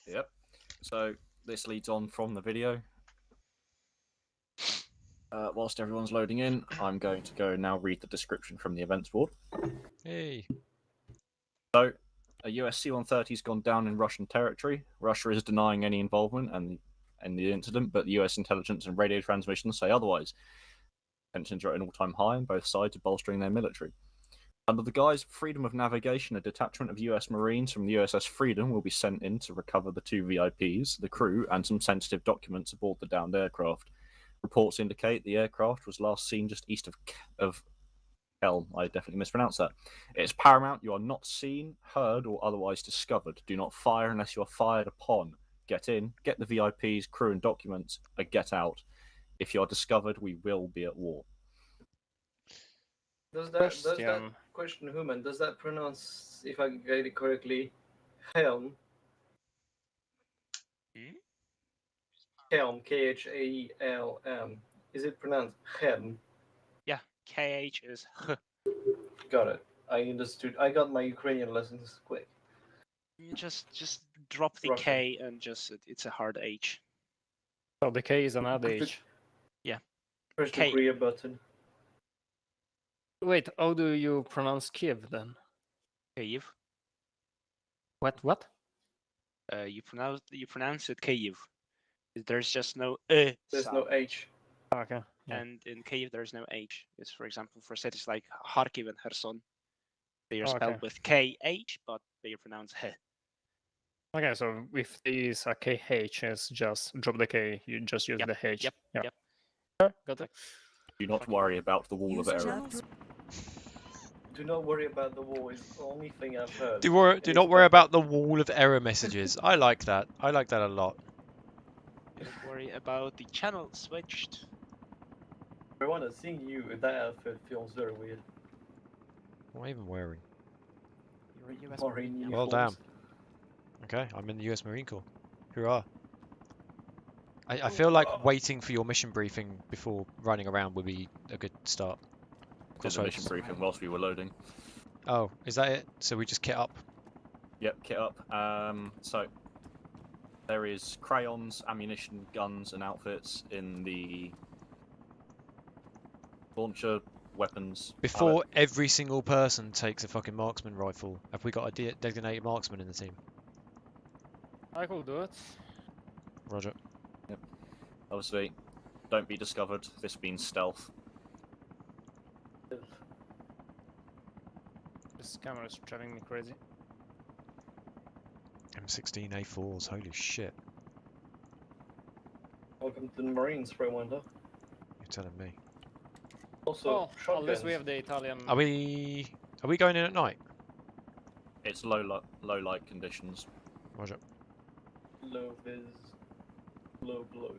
Yep. So this leads on from the video. Whilst everyone's loading in, I'm going to go and now read the description from the events board. Hey. So, a US C-130 has gone down in Russian territory. Russia is denying any involvement in the incident, but the US intelligence and radio transmissions say otherwise. Tensions are at an all-time high, and both sides are bolstering their military. Under the guise of freedom of navigation, a detachment of US Marines from the USS Freedom will be sent in to recover the 2 VIPs, the crew, and some sensitive documents aboard the downed aircraft. Reports indicate the aircraft was last seen just east of Khelm. I definitely mispronounced that. It's paramount you are not seen, heard, or otherwise discovered. Do not fire unless you are fired upon. Get in, get the VIPs, crew, and documents, and get out. If you are discovered, we will be at war. Does that question, Human, does that pronounce, if I get it correctly, Khelm? Khelm, Khelm. Is it pronounced Khelm? Yeah, KH is H. Got it. I understood. I got my Ukrainian lessons quick. Just drop the Russian. K and it's a hard H. So the K is another H. Yeah. Press the K. Korea button. Wait, how do you pronounce Kiev then? Kyiv. What? You pronounce it Kyiv. There's just no There's sound. no H. Okay. Yeah. And in Kyiv there's no H. It's, for example, for cities like Kharkiv and Kherson, they are spelled with KH, but they are pronounced H. Okay, so if there is a KH, it's just drop the K, you just use the H. Yep. Yeah. Yep. Sure, got it. Do not worry about the wall of error. Do not worry about the war is the only thing I've heard. Do not worry about the wall of error messages. I like that. I like that a lot. Don't worry about the channel switched. Everyone, seeing you in that outfit feels very weird. What am I even wearing? You're a US Marine Marine. Well, uniforms. damn. Okay, I'm in the US Marine Corps. Hurrah. I feel like waiting for your mission briefing before running around would be a good start. Did the mission briefing whilst we were loading. Oh, is that it? So we just kit up? Yep, kit up. So there is crayons, ammunition, guns, and outfits in the launcher, weapons. Before every single person takes a fucking marksman rifle, have we got a designated marksman in the team? I could do it. Roger. Yep. Obviously, don't be discovered. This means stealth. This camera is driving me crazy. M16A4s, holy shit. Welcome to the Marines, Freelander. You're telling me. Also, unless we have the Italian. Are we going in at night? It's low light conditions. Roger. Low vis, low blow.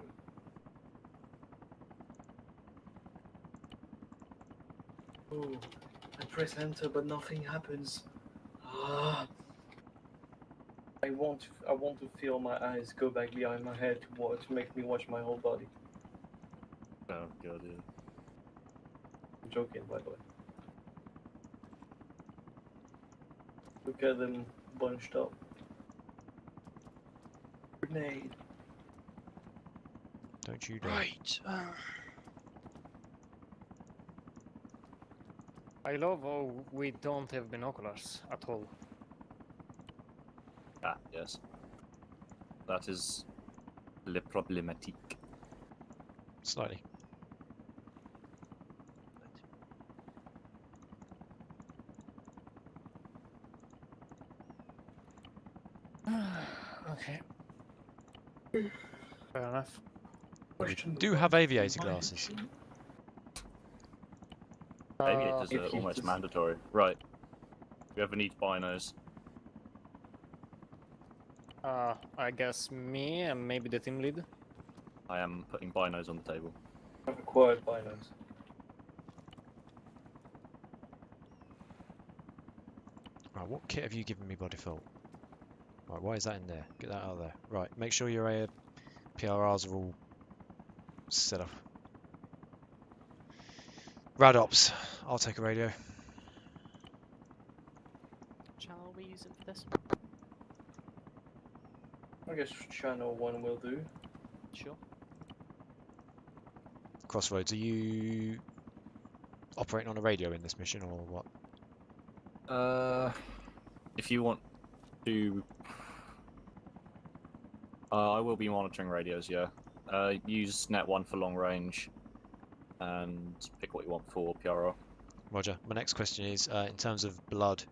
Oh, I press enter, but nothing happens. Ah. I want to feel my eyes go back behind my head to make me watch my whole body. Oh god, yeah. I'm joking, by the way. Look at them bunched up. Grenade. Don't you dare. Right. I love how we don't have binoculars at all. Ah, yes. That is le problématique. Slightly. Okay. Fair enough. We do have aviator glasses. Aviators if are you almost just- mandatory. Right. If you ever need binos, I guess me and maybe the team lead. I am putting binos on the table. I've acquired binos. Right, what kit have you given me by default? Right, why is that in there? Get that out of there. Right, make sure your PRRs are all set up. Rad ops. I'll take a radio. Channel are we using for this? I guess channel 1 will do. Sure. Crossroads, are you operating on a radio in this mission or what? If you want to, I will be monitoring radios. Yeah. Use net 1 for long range, and pick what you want for PRR. Roger. My next question is, in terms of blood,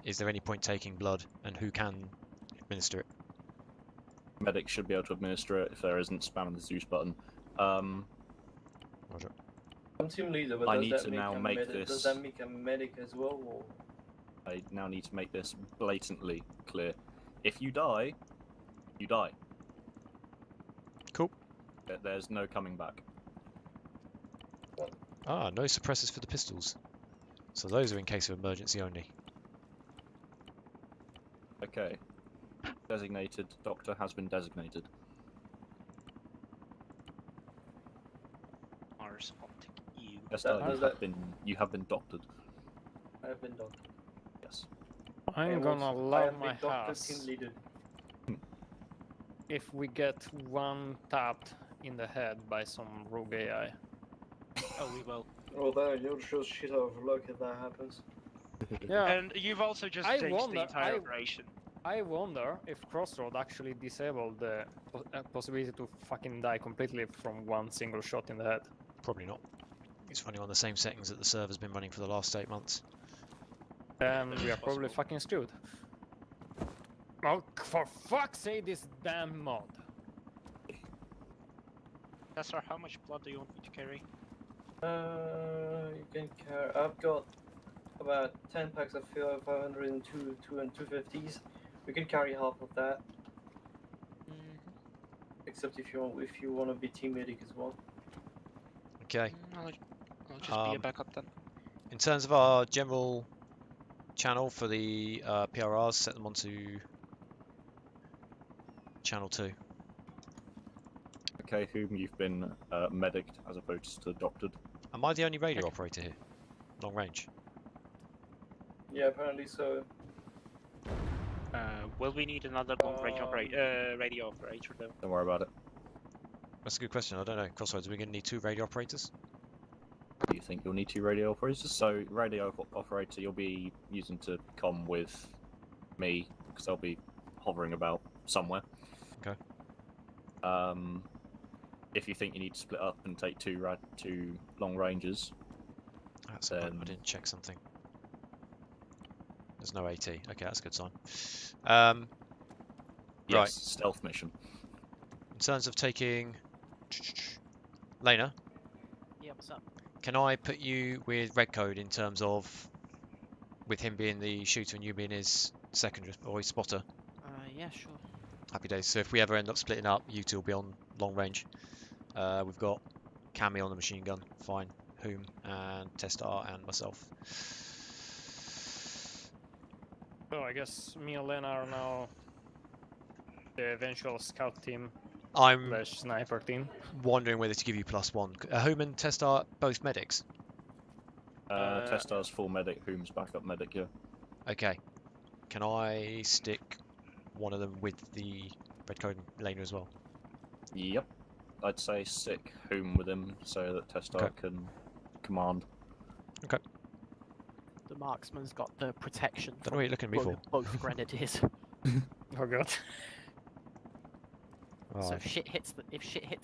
is there any point taking blood, and who can administer it? Medic should be able to administer it if there isn't spamming the Zeus button. Roger. I'm team leader, but I does need that to make now a make medic? Does this- that make a medic as well? Or... I now need to make this blatantly clear. If you die, you die. Cool. There's no coming back. Ah, no suppressors for the pistols. So those are in case of emergency only. Okay. Designated doctor has been designated. Mars Optic EU. Yes, That- you have been doctored. I have been done. Yes. I'm And gonna also, I love have my been doctor house team leader. if we get one tapped in the head by some rogue AI. Oh, we will. Well, then you'll just shit out of luck if that happens. Yeah, And you've also just I changed wonder- the entire I- operation. I wonder if Crossroad actually disabled the possibility to fucking die completely from one single shot in the head. Probably not. It's running on the same settings that the server's been running for the last 8 months. Then That we is are probably possible. fucking screwed. Oh, for fuck's sake, this damn mod. Tessar, how much blood do you want me to carry? You can carry. I've got about 10 packs of 500 and 250s. We can carry half of that, except if you want to be team medic as well. Okay. I'll just be a backup then. In terms of our general channel for the PRRs, set them onto channel 2. Okay, whom you've been mediced as opposed to doctored. Am I the only radio Okay. operator here? Long range. Yeah, apparently so. Will we need another long-range radio operator though? Don't worry about it. That's a good question. I don't know. Crossroads, are we going to need 2 radio operators? You think you'll need 2 radio operators? So, radio operator, you'll be using to comm with me, because I'll be hovering about somewhere. Okay. If you think you need to split up and take 2 long ranges, That's I Then- didn't check something. There's no AT. Okay, that's a good sign. yes, Right. stealth mission. In terms of taking Lena, Yeah, what's up? can I put you with red code in terms of with him being the shooter and you being his second or his spotter? Yeah, sure. Happy days. So if we ever end up splitting up, you two will be on long range. We've got Cammy on the machine gun, fine. Whom and Testar and myself. So I guess me and Lena are now the eventual scout team I'm / sniper team. wondering whether to give you +1. Whom and Testar both medics. Testar's full medic, whom's backup medic, yeah. Okay. Can I stick one of them with the red code Lena as well? Yep. I'd say sick whom with him so that Testar Okay. can command. The marksman's got the protection Don't know what you're looking at me for. both grenadiers. Oh god. Oh, So if shit hits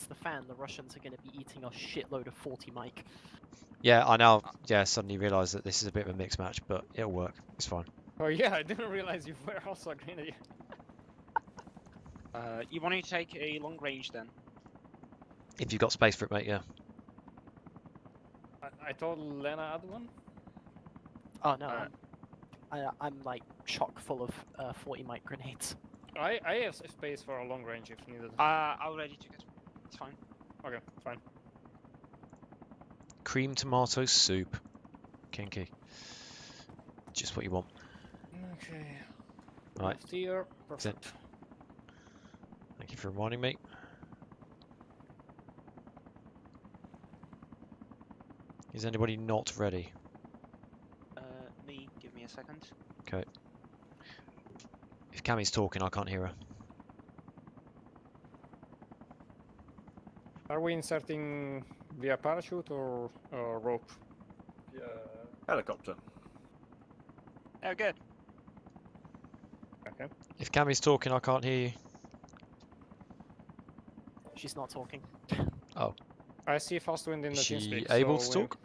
the fan, the Russians are going to be eating a shitload of 40 mic. yeah, I now suddenly realise that this is a bit of a mixed match, but it'll work. It's fine. Oh yeah, I didn't realize you were also a grenadier. You want to take a long range then? If you've got space for it, mate, yeah. I told Lena had one. Oh no, Alright. I'm like chock full of 40 mic grenades. I have space for a long range if needed. I'll ready to get. It's fine. Okay, fine. Cream tomato soup. Kinky. Just what you want. Okay. Right. Left here. it. Perfect. Thank you for reminding me. Is anybody not ready? Me. Give me a second. If Cammy's talking, I can't hear her. Are we inserting via parachute or rope? Yeah. Helicopter. Oh, good. Okay. If Cammy's talking, I can't hear you. She's not talking. I see fast wind in Is the she TeamSpeak. able so to talk?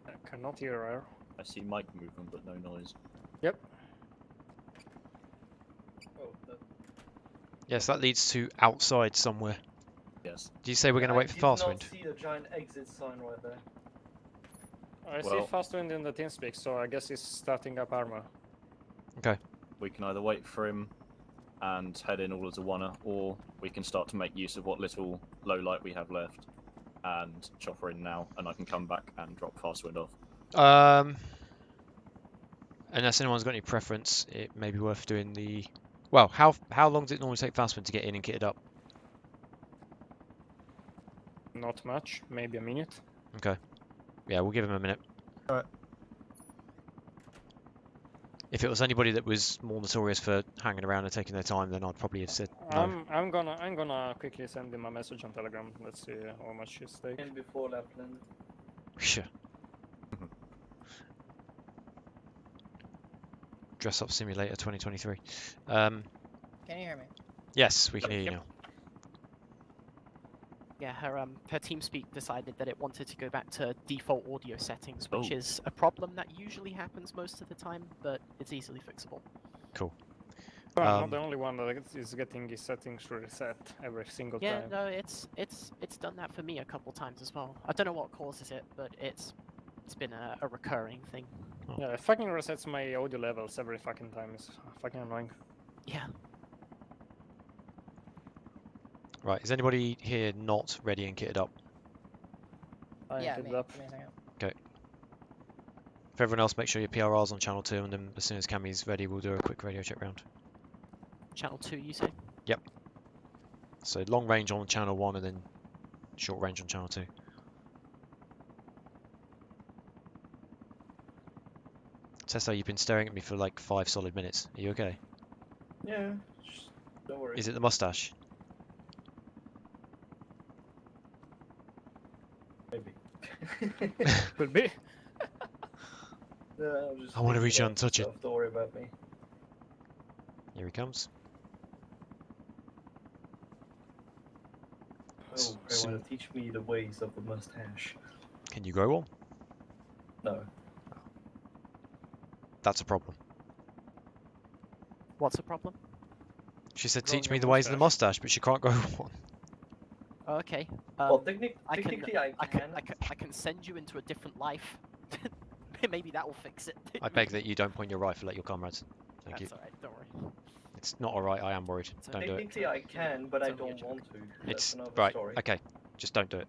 I cannot hear her. I see mic movement, but no noise. Yep. Oh, that, Yes, that leads to outside somewhere. Yes. Do you say we're going to wait for fast I wind? did not see the giant exit sign right there. I see Well- fast wind in the TeamSpeak, so I guess he's starting up Arma. We can either wait for him and head in all as a oneer, or we can start to make use of what little low light we have left and chopper in now, and I can come back and drop fast wind off. Unless anyone's got any preference, it may be worth doing the... Well, how long does it normally take fast wind to get in and kitted up? Not much, maybe a minute. Yeah, we'll give him a minute. Alright. If it was anybody that was more notorious for hanging around and taking their time, then I'd probably have said no. I'm gonna quickly send him a message on Telegram. Let's see how much he's taking. And before Lapland. Sure. Dress Up Simulator 2023. Can you hear me? Yes, we can hear you Yep. now. Yeah, her TeamSpeak decided that it wanted to go back to default audio settings, which Oh. is a problem that usually happens most of the time, but it's easily fixable. Well, I'm Um, not the only one that is getting his settings reset every single Yeah, time. no, it's done that for me a couple times as well. I don't know what causes it, but it's been a recurring thing. Yeah, it fucking resets my audio levels every fucking time. It's fucking annoying. Yeah. Right, is anybody here not ready and kitted up? I Yeah, did me. up. Give me a second. For everyone else, make sure your PRR's on channel 2, and then as soon as Cammy's ready, we'll do a quick radio check round. Channel 2, you say? So long range on channel 1, and then short range on channel 2. Tessa, you've been staring at me for like 5 solid minutes. Are you okay? Yeah, just don't worry. Is it the mustache? Maybe. Could be. Yeah, I'm just I wanna thinking reach out about and touch it. stuff, don't worry about me. Here he comes. Oh, they want to teach me the ways of the mustache. Can you grow one? No. That's a problem. What's the problem? She said, Growing teach a me the ways of the mustache. mustache, but she can't grow one. Okay. Well, I can- technically I can. I can send you into a different life. Maybe that will fix it. I beg that you don't point your rifle at your comrades. Thank you. That's alright, don't worry. It's not alright, I am worried. It's Don't do it. Technically I can, but I It's only a don't joke. want to. That's It's another right, story. okay. Just don't do it.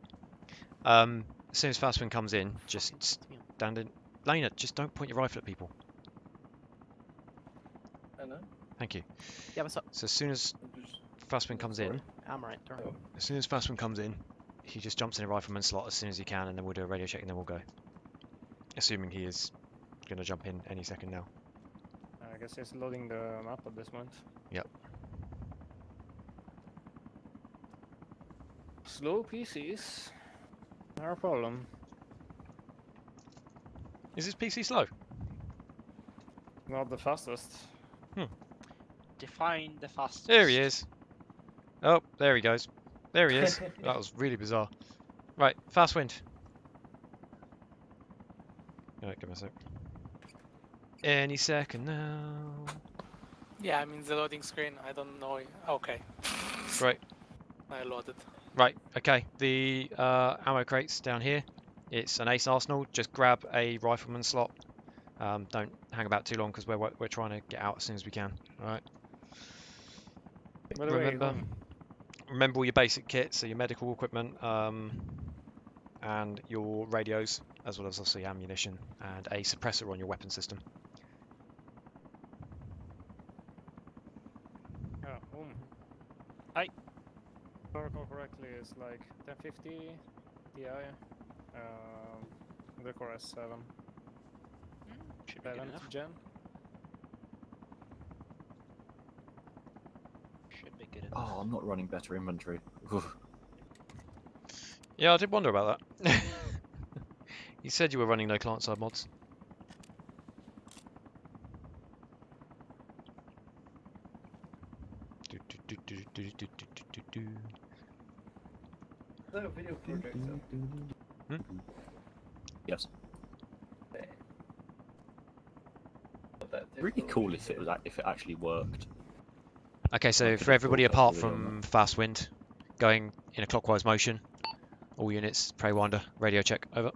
As soon as fast wind comes in, just Fucking pissed me off. stand in. Lena, just don't point your rifle at people. I know. Thank you. Yeah, what's up? So as soon as I'm just... fast wind comes in, I'm alright, don't worry. Oh. as soon as fast wind comes in, he just jumps in a rifleman slot as soon as he can, and then we'll do a radio check, and then we'll go. Assuming he is going to jump in any second now. I guess he's loading the map at this moment. Yep. Slow PCs. No problem. Is his PC slow? Not the fastest. Define the fastest. There he is. Oh, there he goes. There he is. That was really bizarre. Right, fast wind. Alright, give me a sec. Any second now. Yeah, I'm in the loading screen. I don't know. Okay. Right. I loaded. Right, okay. The ammo crate's down here. It's an ace arsenal. Just grab a rifleman slot. Don't hang about too long because we're trying to get out as soon as we can. Alright. By the way, Remember all your basic kit, so your medical equipment, and your radios, as well as obviously ammunition and a suppressor on your weapon system. If I recall correctly, it's like 1050 Ti, the Core S7, Should be good 7th enough. gen. Oh, I'm not running better inventory. Oof. Yeah, I did wonder about that. You said you were running no client-side mods. Is that a video projector? Yes. Yeah. But that Really technology cool if it is- was if it actually worked. Okay, so Like, for everybody broadcast apart the video on from fast wind, going in a clockwise motion, all units, prey winder, radio check, over.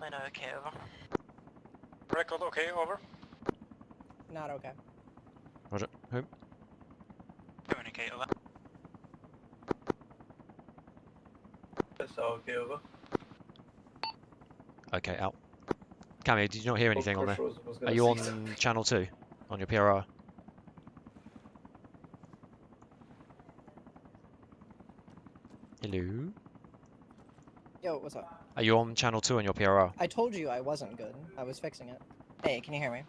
Lena, okay, over. Record okay, over. Not okay. Roger. Who? Communicate, over. That's okay, over. Okay, out. Cammy, did you not hear anything on there? Crossroads was Are gonna you say on something. channel 2 on your PRR? Hello? Yo, what's up? Are you on channel 2 on your PRR? I told you I wasn't good. I was fixing it. Hey, can you hear me?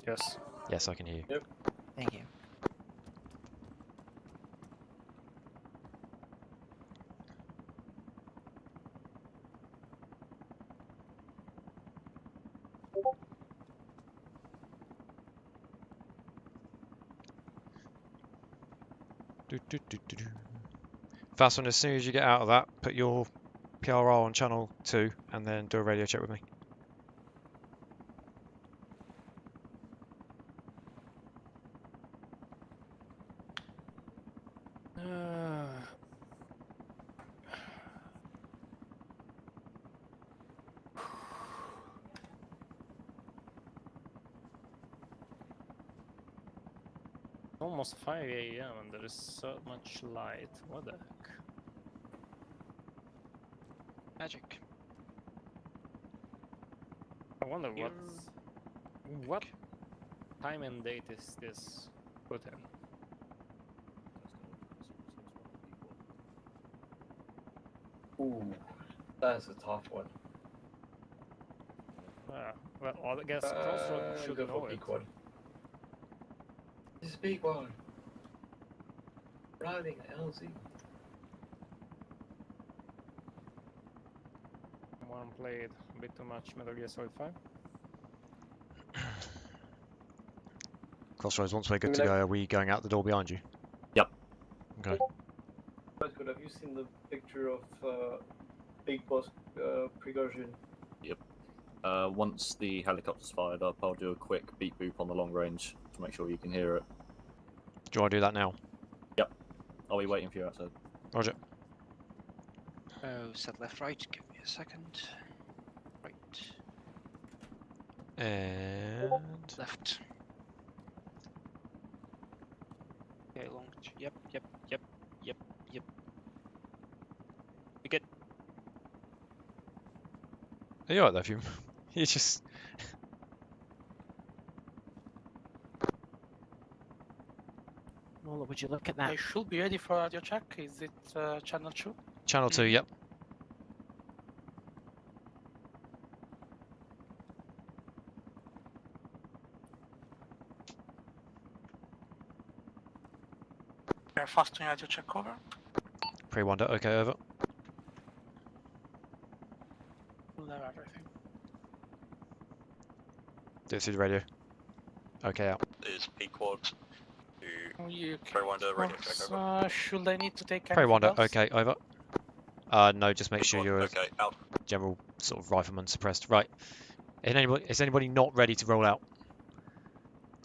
Yes. Yes, I can hear you. Thank you. Fast one, as soon as you get out of that, put your PRR on channel 2 and then do a radio check with me. Almost 5 a.m. and there is so much light. What the heck? Magic. I wonder You're what time and date is this put in? Ooh, that's a tough one. Well, I guess Crossroad should Go know for it. big one. This is big one. Riding LZ. One played a bit too much Metal Gear Solid 5. Crossroads, once we're good mean, to I- go, are we going out the door behind you? Yep. Okay. Quite good. Have you seen the picture of Big Boss Prigozhin? Once the helicopter's fired up, I'll do a quick beep boop on the long range to make sure you can hear it. Do you want to do that now? I'll be waiting for you outside. Roger. Oh, set left, right. Give me a second. Right, And... left. Okay, long. Yep. We good. Are you alright there, Fume? You just... Nola, would you look at that? I should be ready for audio check. Is it channel 2? Channel 2, yep. We're fast on audio check, over. Pre-wander, okay, over. Level everything. Do it through the radio. Okay, out. Is P quad to You Pre-wander, radio check, over. Should I need to take anything Pre-wander, else? okay, over. No, just make sure P-quad, you're a okay, out. general sort of rifleman suppressed. Right. Is anybody not ready to roll out?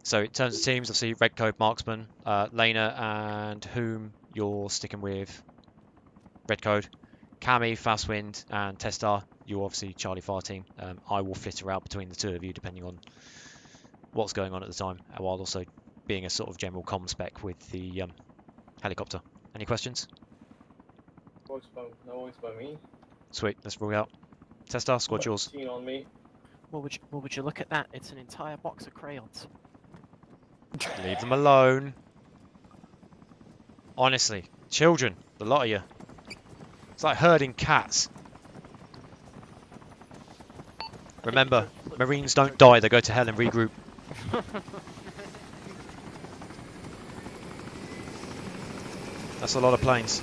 So in terms of teams, obviously red code marksman, Lena and whom you're sticking with red code. Cammy, Fastwind, and Testar, you're obviously Charlie Fire team. I will fitter out between the two of you depending on what's going on at the time, while also being a sort of general comm spec with the helicopter. Any questions? No works by me. Sweet, let's roll out. Testar, squad yours. 15 on me. Well, would you look at that? It's an entire box of crayons. Leave them alone. Honestly, children, the lot of you. It's like herding cats. Remember, Marines don't die, they go to hell and regroup. That's a lot of planes.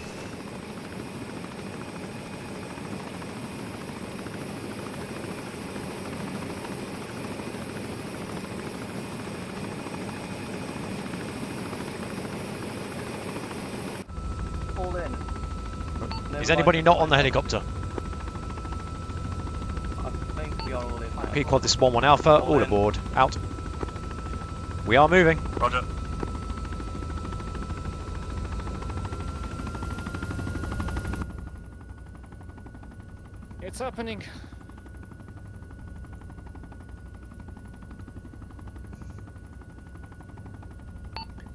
All in. Is anybody not on the helicopter? I think we are all in. Pequod, this is 1-1 Alpha, all aboard, out. We are moving. Roger. It's happening.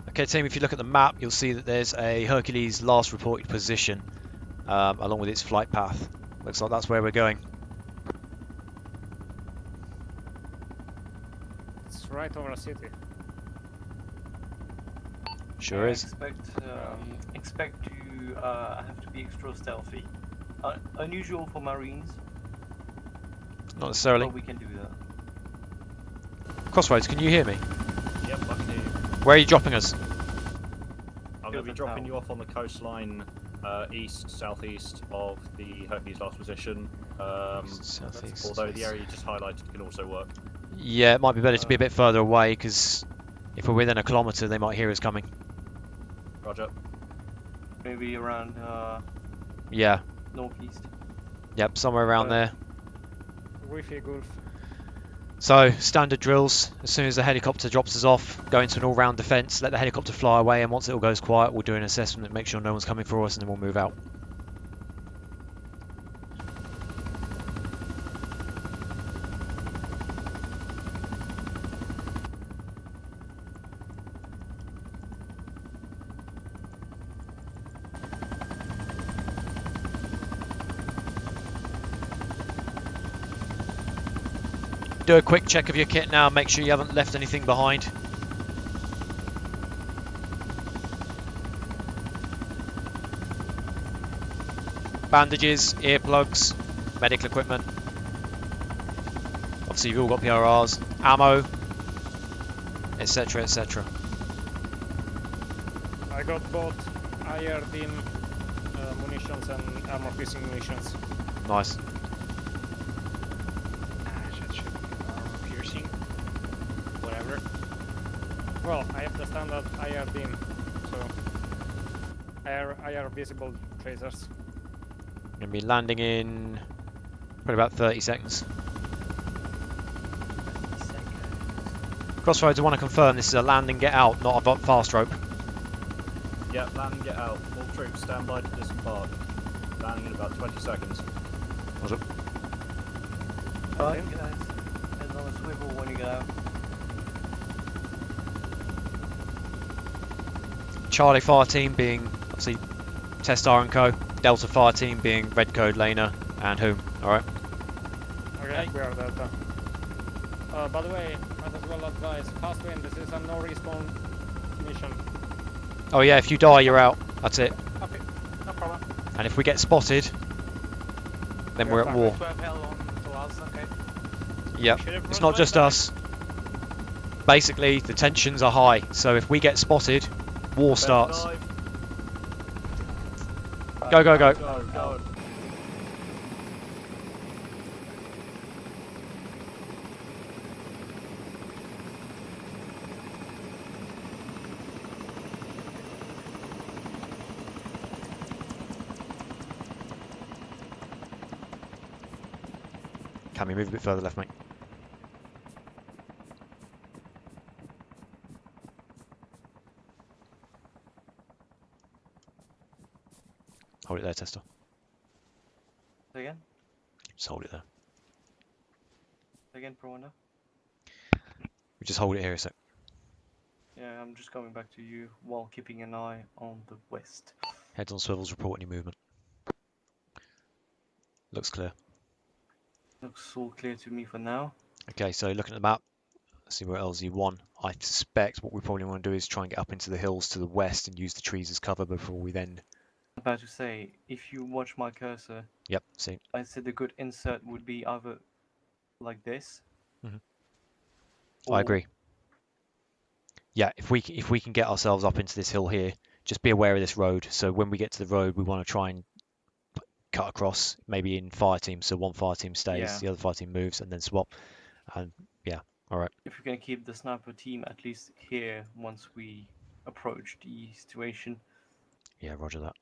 Okay, team, if you look at the map, you'll see that there's a Hercules last reported position along with its flight path. Looks like that's where we're going. It's right over the city. Sure is. Expect to have to be extra stealthy. Unusual for Marines, Not necessarily. but we can do that. Crossroads, can you hear me? Yep, I can hear you. Where are you dropping us? I'm going to be dropping you off on the coastline southeast of the Hercules last position. Southeast. Although the area you just highlighted can also work. Yeah, it might be better to be a bit further away, because if we're within a kilometre, they might hear us coming. Roger. Maybe around Yeah, northeast. yep, somewhere around there. Wi-Fi Gulf. So, standard drills, as soon as the helicopter drops us off, go into an all-round defence, let the helicopter fly away, and once it all goes quiet, we'll do an assessment and make sure no one's coming for us, and then we'll move out. Do a quick check of your kit now, make sure you haven't left anything behind. Bandages, earplugs, medical equipment. Obviously you've all got PRRs, ammo, etc, etc. I got both IRD munitions and armor piercing munitions. Nice. Piercing. Whatever. Well, I have the standard IRD, so IR visible tracers. Gonna be landing in probably about 30 seconds. Crossroads, I want to confirm this is a land and get out, not a fast rope. Yep, land and get out. All troops stand by to disembark. Landing in about 20 seconds. What's up? Alright, guys. Head on a swivel when you get out. Charlie fire team being obviously Testar and Co. Delta fire team being Red Code, Lena, and whom. Alright. Okay, we are Delta. By the way, might as well advise, fast wind, this is a no respawn mission. Oh yeah, if you die, you're out. That's it. Okay, no problem. And if we get spotted, then we're at war. 12 hell on to us, okay. Yep. Should have It's run not just back. us. Basically, the tensions are high. So if we get spotted, war starts. Dive. Go, go, go. Go, go. Can we move a bit further left, mate? Hold it there, Tester. Say again? Just hold it there. Say again, Pro Wonder? We just hold it here a sec. Yeah, I'm just coming back to you while keeping an eye on the west. Heads on swivels, report any movement. Looks clear. Looks all clear to me for now. Okay, so looking at the map, let's see where LZ1. I suspect what we probably want to do is try and get up into the hills to the west and use the trees as cover before we then... About to say, if you watch my cursor, Yep, see. I said the good insert would be either like this. I agree. Yeah, if we can get ourselves up into this hill here, just be aware of this road. So when we get to the road, we want to try and cut across, maybe in fire teams. So one fire team stays, Yeah. the other fire team moves, and then swap. And yeah, all right. If we can keep the sniper team at least here once we approach the situation. Yeah, roger that.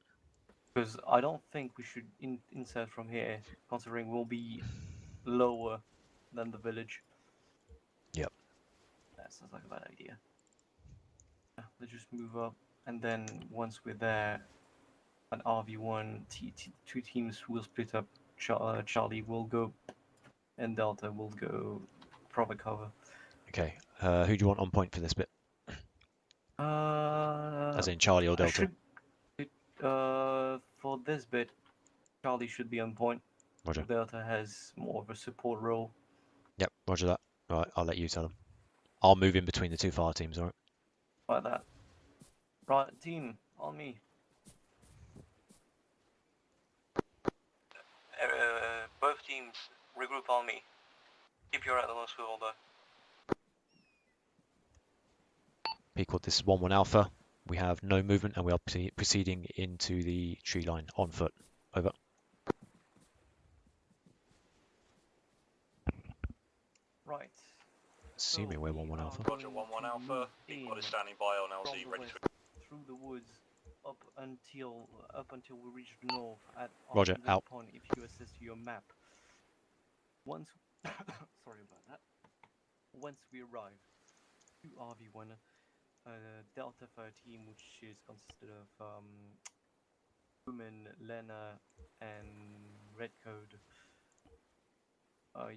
Because I don't think we should insert from here, considering we'll be lower than the village. Yep. That sounds like a bad idea. Let's just move up, and then once we're there, an RV1, two teams will split up. Charlie will go, and Delta will go proper cover. Okay. Who do you want on point for this bit? As in Charlie or Delta? For this bit, Charlie should be on point. Roger. Delta has more of a support role. Yep, roger that. All right, I'll let you tell them. I'll move in between the two fire teams, all right? Like that. Right, team, on me. Both teams, regroup on me. Keep your head on a swivel though. Pequod, this is 1-1 Alpha. We have no movement and we are proceeding into the tree line on foot. Over. Right. Assuming we're 1-1 Alpha. Roger, 1-1 Alpha. Pequod is standing by on LZ, ready to... Through the woods up until we reach the north at Roger, Arma out. Point if you assist your map. Once sorry about that. Once we arrive to RV1, Delta 13, which is consisted of Woman, Lena, and Red Code.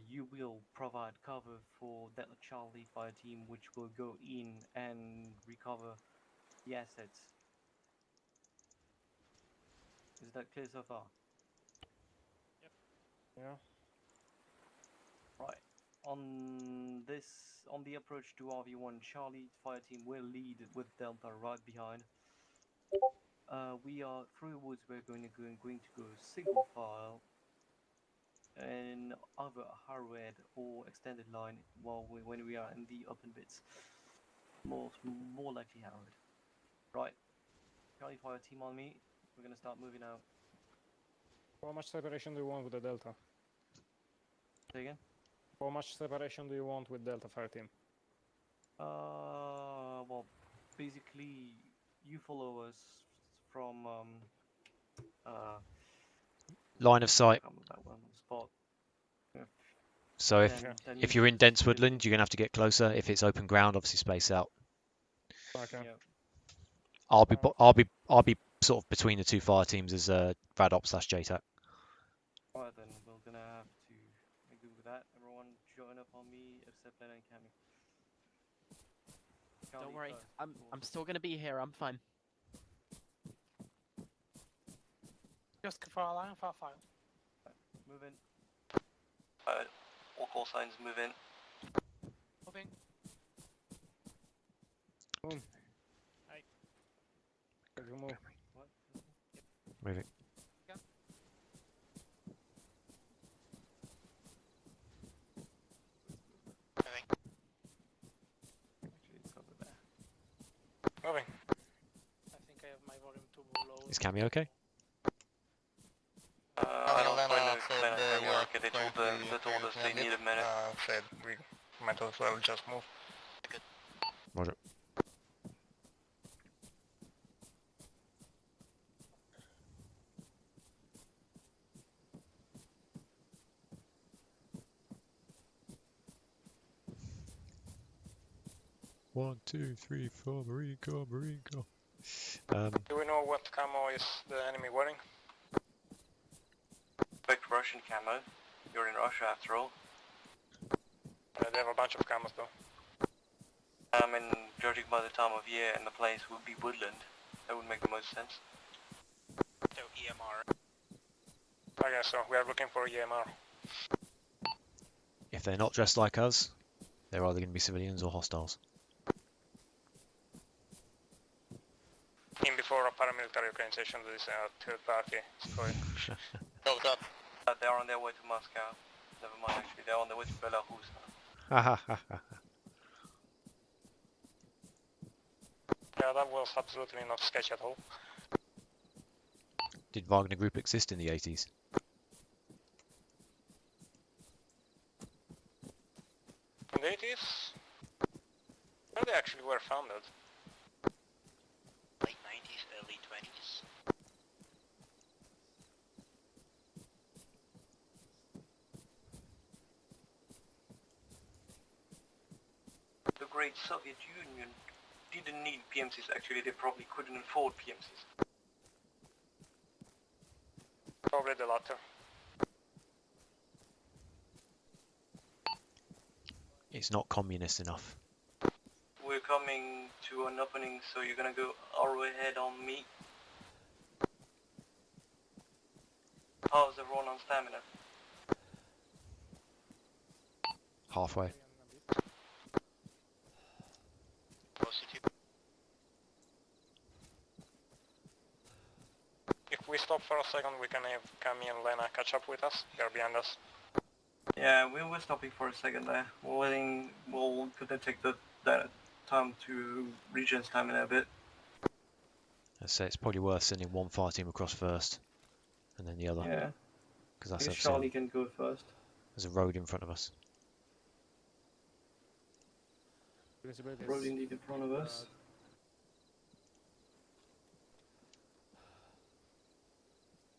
You will provide cover for Delta Charlie fire team, which will go in and recover the assets. Is that clear so far? Yeah. Right. On the approach to RV1, Charlie fire team will lead with Delta right behind. We are through the woods. We're going to go single file and either arrowhead or extended line when we are in the open bits. More likely arrowhead. Right. Charlie fire team on me. We're gonna start moving out. How much separation do you want with the Delta? Say again? How much separation do you want with Delta fire team? Well, basically, you follow us from Line of sight. that one spot. So if you're in dense woodland, you're going to have to get closer. If it's open ground, obviously space out. Okay. Yeah. I'll be sort of between the two fire teams as Radop/JTAC. Alright then, we're gonna have to make do with that. Everyone join up on me except Lena and Cammy. Don't worry, I'm still gonna be here. I'm fine. Just for a line, for a file. Move in. All call signs move in. Moving. Boom. Hey. Could you move? What? Moving. Actually, it's over there. Moving. I think I have my volume too low. Is Cammy okay? Lena said they told us they need a minute. Said we might as well just move. Roger. One, two, three, four, Marine Corps, Marine Corps. Do we know what camo is the enemy wearing? Expect Russian camo. You're in Russia after all. They have a bunch of camos though. And judging by the time of year and the place would be woodland, that would make the most sense. So EMR. I guess so. We are looking for EMR. If they're not dressed like us, they're either going to be civilians or hostiles. In before a paramilitary organization that is a third party. Sorry. They are on their way to Moscow. Never mind, actually, they're on the way to Belarus. Yeah, that was absolutely not sketch at all. Did Wagner Group exist in the 80s? In the 80s, where they actually were founded. Late 90s, early 20s. The great Soviet Union didn't need PMCs, actually they probably couldn't afford PMCs. Probably the latter. It's not communist enough. We're coming to an opening, so you're gonna go arrow ahead on me. How's the roll on stamina? Halfway. If we stop for a second, we can have Cami and Lena catch up with us. They're behind us. Yeah, we were stopping for a second there. We'll gonna take that time to regen stamina a bit. I'd say it's probably worth sending one fire team across first, and then the other. Yeah. Because I that's guess Charlie can go first. there's a road in front of us. Visibility Road is, indeed in front of us.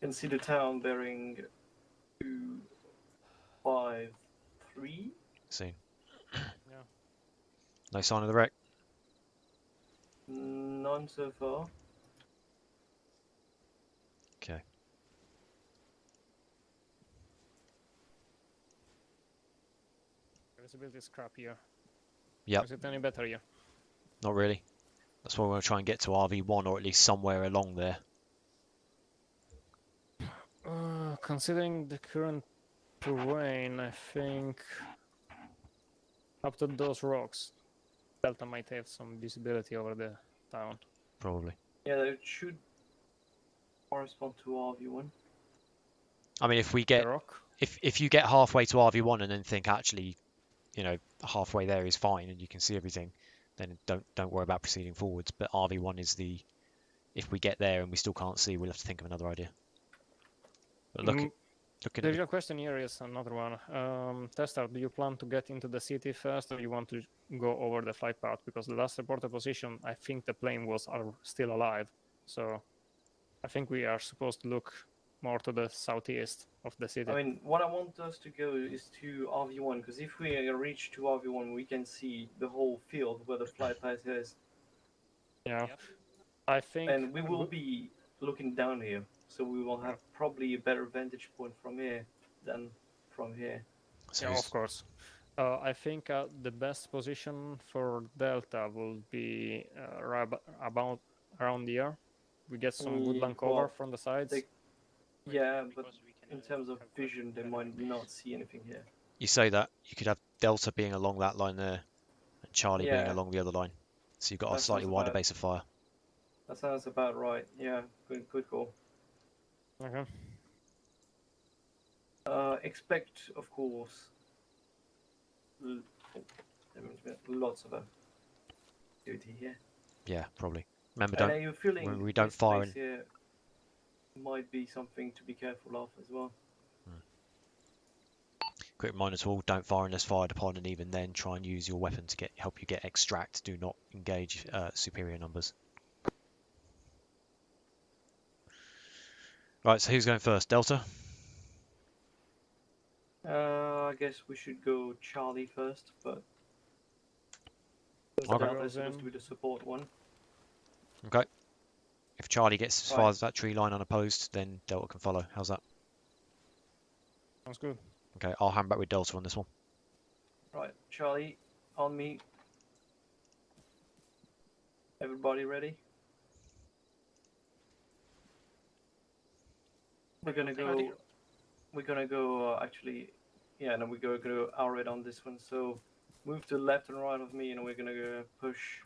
You can see the town bearing 253. Seen. Yeah. No sign of the wreck. None so far. Okay. Visibility is crap here. Yep. Is it any better here? Not really. That's why we're going to try and get to RV1 or at least somewhere along there. Considering the current terrain, I think up to those rocks, Delta might have some visibility over the town. Probably. Yeah, it should correspond to RV1. I mean, if we get The rock? if you get halfway to RV1 and then think actually, you know, halfway there is fine and you can see everything, then don't worry about proceeding forwards. But RV1 is the, if we get there and we still can't see, we'll have to think of another idea. But looking The at real question here is another one. Tester, do you plan to get into the city first, or you want to go over the flight path? Because the last reported position, I think the plane was still alive. So I think we are supposed to look more to the southeast of the city. I mean, what I want us to go is to RV1, because if we reach to RV1, we can see the whole field where the flight path is. Yeah. I think... And we will be looking down here, so we will have probably a better vantage point from here than from here. so Yeah, of course. I think the best position for Delta will be about around here. We get some woodland cover from the sides. Yeah, but in terms of vision, they might not see anything here. you say that, you could have Delta being along that line there and Charlie being Yeah. along the other line. So you've got a That slightly sounds wider about- base of fire. That sounds about right. Yeah, good call. Okay. Expect, of course, lots of activity here. Yeah, probably. Remember, And don't are you feeling when we don't this fire place here might be something to be careful of as well. quick reminder to all, don't fire unless fired upon, and even then try and use your weapon to help you get extract. Do not engage superior numbers. Right, so who's going first? Delta? I guess we should go Charlie first, but Okay. Delta is supposed to be the support one. Okay. If Charlie gets as Right. far as that tree line unopposed, then Delta can follow. How's that? Sounds good. Okay, I'll hand back with Delta on this one. Right, Charlie, on me. Everybody ready? We're gonna go. We're gonna go. Actually, yeah, no, we're gonna go arrowhead on this one. So move to the left and right of me, and we're gonna go push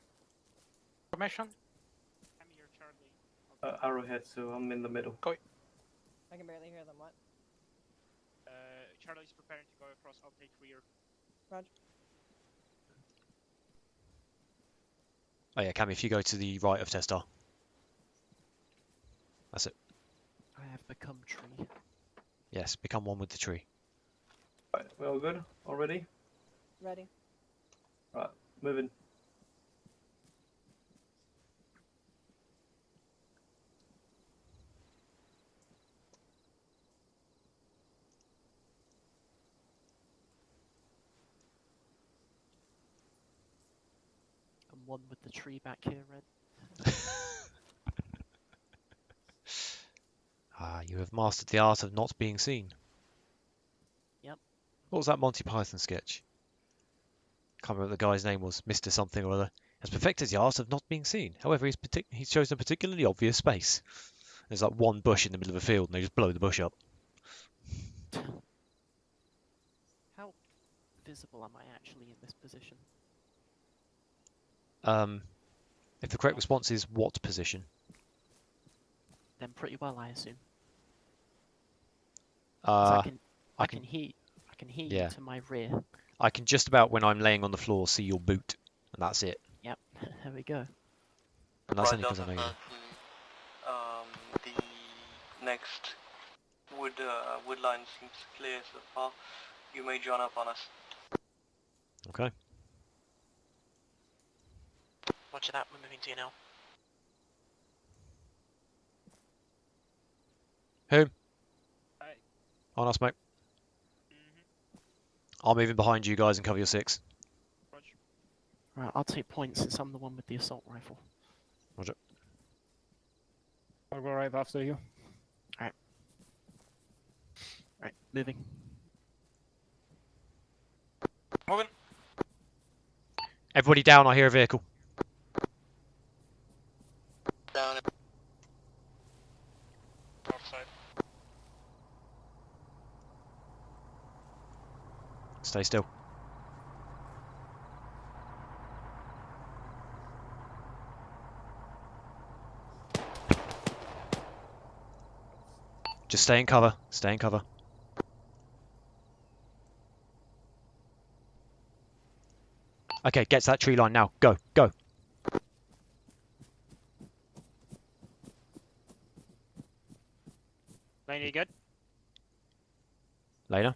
Formation. I'm here, Charlie. arrowhead. So I'm in the middle. I can barely hear them. What? Charlie, Charlie is preparing to go across. I'll take rear. Roger. Oh yeah, Cam, if you go to the right of Testar. That's it. I have become tree. Yes, become one with the tree. Right, we all good already? Ready. Right, moving. I'm one with the tree back here, Red. Ah, you have mastered the art of not being seen. Yep. What was that Monty Python sketch? Can't remember what the guy's name was. Mr. something or other. Has perfected the art of not being seen. However, he's chosen a particularly obvious space. There's like one bush in the middle of a field and they just blow the bush up. How visible am I actually in this position? If the correct response is what position? Then pretty well, I assume. 'Cause I can hear yeah. you to my rear. I can just about, when I'm laying on the floor, see your boot, and that's it. Yep, there we go. And that's only because I know you. The next wood line seems clear so far. You may join up on us. Okay. Roger that, we're moving to you now. Who? Hey. On us, mate. I'll move in behind you guys and cover your 6. Roger. Right, I'll take points since I'm the one with the assault rifle. Roger. I'll go right after you. Right, moving. Moving. Everybody down, I hear a vehicle. Down. North side. Stay still. Just stay in cover. Stay in cover. Okay, get to that tree line now. Go, go. Lane, you good? Lena?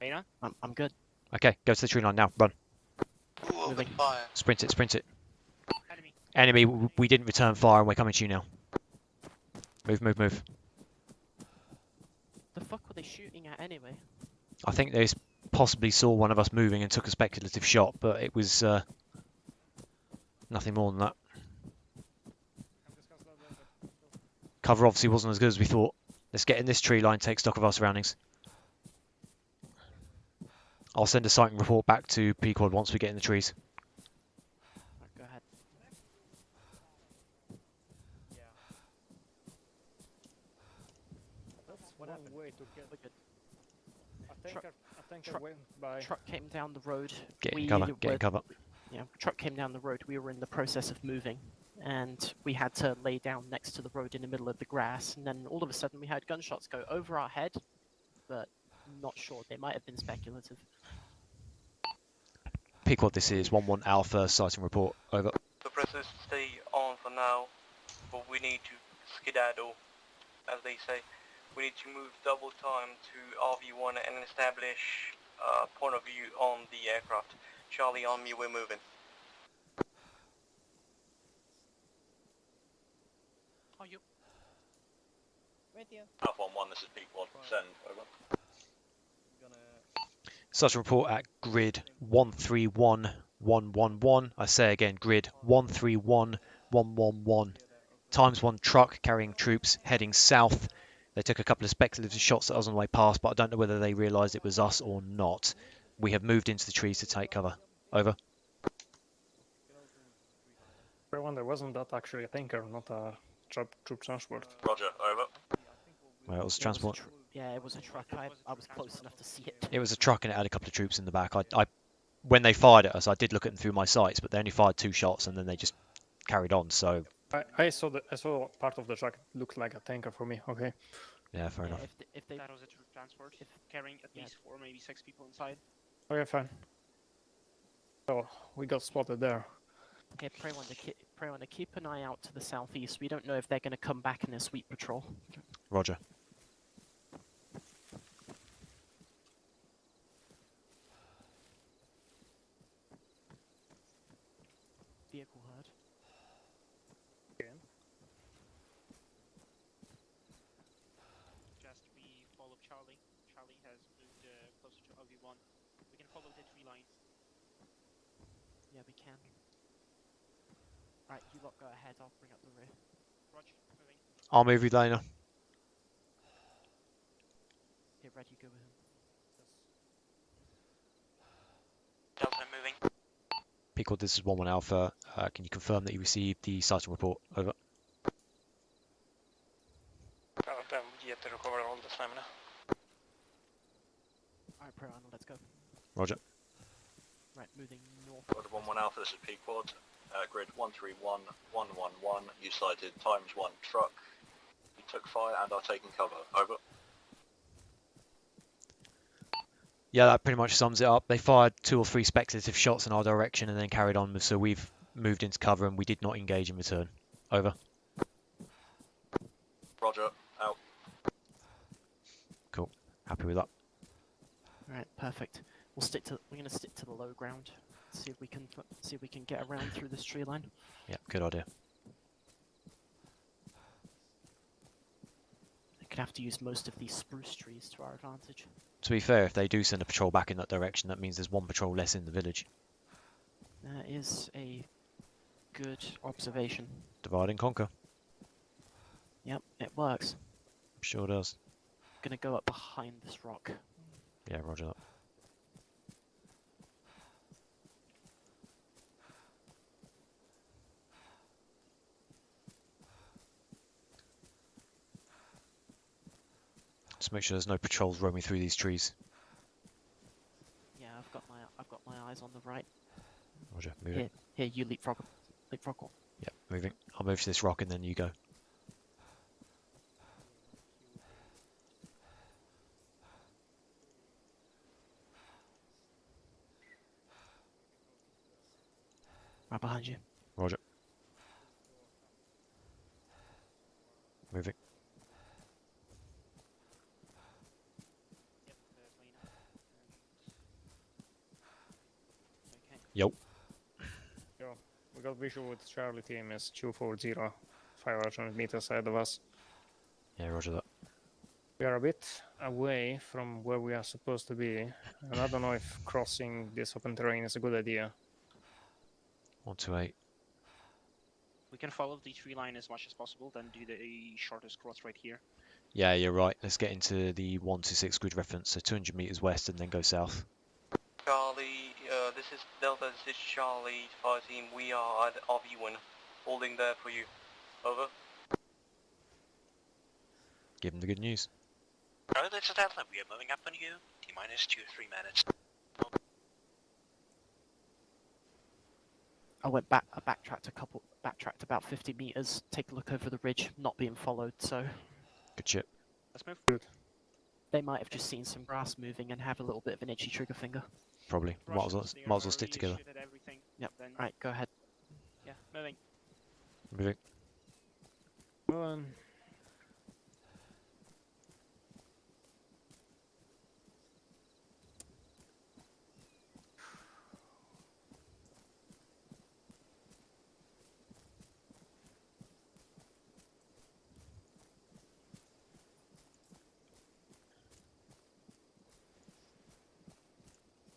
Lena? I'm good. Okay, go to the tree line now. Run. Moving. Fire. Sprint it, sprint it. Enemy. Enemy, we didn't return fire and we're coming to you now. Move, move, move. The fuck were they shooting at anyway? I think they possibly saw one of us moving and took a speculative shot, but it was nothing more than that. Cover obviously wasn't as good as we thought. Let's get in this tree line, take stock of our surroundings. I'll send a sighting report back to P-Quad once we get in the trees. Right, go ahead. That's What one happened? way to get. We're good. A tanker truck- went by. Truck came down the road. Get in We cover, get were- in cover. Yeah, truck came down the road. We were in the process of moving, and we had to lay down next to the road in the middle of the grass. And then all of a sudden, we had gunshots go over our head, but not sure. They might have been speculative. P-Quad, this is 1-1 Alpha, sighting report. Over. The presses stay on for now, but we need to skedaddle, as they say. We need to move double time to RV1 and establish a point of view on the aircraft. Charlie, on me, we're moving. Oh, you. With you. Alpha 1-1, this is P-Quad. Send, over. Sighting report at grid 131111. I say again, grid 131111. Times 1 truck carrying troops heading south. They took a couple of speculative shots at us on the way past, but I don't know whether they realised it was us or not. We have moved into the trees to take cover. Over. I wonder, wasn't that actually a tanker, not a troop transport? Roger, over. Well, it was Yeah, transport. Yeah, it was a truck. I was close enough to see it. It was a truck and it had a couple of troops in the back. When they fired at us, I did look at them through my sights, but they only fired 2 shots and then they just carried on. So I saw part of the truck. It looked like a tanker for me. Okay. yeah, fair enough. If they That was a transport, carrying at least 4, maybe 6 people inside. Okay, fine. So we got spotted there. Okay, Prey One to keep an eye out to the southeast. We don't know if they're going to come back in a sweep patrol. Roger. Vehicle heard. Okay. Just we follow Charlie. Charlie has moved closer to OV1. We can follow the tree line. Yeah, we can. Right, you lot go ahead. I'll bring up the rear. Roger, moving. I'll move with Lena. Here, Red, you go with him. Delta moving. Peacock, this is 1-1 Alpha. Can you confirm that you received the sighting report? Over. Yet to recover all the stamina. Alright, Prey One, let's go. Roger. Right, moving north. Order 1-1 Alpha, this is Pequod. Grid 131-111. You sighted ×1 truck. You took fire and are taking cover. Over. Yeah, that pretty much sums it up. They fired 2 or 3 speculative shots in our direction and then carried on, so we've moved into cover and we did not engage in return. Over. Roger. Out. Cool. Happy with that. Alright, perfect. We're going to stick to the low ground. See if we can get around through this tree line. Yeah, good idea. We could have to use most of these spruce trees to our advantage. To be fair, if they do send a patrol back in that direction, that means there's 1 patrol less in the village. That is a good observation. Divide and conquer. Yep, it works. Sure does. Gonna go up behind this rock. Yeah, roger that. Just make sure there's no patrols roaming through these trees. Yeah, I've got my eyes on the right. Roger, moving. Here, you leapfrog. Leapfrog. Yeah, moving. I'll move to this rock and then you go. Right behind you. Roger. Moving. Yep, there's Lena. Okay. Yo. Yo, we got visual with Charlie team is 240, 500 meters ahead of us. Yeah, roger that. We are a bit away from where we are supposed to be, and I don't know if crossing this open terrain is a good idea. 128. We can follow the tree line as much as possible, then do the shortest cross right here. Yeah, you're right. Let's get into the 126 grid reference, so 200 meters west and then go south. Charlie, this is Delta, this is Charlie, fire team. We are at RV1, holding there for you. Over. Give them the good news. Charlie, this is Delta. We are moving up on you. T-minus 2 or 3 minutes. I backtracked about 50 meters. Take a look over the ridge, not being followed. So Good shit. Let's move. Good. they might have just seen some grass moving and have a little bit of an itchy trigger finger. Probably. Might as well stick together. Yep. Then, Right, go ahead. yeah, moving. Moving. Go on.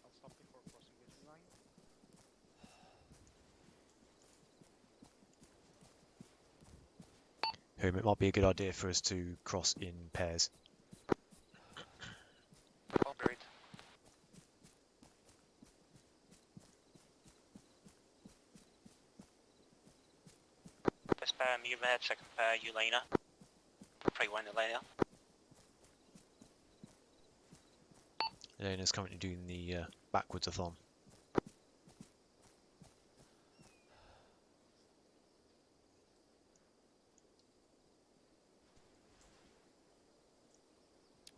I'll stop before crossing the tree line. It might be a good idea for us to cross in pairs. Agreed. First pair, move ahead, second pair, Elena. Pray one, Elena. Elena's currently doing the backwards-a-thon.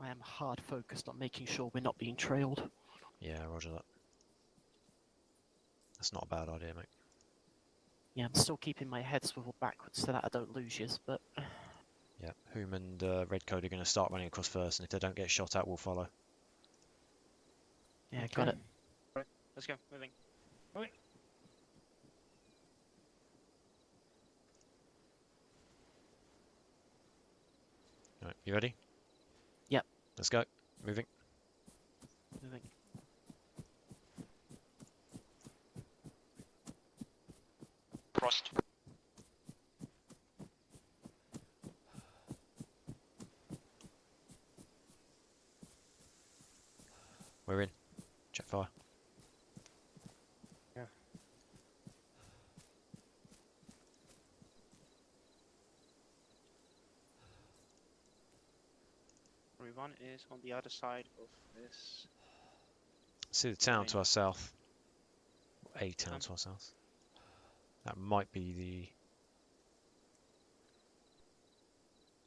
I am am hard focused on making sure we're not being trailed. Yeah, roger that. That's not a bad idea, mate. Yeah, I'm still keeping my head swiveled backwards so that I don't lose yous, but... Yeah, Whom and Redcode are going to start running across first, and if they don't get shot at, we'll follow. Yeah, got it. Right, let's go. Moving. Oi. Alright, you ready? Yep. Let's go. Moving. Moving. Frost. We're in. Check fire. Yeah. Everyone is on the other side of this. See the town to Right. our south. A town to our south. That might be the...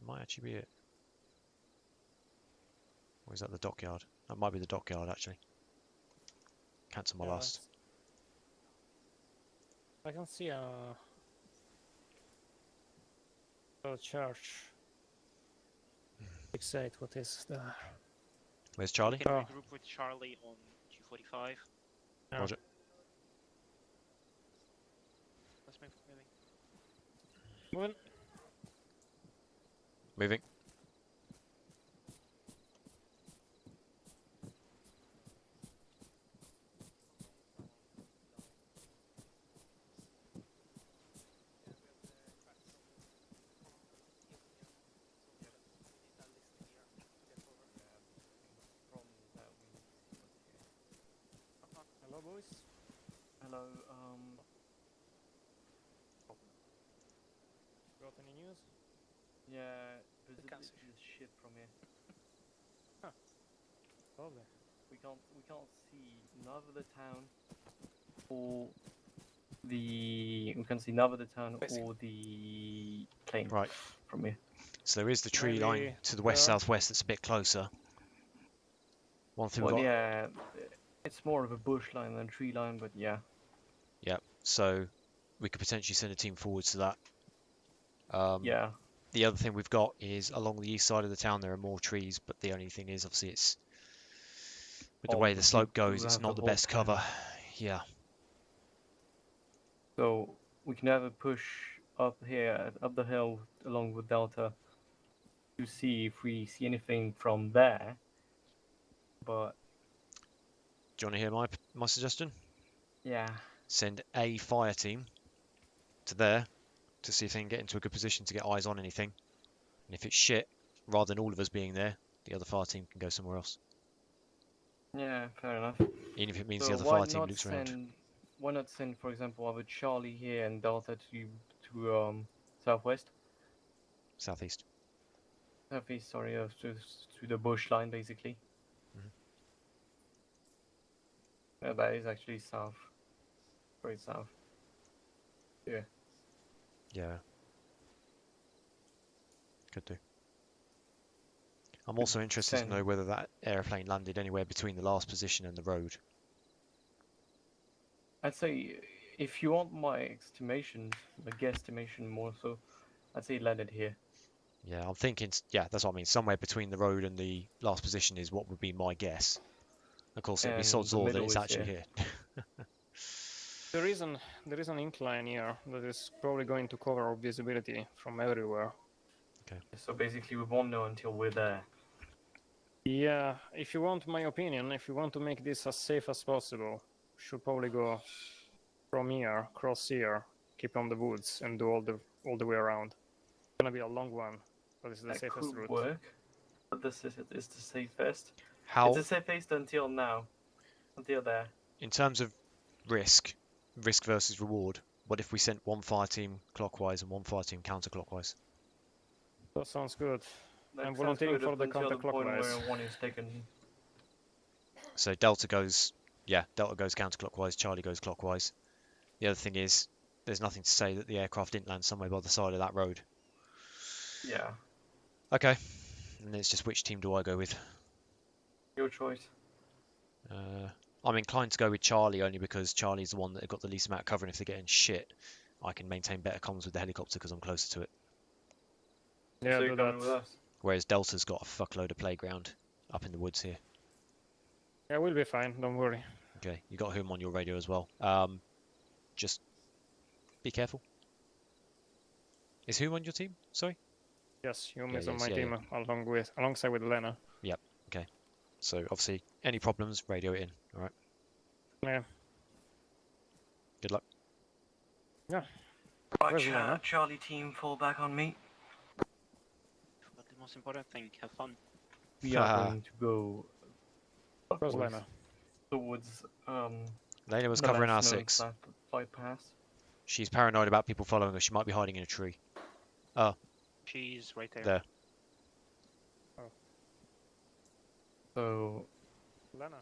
Might actually be it. Or is that the dockyard? That might be the dockyard, actually. Cancel my Yeah, last. I can see a church. 6-8, what is there? Where's Charlie? We can Oh. regroup with Charlie on 245. Yeah. Roger. Let's move. Moving. Moving. Moving. Hello, boys. Hello, Got any news? yeah, there's a cancer. bit of shit from here. Lovely. We can't see neither the town or we can see neither the town or the plane Right. from here. So there is the tree line Maybe to the west-southwest that's a bit closer. One thing we've Well, got... yeah, it's more of a bush line than tree line, but yeah. Yeah, so we could potentially send a team forwards to that. Yeah. The other thing we've got is along the east side of the town there are more trees, but the only thing is obviously it's with the Oh, way but the slope you goes, it's have not the the whole best town. cover. Yeah, So we can either push up here, up the hill along with Delta to see if we see anything from there. But do you want to hear my suggestion? yeah, Send a fire team to there to see if they can get into a good position to get eyes on anything. And if it's shit, rather than all of us being there, the other fire team can go somewhere else. yeah, fair enough. Even if it means So the other why fire team not loops around. why not send, for example, either Charlie here and Delta to southwest, Southeast. southeast, sorry, to the bush line basically. No, that is actually south, very south. Yeah. Yeah. Could do. I'm also interested to send- know whether that airplane landed anywhere between the last position and the road. I'd say if you want my estimation, my guesstimation more so, I'd say it landed here. Yeah, I'm thinking, yeah, that's what I mean. Somewhere between the road and the last position is what would be my guess. Of course, it'd be And sod's the law that middle it's is actually here. here. There is an incline here that is probably going to cover our visibility from everywhere. So basically we won't know until we're there. Yeah, if you want my opinion, if you want to make this as safe as possible, should probably go from here, cross here, keep on the woods, and do all the way around. It's gonna be a long one, but it's the That safest could route. work, but this is the safest. How, It's the safest until now, until there. in terms of risk versus reward, what if we sent one fire team clockwise and one fire team counterclockwise? That sounds good. That I'm sounds volunteering good for up the until the point where counterclockwise. one is taken. So Delta goes counterclockwise, Charlie goes clockwise. The other thing is, there's nothing to say that the aircraft didn't land somewhere by the side of that road. Yeah. Okay, and it's just which team do I go with? Your choice. I'm inclined to go with Charlie only because Charlie's the one that got the least amount of cover, and if they're getting shit, I can maintain better comms with the helicopter because I'm closer to it. Yeah, So do you're that. coming with us. Whereas Delta's got a fuckload of playground up in the woods here. Yeah, we'll be fine. Don't worry. Okay, you got whom on your radio as well. Just be careful. Is whom on your team? Sorry. Yes, Hume Yeah, is on yes, my yeah, team alongside with Lena. Yep. Okay. So obviously, any problems, radio it in. All right. Yeah. Good luck. Yeah. Where's Roger, Lena? Charlie team, fall back on me. But the most important thing, have fun. We are going to go Where's upwards Lena? towards Lena was the covering less known R6. flight path. She's paranoid about people following her. She might be hiding in a tree. She's right there. There. So Lena.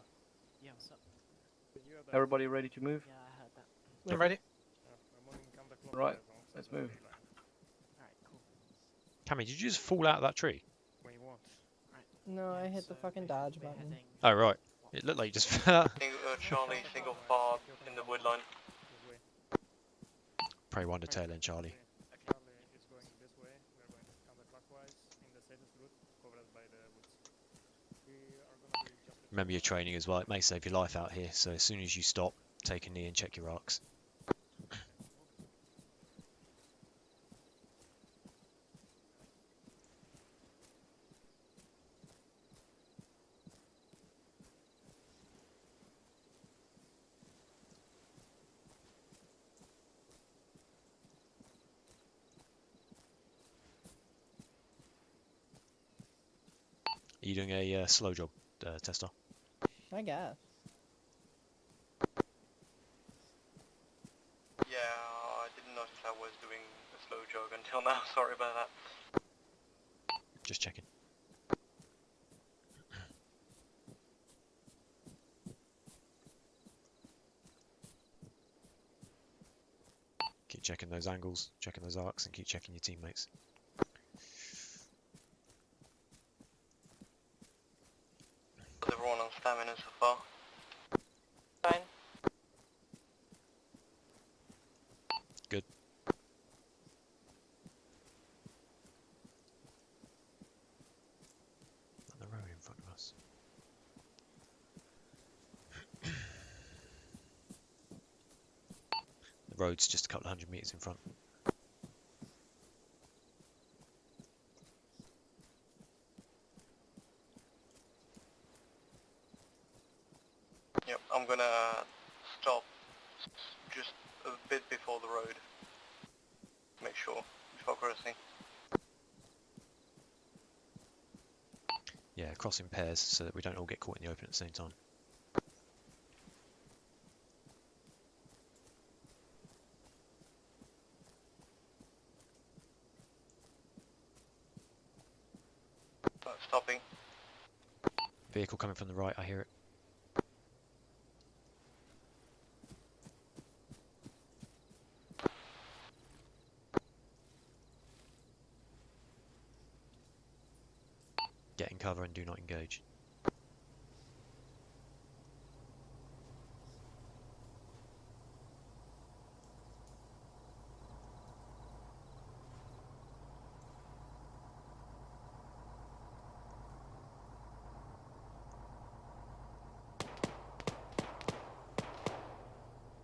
Yeah, what's up? everybody ready to move? Yeah, I heard that. I'm ready. Right, let's move. Alright, cool. Cammy, did you just fall out of that tree? When you want. No, I hit the so fucking basically dodge we're button. heading- Oh, right. It looked like you just fell out. Charlie, single far in the wood line. Pray one to tail end, Charlie. Charlie is going this way. We are going counterclockwise in the safest route, covered by the woods. We are going to be just. Remember your training as well. It may save your life out here. So as soon as you stop, take a knee and check your arcs. Are you doing a slow jog, Tester? I guess. Yeah, I didn't notice I was doing a slow jog until now. Sorry about that. Just checking. Keep checking those angles, checking those arcs, and keep checking your teammates. How's everyone on stamina so far? Fine. Good. On the road in front of us. The road's just a couple of 100 meters in front. Yep, I'm gonna stop just a bit before the road. Make sure, before crossing. Yeah, cross in pairs so that we don't all get caught in the open at the same time. Stopping. Vehicle coming from the right, I hear it. Get in cover and do not engage.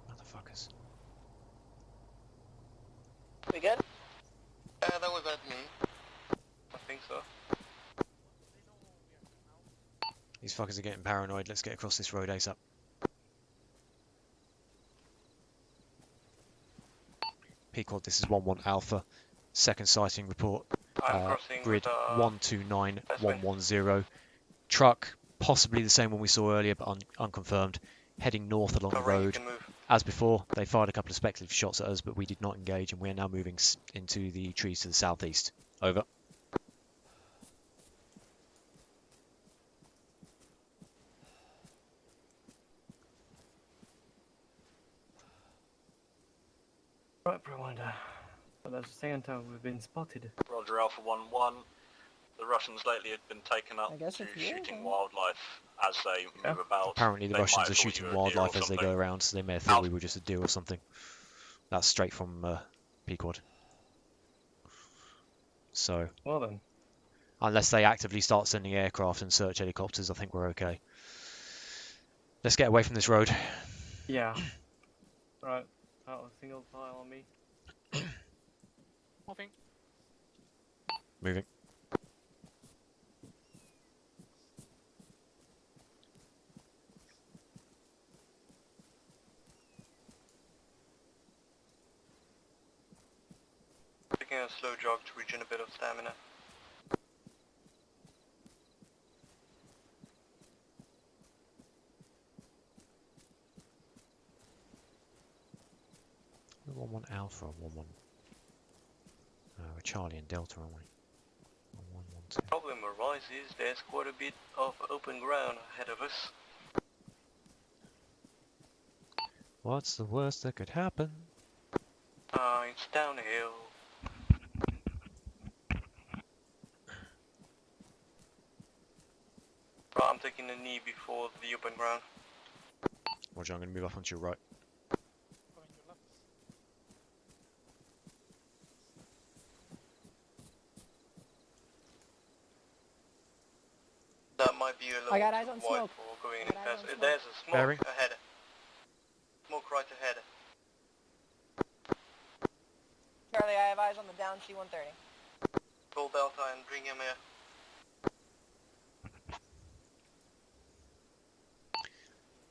Motherfuckers. We good? That was at me. I think so. These fuckers are getting paranoid. Let's get across this road ASAP. Pequod, this is 1-1 Alpha. Second sighting report. Grid 129110. Truck, possibly the same one we saw earlier, but unconfirmed. Heading north along the road. As before, they fired a couple of speculative shots at us, but we did not engage, and we are now moving into the trees to the southeast. Over. Right, Rwanda. But at the same time, we've been spotted. Roger, Alpha 1-1. The Russians lately had been taken up I guess to it's you, shooting then. wildlife as they move about. Apparently the they Russians might are have thought shooting you were a deer or wildlife as they go something. around, so they may have thought we were just a deer or something. That's straight from Pequod. So, Well then. unless they actively start sending aircraft and search helicopters, I think we're okay. Let's get away from this road. Yeah. Right. Out of single file on me. Moving. Moving. Taking a slow jog to regen a bit of stamina. We're 1-1 Alpha, 1-1. We're Charlie and Delta, aren't we? 1-1-1-2. The problem arises, there's quite a bit of open ground ahead of us. What's the worst that could happen? It's downhill. Right, I'm taking a knee before the open ground. Roger, I'm going to move up onto your right. Going your left. That might be a little I got eyes on too wide smoke. for going I any got eyes faster. on smoke. There's a smoke Bearing. ahead. Smoke right ahead. Charlie, I have eyes on the down C130. Pull Delta and bring him here.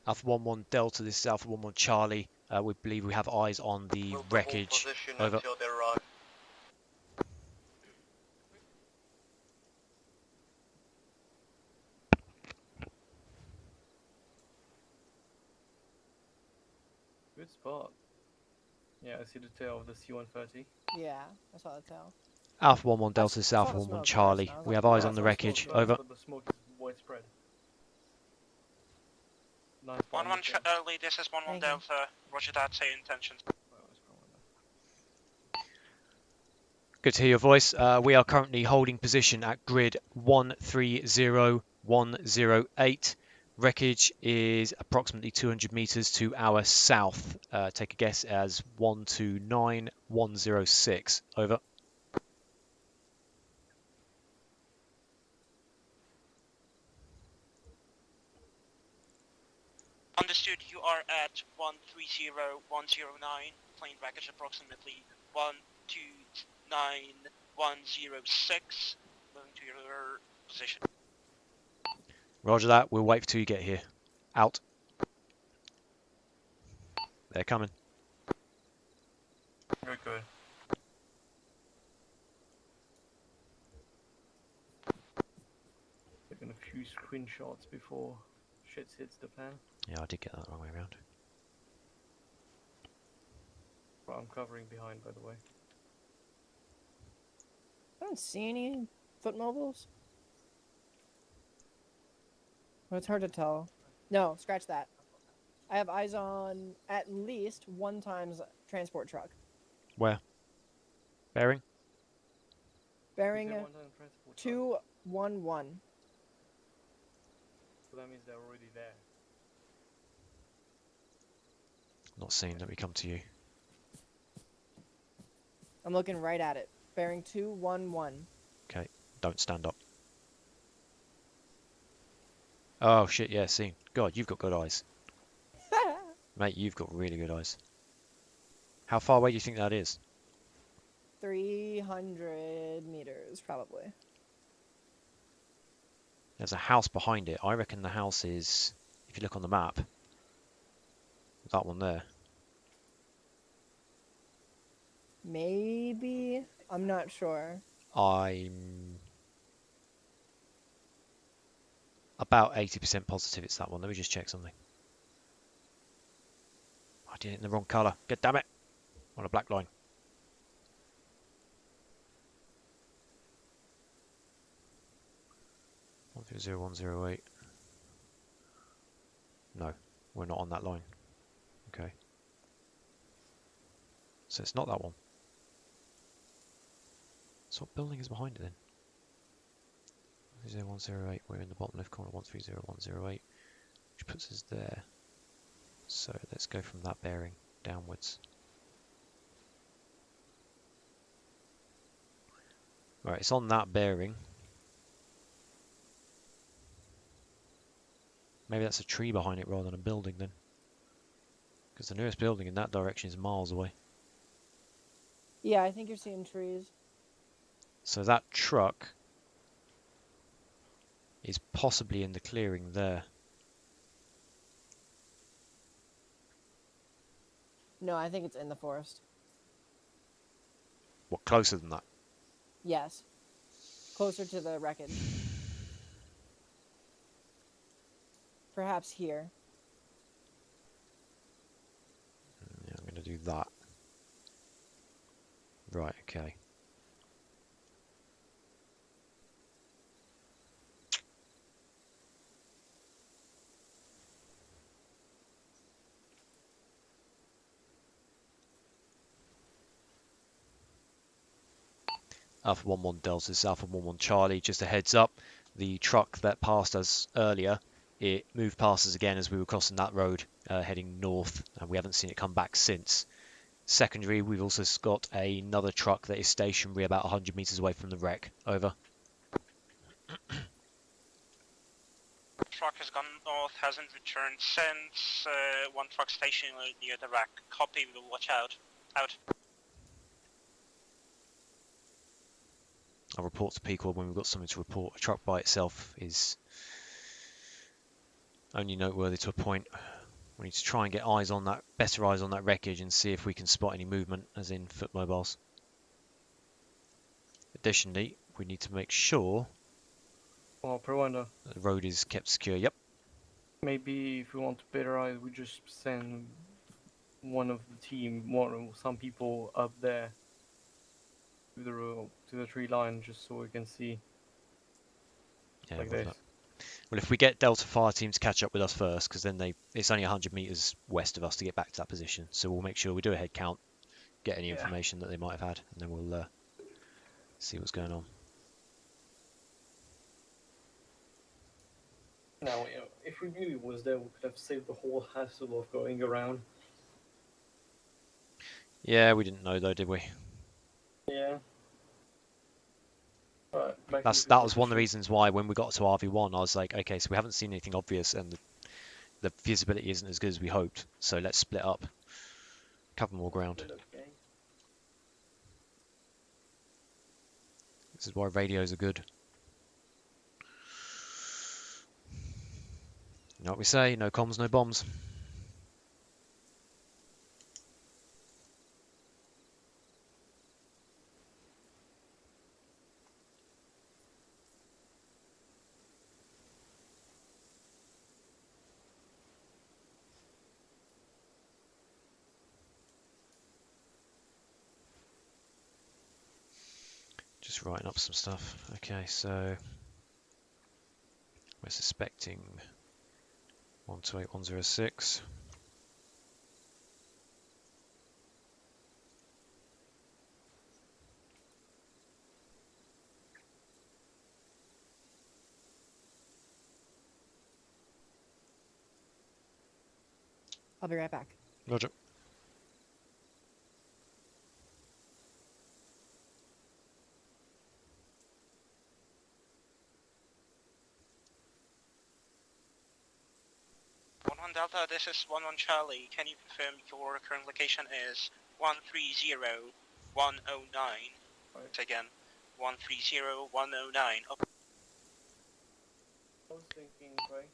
Alpha 1-1 Delta, this is Alpha 1-1 Charlie. We believe we have eyes on the We'll wreckage. hold position Over. until they arrive. Good spot. Yeah, I see the tail of the C-130. Yeah, I saw the tail. Alpha 1-1 Delta, this is I saw Alpha the 1-1 smoke Charlie. first, I was We like, have eyes yeah, on the I saw wreckage. smoke first, Over. but the smoke is widespread. Nice 1-1 Charlie, this is 1-1 Thank you. Delta. Roger that, say intentions. Good to hear your voice. We are currently holding position at grid 130108. Wreckage is approximately 200 meters to our south. Take a guess as 129106. Over. Understood, you are at 130109. Plane wreckage approximately 129106. Moving to your position. Roger that. We'll wait till you get here. Out. They're coming. Very good. Taking a few screenshots before shit hits the fan. Yeah, I did get that wrong way around. But I'm covering behind, by the way. I don't see any foot mobiles. Well, it's hard to tell. No, scratch that. I have eyes on at least one times transport truck. Where? Bearing? Bearing Is there one on transport truck? 211. So that means they're already there. Not seen. Let me come to you. I'm looking right at it. Bearing 211. Okay. Don't stand up. Oh, shit. Yeah, seen. God, you've got good eyes. Mate, you've got really good eyes. How far away do you think that is? 300 meters, probably. There's a house behind it. I reckon the house is, if you look on the map, that one there. Maybe? I'm not sure. I'm about 80% positive it's that one. Let me just check something. I did it in the wrong colour. God damn it. On a black line. One 108. No, we're not on that line. Okay. So it's not that one. So what building is behind it then? 13008, we're in the bottom left corner, 130108. which puts us there. So let's go from that bearing downwards. Right, it's on that bearing. Maybe that's a tree behind it rather than a building then. Because the nearest building in that direction is miles away. Yeah, I think you're seeing trees. So that truck is possibly in the clearing there. No, I think it's in the forest. What, closer than that? Yes. Closer to the wreckage. Perhaps here. Yeah, I'm going to do that. Right, okay. Alpha 11 Delta, this is Alpha 11 Charlie. Just a heads up, the truck that passed us earlier, it moved past us again as we were crossing that road heading north, and we haven't seen it come back since. Secondary, we've also got another truck that is stationary about 100 meters away from the wreck. Over. Truck has gone north, hasn't returned since. One truck stationary near the wreck. Copy, we'll watch out. Out. I'll report to Pequod when we've got something to report. A truck by itself is only noteworthy to a point. We need to try and get eyes on that, better eyes on that wreckage and see if we can spot any movement, as in foot mobiles. Additionally, we need to make sure Well, Perwanda, the road is kept secure. Yep. maybe if we want to better eyes, we just send one of the team, some people up there to the tree line, just so we can see. Yeah, Like we'll this. look. Well, if we get Delta Fire Team to catch up with us first, because then it's only 100 meters west of us to get back to that position. So we'll make sure we do a head count, get any information that they might have had, and then we'll see what's going on. Now, you know, if we really was there, we could have saved the whole hassle of going around. Yeah, we didn't know though, did we? Yeah. Right, That was one of the reasons why when we got to RV1, I was like, okay, so we haven't seen anything obvious, and the visibility isn't as good as we hoped. So let's split up, cover more ground. This is why radios are good. You know what we say? No comms, no bombs. Just writing up some stuff. Okay, so we're suspecting 128106. I'll be right back. Roger. Delta, this is 11 Charlie. Can you confirm your current location is 130109? Right. Again, 130109. Oh. I was thinking, right?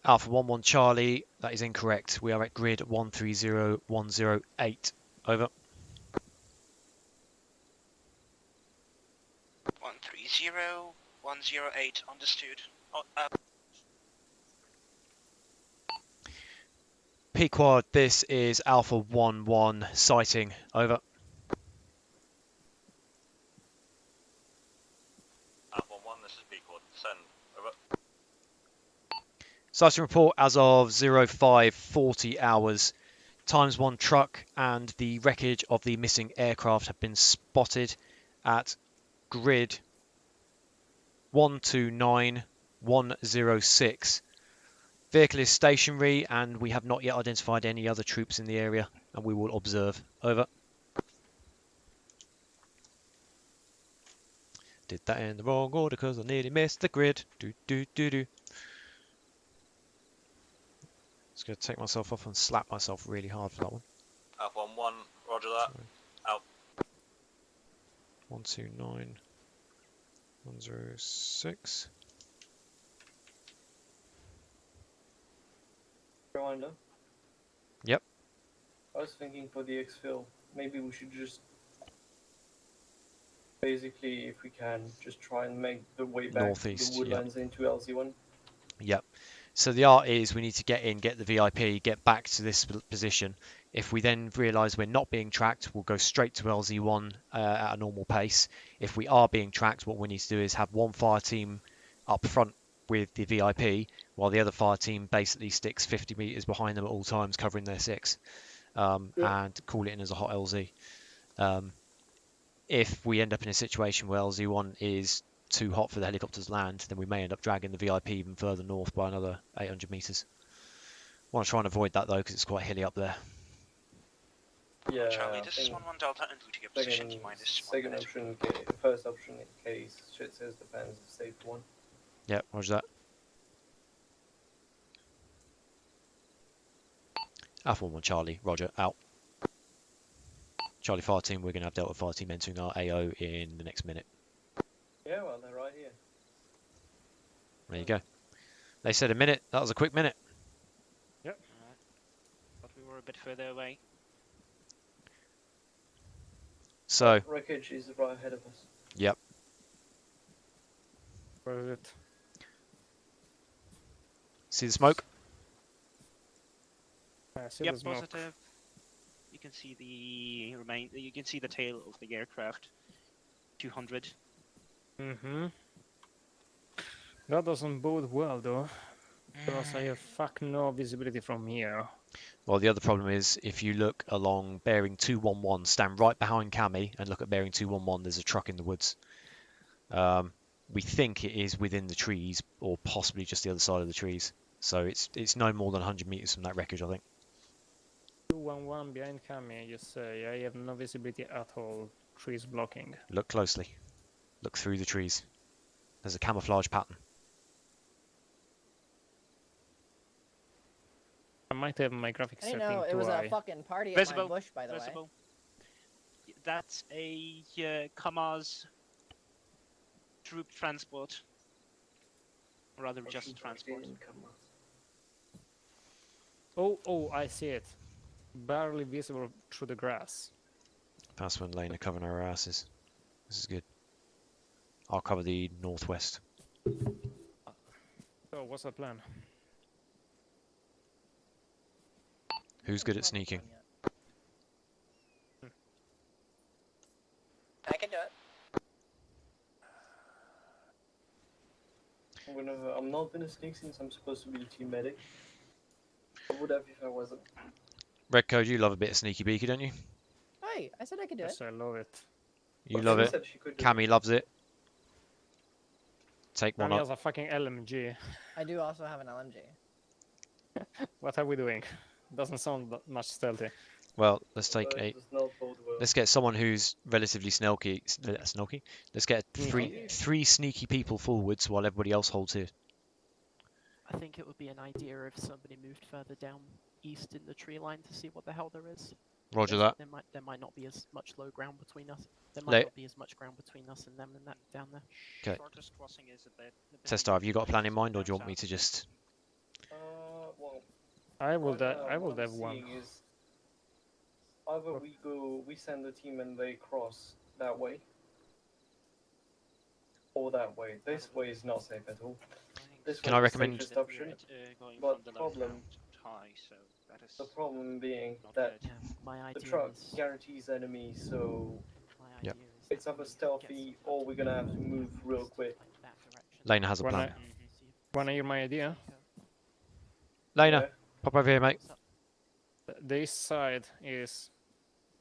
Alpha 11 Charlie, that is incorrect. We are at grid 130108. Over. 130108, understood. Oh, Pequod, this is Alpha 11 sighting. Over. Alpha 1, this is Pequod. Send. Over. Sighting report as of 0540 hours. Times 1 truck and the wreckage of the missing aircraft have been spotted at grid 129106. Vehicle is stationary, and we have not yet identified any other troops in the area, and we will observe. Over. Did that in the wrong order because I nearly missed the grid. Do do do do. Just gonna take myself off and slap myself really hard for that one. Alpha 1-1, roger that. Sorry. Out. 129.106. Reminder. Yep. I was thinking for the exfil, maybe we should just basically, if we can, just try and make the way back Northeast, to the woodlands into LZ1. Yep. So the art is we need to get in, get the VIP, get back to this position. If we then realise we're not being tracked, we'll go straight to LZ1 at a normal pace. If we are being tracked, what we need to do is have one fire team up front with the VIP, while the other fire team basically sticks 50 metres behind them at all times, covering their 6, and call it in as a hot LZ. If we end up in a situation where LZ1 is too hot for the helicopters to land, then we may end up dragging the VIP even further north by another 800 metres. Want to try and avoid that though, because it's quite hilly up there. Yeah, Charlie, this is 1-1 Delta and to your position T-minus 1 second minute. option, first option in case shit says the fans is safe one. Yep, roger that. Alpha 1 Charlie, roger, out. Charlie fire team, we're going to have Delta fire team entering our AO in the next minute. Yeah, well, they're right here. There you go. They said a minute, that was a quick minute. Yep. But we were a bit further away. So, Wreckage is right ahead of us. yep. Where is it? See the smoke? I see Yep, the smoke. positive. You can see the You can see the tail of the aircraft. 200. Mm-hmm. That doesn't bode well though, because I have fuck no visibility from here. Well, the other problem is if you look along bearing 211, stand right behind Cami and look at bearing 211, there's a truck in the woods. We think it is within the trees or possibly just the other side of the trees. So it's no more than 100 meters from that wreckage, I think. 211 behind Kami, you say. I have no visibility at all. Trees blocking. Look closely. Look through the trees. There's a camouflage pattern. I might have my graphics I setting know, it too was high. a fucking party at Visible. my bush, by the way. Visible. That's a Kamaz troop transport. Or rather, just transport. Oh, I see it. Barely visible through the grass. That's when Lane are covering our asses. This is good. I'll cover the northwest. So, what's the plan? Who's good at sneaking? I can do it. I'm not gonna sneak since I'm supposed to be team medic. I would have if I wasn't. Red Code, you love a bit of sneaky beaky, don't you? Hey, I said I could do it. Yes, I love it. You love it. Said she could do Cammy loves it. Take one Kami up. has a fucking LMG. I do also have an LMG. Uh, What are we doing? Doesn't sound that much stealthy. Well, let's take But a. it does not bode well. Let's get someone who's relatively snelky. Snelky. Let's get three sneaky people forwards while everybody else holds here. I think it would be an idea if somebody moved further down east in the tree line to see what the hell there is. Roger that. There might not be as much low ground between us. There Le- might not be as much ground between us and them and that down there. 'Kay. Shortest crossing is a bit. Testar, have you got a plan in mind, or do you want me to just? Well, I will right now, I will what I'm have one. seeing is either we send the team and they cross that way, or that way. This way is not safe at all. This Can way I is the recommend- safest option. Going But from the problem- left high, so that is The problem being not that good. Yeah, my the idea truck is. guarantees enemy, so My Yep. idea is it's that either we get stealthy some or we're gonna have to further move real east, quick. like that direction. Lena has a When plan. Wanna hear my idea? Lena, Yeah. pop over here, mate. What's up? The east side is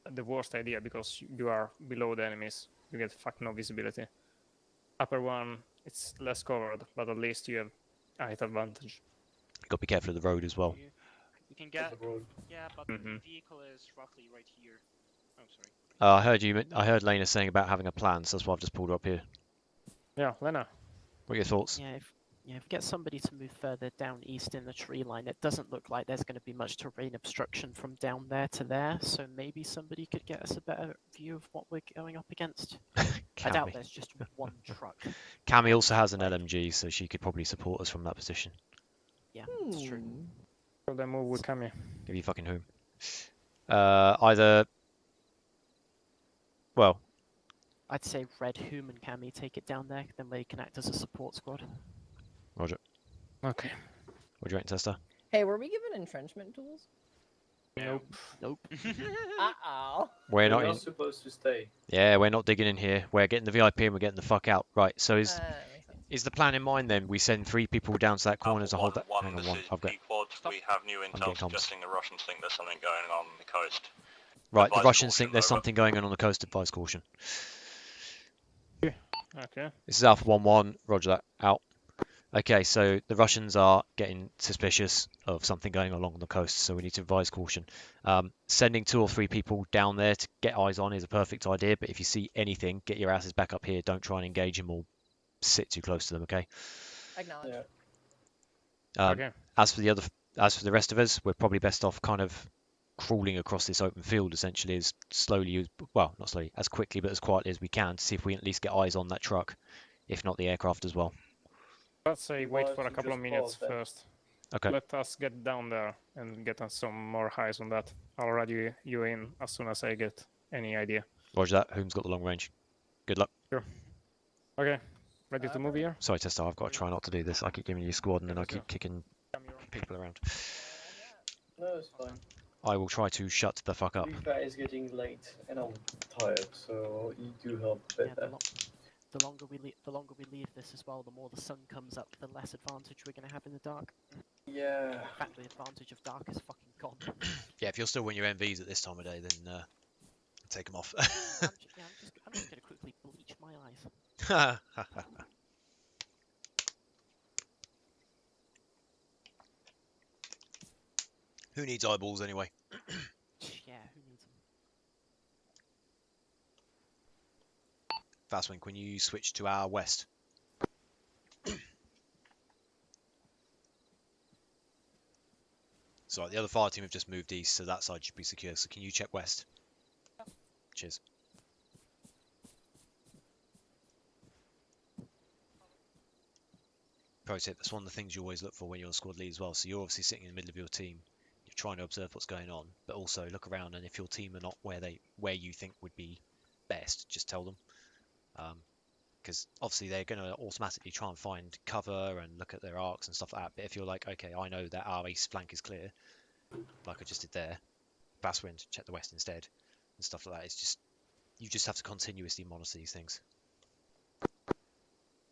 the worst idea because you are below the enemies. You get fuck no visibility. Upper one, it's less covered, but at least you have height advantage. Got to be careful of the road as well. We can get. The road. Yeah, but Mhm. the vehicle is roughly right here. Oh, sorry. I heard Lena saying about having a plan, so that's why I've just pulled her up here. Yeah, Lena. What are your thoughts? Yeah, if we get somebody to move further down east in the tree line, it doesn't look like there's going to be much terrain obstruction from down there to there. So maybe somebody could get us a better view of what we're going up against. I doubt Cammy. there's just one truck. Cammy also has an Like- LMG, so she could probably support us from that position. Yeah, that's true. So they move with Kami. Give you fucking whom? Either. Well, I'd say Red, Hume, and Cammy take it down there, then they can act as a support squad. Roger. Okay. What do you reckon, Tester? Hey, were we given entrenchment tools? Nope. Nope. Uh-oh. We're not We're in. not supposed to stay. Yeah, we're not digging in here. We're getting the VIP and we're getting the fuck out. Right. So Makes sense. is the plan in mind then? We send 3 people down to that corner to hold that. Hang on, one. I've got. We have new getting intel comms. suggesting the Russians think there's something going on the coast. Right. The Advise Russians caution, think there's over. something going on the coast. Advise caution. Okay. This is Alpha 1-1. Roger that. Out. Okay, so the Russians are getting suspicious of something going along the coast, so we need to advise caution. Sending 2 or 3 people down there to get eyes on is a perfect idea, but if you see anything, get your asses back up here. Don't try and engage them or sit too close to them, okay? Acknowledge. Yeah. Okay. As for the rest of us, we're probably best off kind of crawling across this open field essentially as slowly, well, not slowly, as quickly but as quietly as we can to see if we can at least get eyes on that truck, if not the aircraft as well. Let's say You wait wanted for a to couple of just minutes pause then. first. Okay. Let us get down there and get us some more highs on that. I'll radio you in as soon as I get any idea. Roger that. Whom's got the long range? Good luck. Okay. Ready to move here? Sorry, Testa, I've got to try not to do this. I keep giving you a squad and then I keep kicking people around. No, it's fine. I will try to shut the fuck To up. be fair, it's getting late and I'm tired, so you do help a bit Yeah, there. the longer we leave this as well, the more the sun comes up, the less advantage we're going to have in the dark. Yeah. In fact, the advantage of dark is fucking gone. Yeah, if you're still wearing your MVs at this time of day, then take them off. I'm just going to quickly bleach my eyes. Who needs eyeballs anyway? Yeah, who needs them? Fastwing, can you switch to our west? So the other fire team have just moved east, so that side should be secure. So can you check west? Cheers. Pro tip, that's one of the things you always look for when you're a squad lead as well. So you're obviously sitting in the middle of your team, you're trying to observe what's going on, but also look around, and if your team are not where you think would be best, just tell them. Because obviously they're going to automatically try and find cover and look at their arcs and stuff like that. But if you're like, okay, I know that our east flank is clear, like I just did there, Basswind, check the west instead, and stuff like that. It's just, you just have to continuously monitor these things.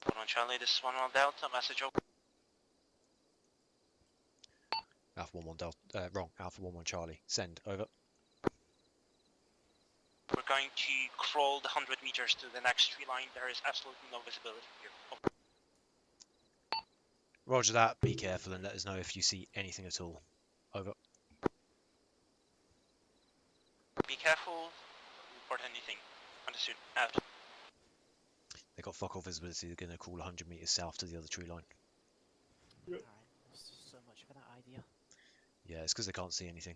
1-1 Charlie, this is 1-1 Delta, message over. Alpha 1-1 Delta, wrong, Alpha 1-1 Charlie, send, over. We're going to crawl the 100 meters to the next tree line. There is absolutely no visibility here. Over. Roger that, be careful and let us know if you see anything at all. Over. Be careful, report anything. Understood, out. They got fuck all visibility, they're going to crawl 100 meters south to the other tree line. Alright, so much for that idea. Yeah, it's because they can't see anything.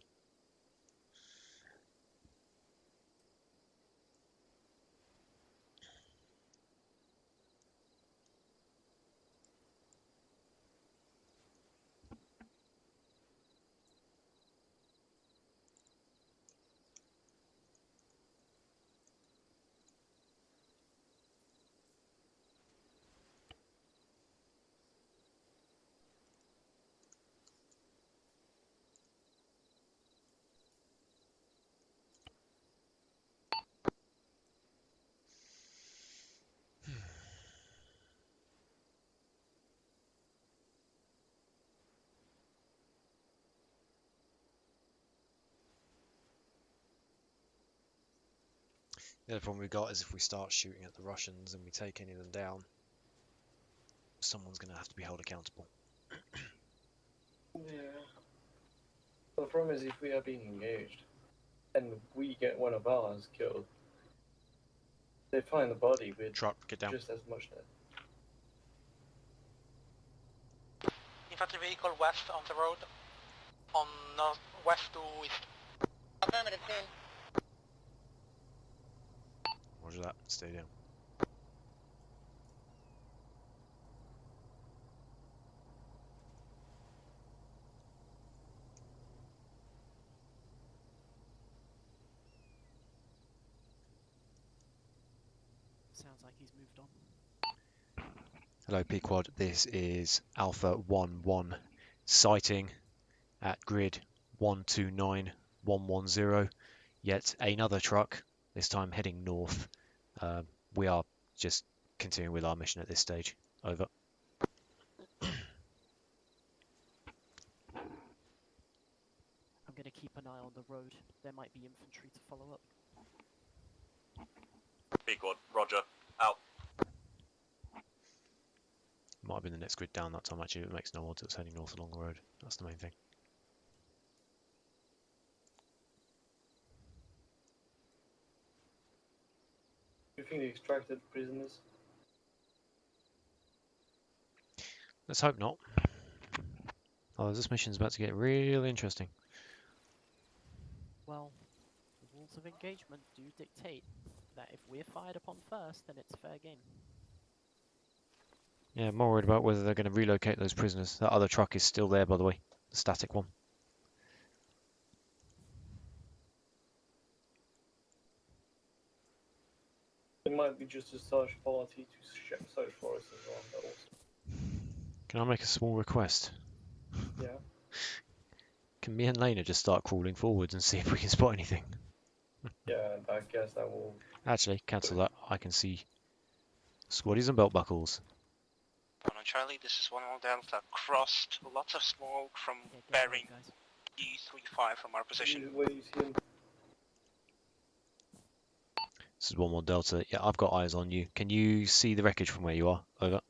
The other problem we've got is if we start shooting at the Russians and we take any of them down, someone's going to have to be held accountable. Yeah. The problem is if we are being engaged and we get one of ours killed, they find the body with Truck, get down. just as much dead. Infantry vehicle west on the road, on west to east. Affirmative, sir. Roger that. Stay down. Sounds like he's moved on. Hello, Pequod. This is Alpha 1-1 sighting at grid 129110. Yet another truck, this time heading north. We are just continuing with our mission at this stage. Over. I'm going to keep an eye on the road. There might be infantry to follow up. Pequod, roger. Out. Might have been the next grid down that time, actually. It makes no odds. It's heading north along the road. That's the main thing. Do you think they extracted prisoners? Let's hope not. Oh, this mission's about to get really interesting. Well, the rules of engagement do dictate that if we're fired upon first, then it's fair game. Yeah, I'm more worried about whether they're going to relocate those prisoners. That other truck is still there, by the way. The static one. It might be just a search party to search for us as well. But also. Can I make a small request? Yeah. Can me and Lena just start crawling forwards and see if we can spot anything? Yeah, I guess that will. Actually, cancel that. I can see squaddies and belt buckles. On Charlie, this is 1 Delta. Crossed lots of smoke from Yeah, get bearing going, guys. E35 from our position. Where do you see him? This is 1-1 Delta. Yeah, I've got eyes on you. Can you see the wreckage from where you are? Over.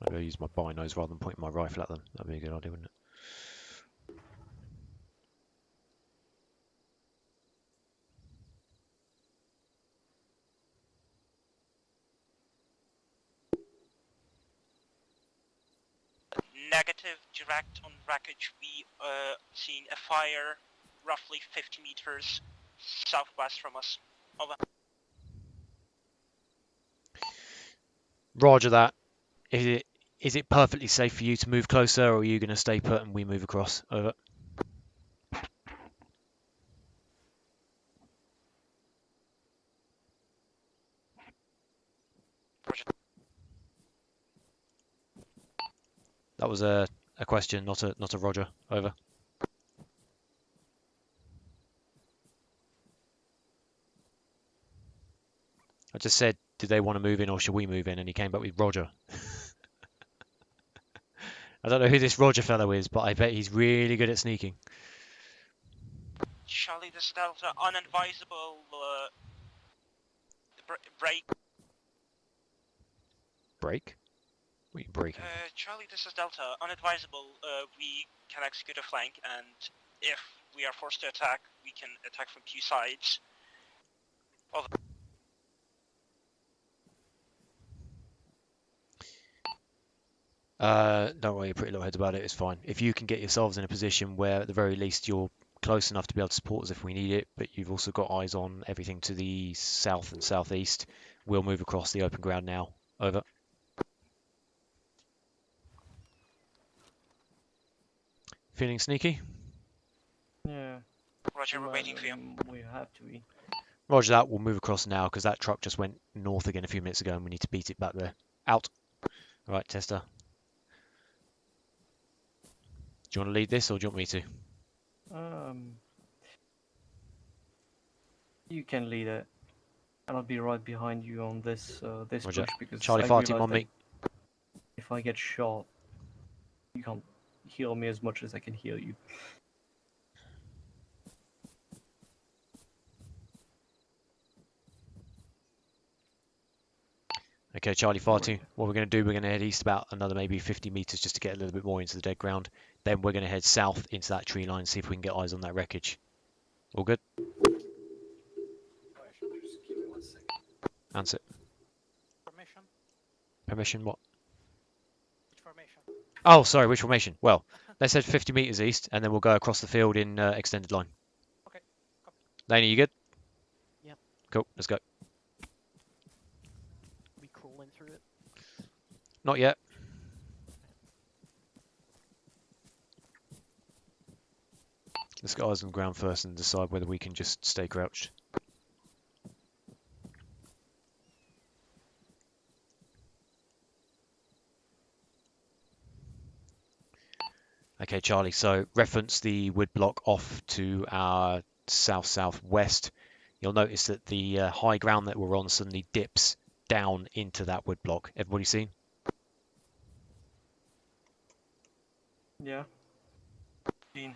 Maybe I'll use my binos rather than pointing my rifle at them. That'd be a good idea, wouldn't it? Negative, direct on wreckage. We seen a fire roughly 50 meters southwest from us. Over. Roger that. Is it perfectly safe for you to move closer, or are you going to stay put and we move across? Over. Roger. That was a question, not a Roger. Over. I just said, did they want to move in or should we move in? And he came back with Roger. I don't know who this Roger fellow is, but I bet he's really good at sneaking. Charlie, this is Delta. Unadvisable break. Break? What are you breaking? Charlie, this is Delta. Unadvisable. We can execute a flank, and if we are forced to attack, we can attack from two sides. Over. Don't worry, pretty little heads about it. It's fine. If you can get yourselves in a position where, at the very least, you're close enough to be able to support us if we need it, but you've also got eyes on everything to the south and southeast, we'll move across the open ground now. Over. Feeling sneaky? Yeah. Roger, we're waiting for you. We have to be. Roger that. We'll move across now because that truck just went north again a few minutes ago and we need to beat it back there. Out. Right, Tester. Do you want to lead this or do you want me to? You can lead it, and I'll be right behind you on this this Roger. push because Charlie I fire team realize on me. that if I get shot, you can't heal me as much as I can heal you. Okay, Charlie, far two. What we're going to do, we're going to head east about another maybe 50 meters just to get a little bit more into the dead ground. Then we're going to head south into that tree line, see if we can get eyes on that wreckage. All good? Just give me 1 second. Answer. Formation? Permission, what? Which formation? Oh, sorry, which formation? Well, let's head 50 meters east, and then we'll go across the field in extended line. Okay, copy. Laney, you good? Yep. Cool, let's go. We crawling through it. Not yet. Let's get eyes on the ground first and decide whether we can just stay crouched. Okay, Charlie, so reference the wood block off to our south-southwest. You'll notice that the high ground that we're on suddenly dips down into that wood block. Everybody seen? Yeah. Seen.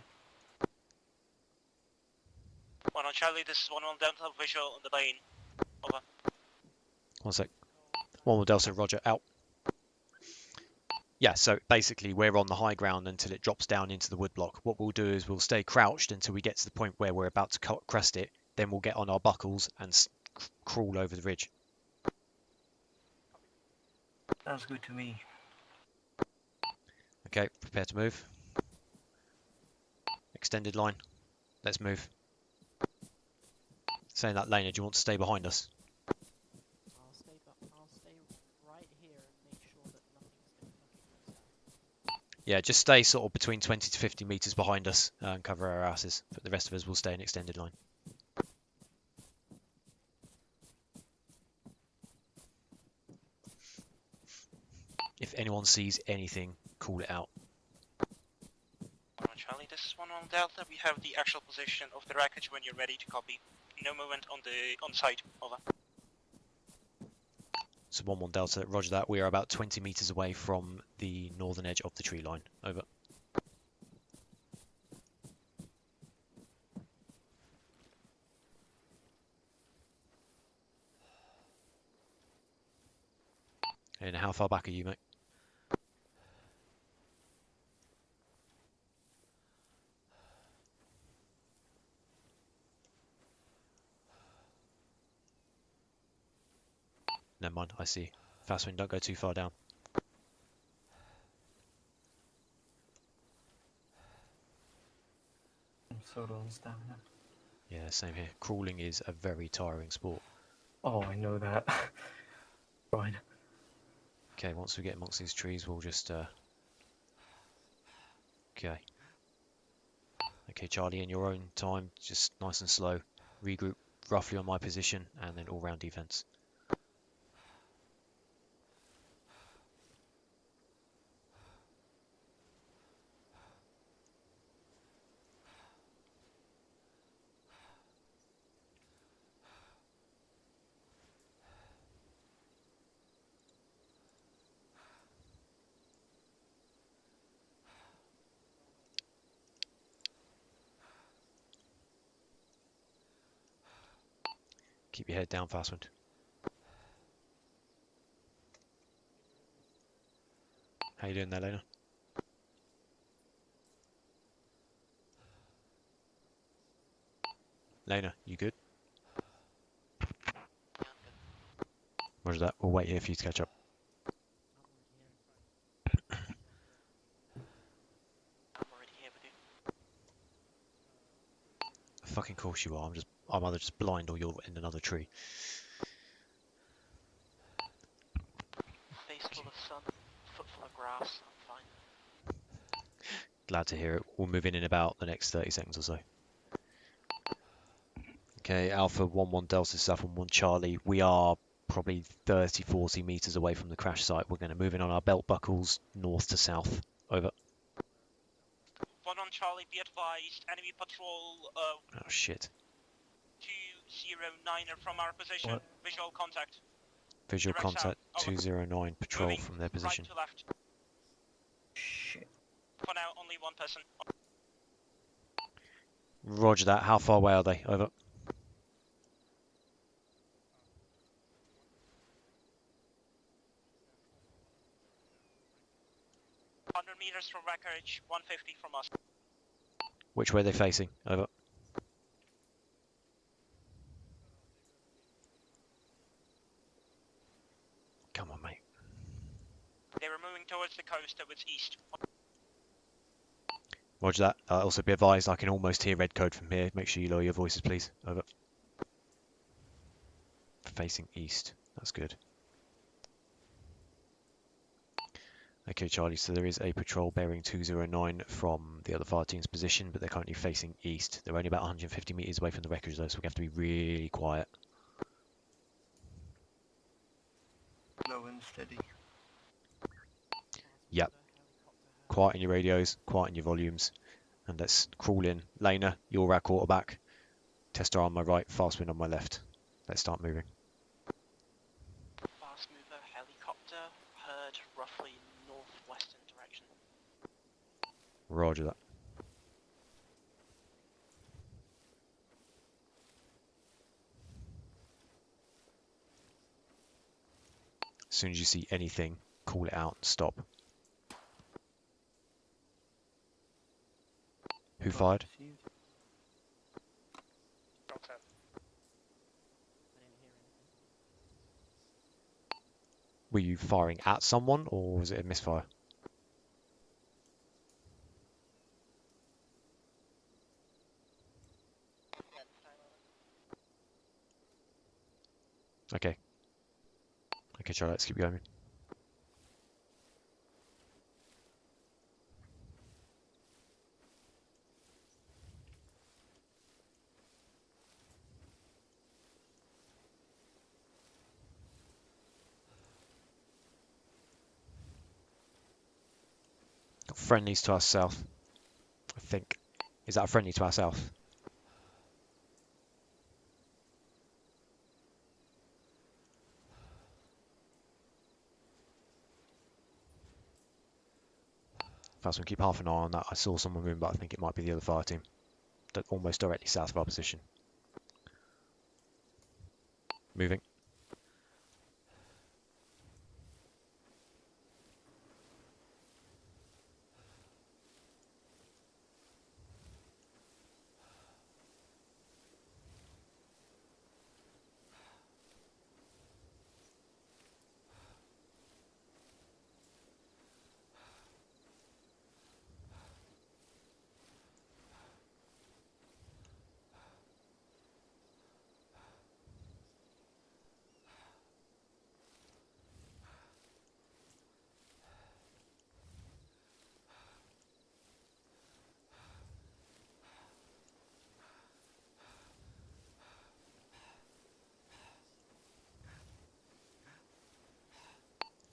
1 on Charlie, this is 1 on Delta, visual on the lane. Over. One sec. 1 with Delta, roger, out. Yeah, so basically we're on the high ground until it drops down into the wood block. What we'll do is we'll stay crouched until we get to the point where we're about to crest it. Then we'll get on our buckles and crawl over the ridge. Sounds good to me. Okay, prepare to move. Extended line. Let's move. Saying that, Lena, do you want to stay behind us? I'll stay right here and make sure that nothing's going to fucking go south. Yeah, just stay sort of between 20 to 50 meters behind us and cover our asses. But the rest of us will stay in extended line. If anyone sees anything, call it out. 1 on Charlie, this is 1 on Delta. We have the actual position of the wreckage when you're ready to copy. No movement on site. Over. So 1-1 Delta, roger that. We are about 20 meters away from the northern edge of the tree line. Over. And how far back are you, mate? Never mind, I see. Fast wind, don't go too far down. I'm so low on stamina. Yeah, same here. Crawling is a very tiring sport. Oh, I know that. Fine. Okay, once we get amongst these trees, we'll just... Okay. Okay, Charlie, in your own time, just nice and slow. Regroup roughly on my position, and then all-round defense. Keep your head down, Fastwind. How you doing there, Lena? Lena, you good? Roger that. We'll wait here for you to catch up. I'm already here with you. Fucking course you are. I'm either just blind or you're in another tree. Face full of sun, foot full of grass. I'm fine. Glad to hear it. We'll move in about the next 30 seconds or so. Okay, Alpha 1-1 Delta, South 1-1 Charlie. We are probably 30-40 meters away from the crash site. We're going to move in on our belt buckles, north to south. Over. 1 on Charlie, be advised. Enemy patrol Oh shit. 209 from our position. What? Visual contact. Visual Direct contact south. Over. 209 patrol Moving from their position. Right to left. Shit. For now, only 1 person. Roger that. How far away are they? Over. 100 meters from wreckage, 150 from us. Which way are they facing? Over. Come on, mate. They were moving towards the coast, towards east. Roger that. Also be advised, I can almost hear red code from here. Make sure you lower your voices, please. Over. Facing east. That's good. Okay, Charlie, so there is a patrol bearing 209 from the other fire team's position, but they're currently facing east. They're only about 150 meters away from the wreckage, though, so we have to be really quiet. Low and steady. Yep. Quiet in your radios, quiet in your volumes, and let's crawl in. Lena, you're our quarterback. Tester on my right, fast wind on my left. Let's start moving. Fast mover helicopter heard roughly northwestern direction. Roger that. As soon as you see anything, call it out and stop. Who fired? Were you firing at someone, or was it a misfire? Okay. Okay, Charlie, let's keep going. Got friendlies to our south, I think. Is that a friendly to our south? Fast one, keep half an eye on that. I saw someone moving, but I think it might be the other fire team. Almost directly south of our position. Moving.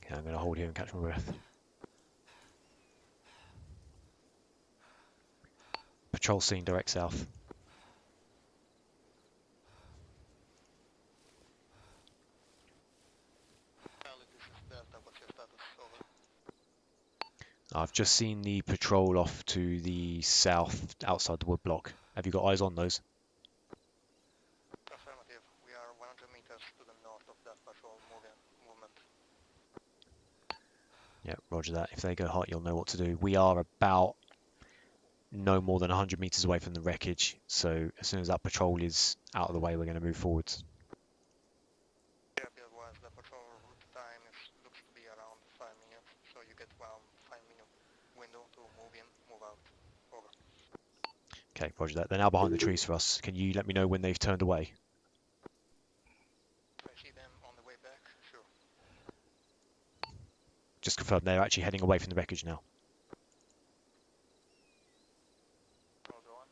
Okay, I'm going to hold here and catch my breath. Patrol scene direct south. I've just seen the patrol off to the south outside the woodblock. Have you got eyes on those? Affirmative. We are 100 meters to the north of that patrol movement. Yeah, roger that. If they go hot, you'll know what to do. We are about no more than 100 meters away from the wreckage, so as soon as that patrol is out of the way, we're going to move forwards. Yeah, the patrol route time looks to be around 5 minutes, so you get around 5-minute window to move in, move out. Over. Okay, roger that. They're now behind the trees for us. Can you let me know when they've turned away? If I see them on the way back, sure. Just confirm they're actually heading away from the wreckage now. I'll go on.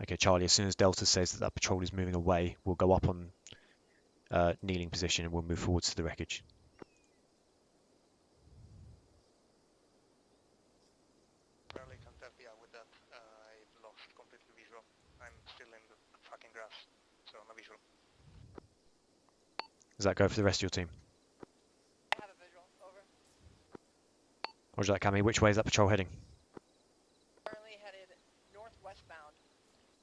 Okay, Charlie, as soon as Delta says that patrol is moving away, we'll go up on kneeling position and we'll move forwards to the wreckage. Barely can't help you with that. I've lost completely visual. I'm still in the fucking grass, so no visual. Does that go for the rest of your team? I have a visual. Over. Roger that, Cammy. Which way is that patrol heading? Currently headed northwest bound.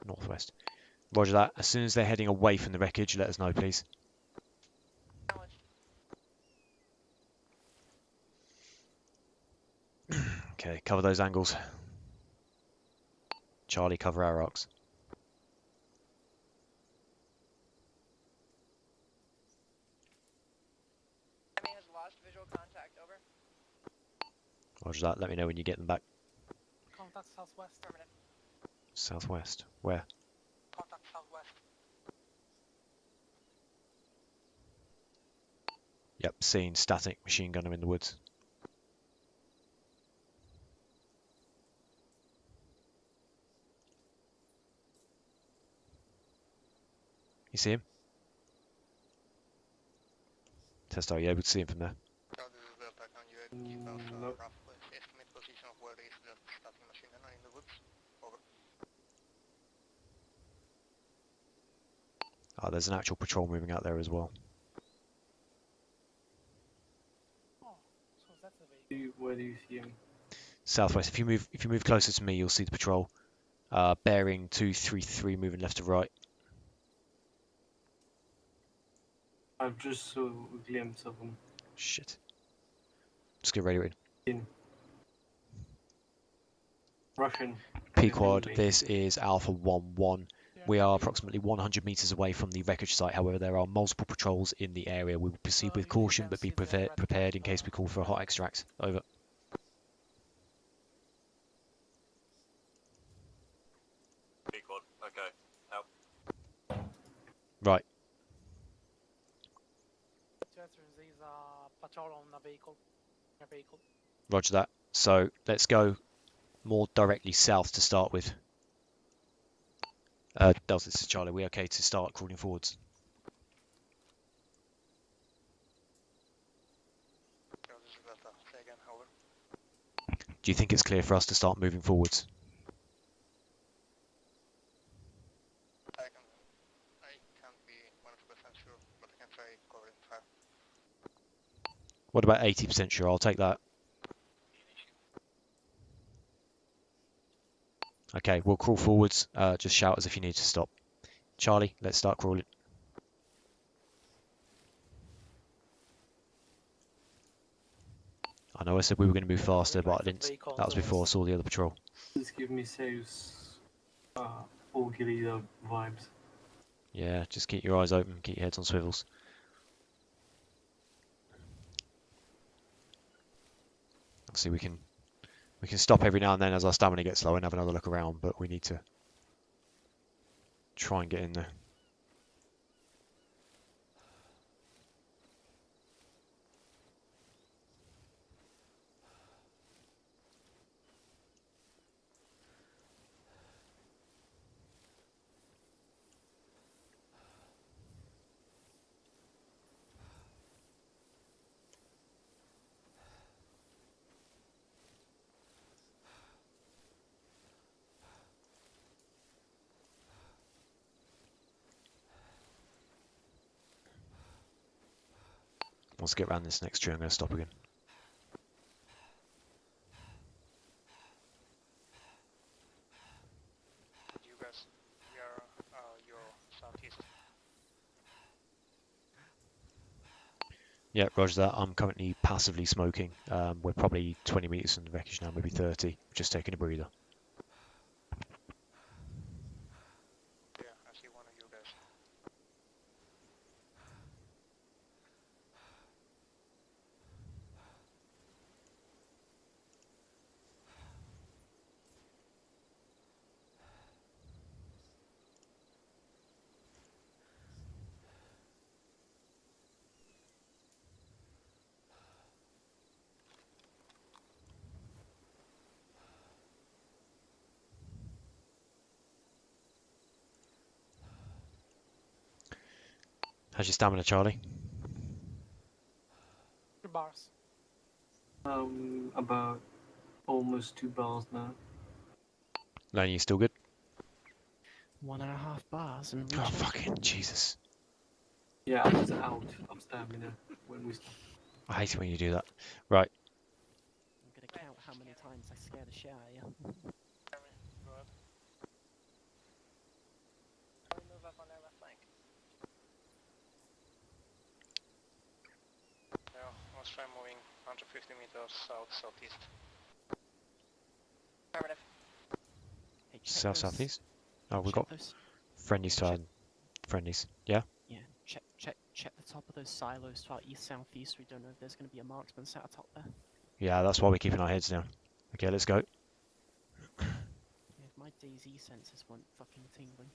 Northwest. Roger that. As soon as they're heading away from the wreckage, let us know, please. Okay, cover those angles. Charlie, cover our arcs. Enemy has lost visual contact, over. Roger that. Let me know when you get them back. Contact southwest. Affirmative. Southwest. Where? Contact southwest. Yep, seen. Static machine gunner in the woods. You see him? Test, are you able to see him from there? Nope. Oh, there's an actual patrol moving out there as well. Oh, so that's the vehicle. Where do you see him? Southwest. If you move closer to me, you'll see the patrol. Bearing 233, moving left to right. I've just saw a glimpse of him. Shit. Just get radio in. Russian. Pequod, Immediately. this is Alpha 1-1. We are approximately 100 meters away from the wreckage site. However, there are multiple patrols in the area. We will proceed with caution, but be prepared in case we call for a hot extract. Over. Pequod, okay. Out. Right. There's a patrol on the vehicle. Roger that. So let's go more directly south to start with. Delta, this is Charlie. Are we okay to start crawling forwards? Do you think it's clear for us to start moving forwards? I can't be 100% sure, but I can try covering fire. What about 80% sure? I'll take that. Okay, we'll crawl forwards. Just shout us if you need to stop. Charlie, let's start crawling. I know I said we were going to move faster, but I didn't. That was before I saw the other patrol. Please give me Zeus all leader vibes. Yeah, just keep your eyes open, keep your heads on swivels. See, we can stop every now and then as our stamina gets low and have another look around, but we need to try and get in there. Let's get around this next tree. I'm going to stop again. You guys, we are your southeast. Yeah, roger that. I'm currently passively smoking. We're probably 20 meters from the wreckage now, maybe 30. Just taking a breather. Yeah, I see one of you guys. How's your stamina, Charlie? 2 bars. About almost 2 bars now. Lenny, you still good? 1.5 bars and Oh, reach. fucking Jesus. Yeah, I was out of stamina when we stopped. I hate it when you do that. Right. I'm gonna count how many times I scared the shit out of you. Move up on their left flank. Yeah, let's try moving 150 meters south-southeast. south southeast. Oh, we've got those. friendlies to our friendlies. Yeah. Yeah, check the top of those silos to our east southeast. We don't know if there's going to be a marksman sat atop there. Yeah, that's why we're keeping our heads down. Okay, let's go. Yeah, my DayZ sensors weren't fucking tingling.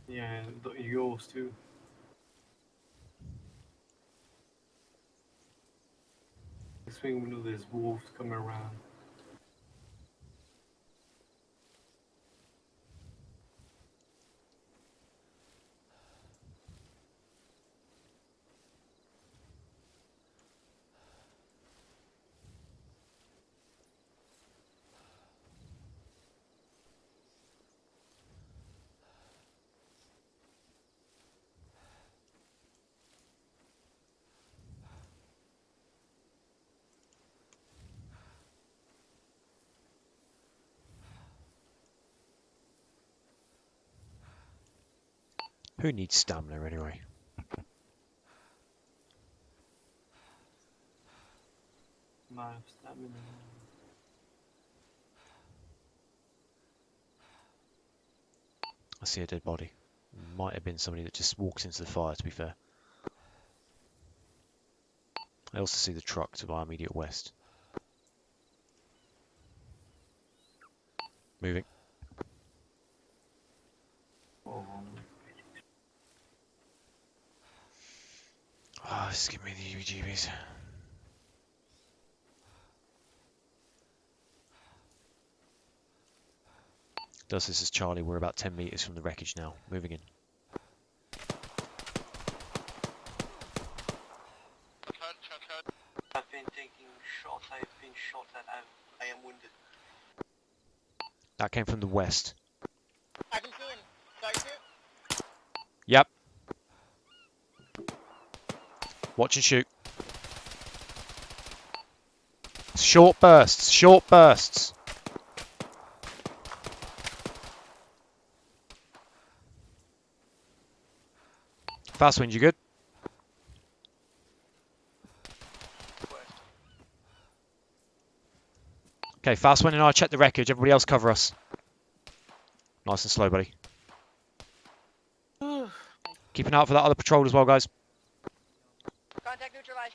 Yeah, yours too. Next thing we know, there's wolves coming around. Who needs stamina anyway? My stamina. I see a dead body. Might have been somebody that just walked into the fire, to be fair. I also see the truck to our immediate west. Moving. Oh, Oh, just give me the UGBs. This is Charlie. We're about 10 meters from the wreckage now. Moving in. I've been taking shots. I've been shot at. I am wounded. That came from the west. I can see him. Got you? Yep. Watch and shoot. Short bursts. Short bursts. Fast wind, you good? Okay, fast wind and I check the wreckage. Everybody else cover us. Nice and slow, buddy. Keep an eye out for that other patrol as well, guys. Contact neutralized.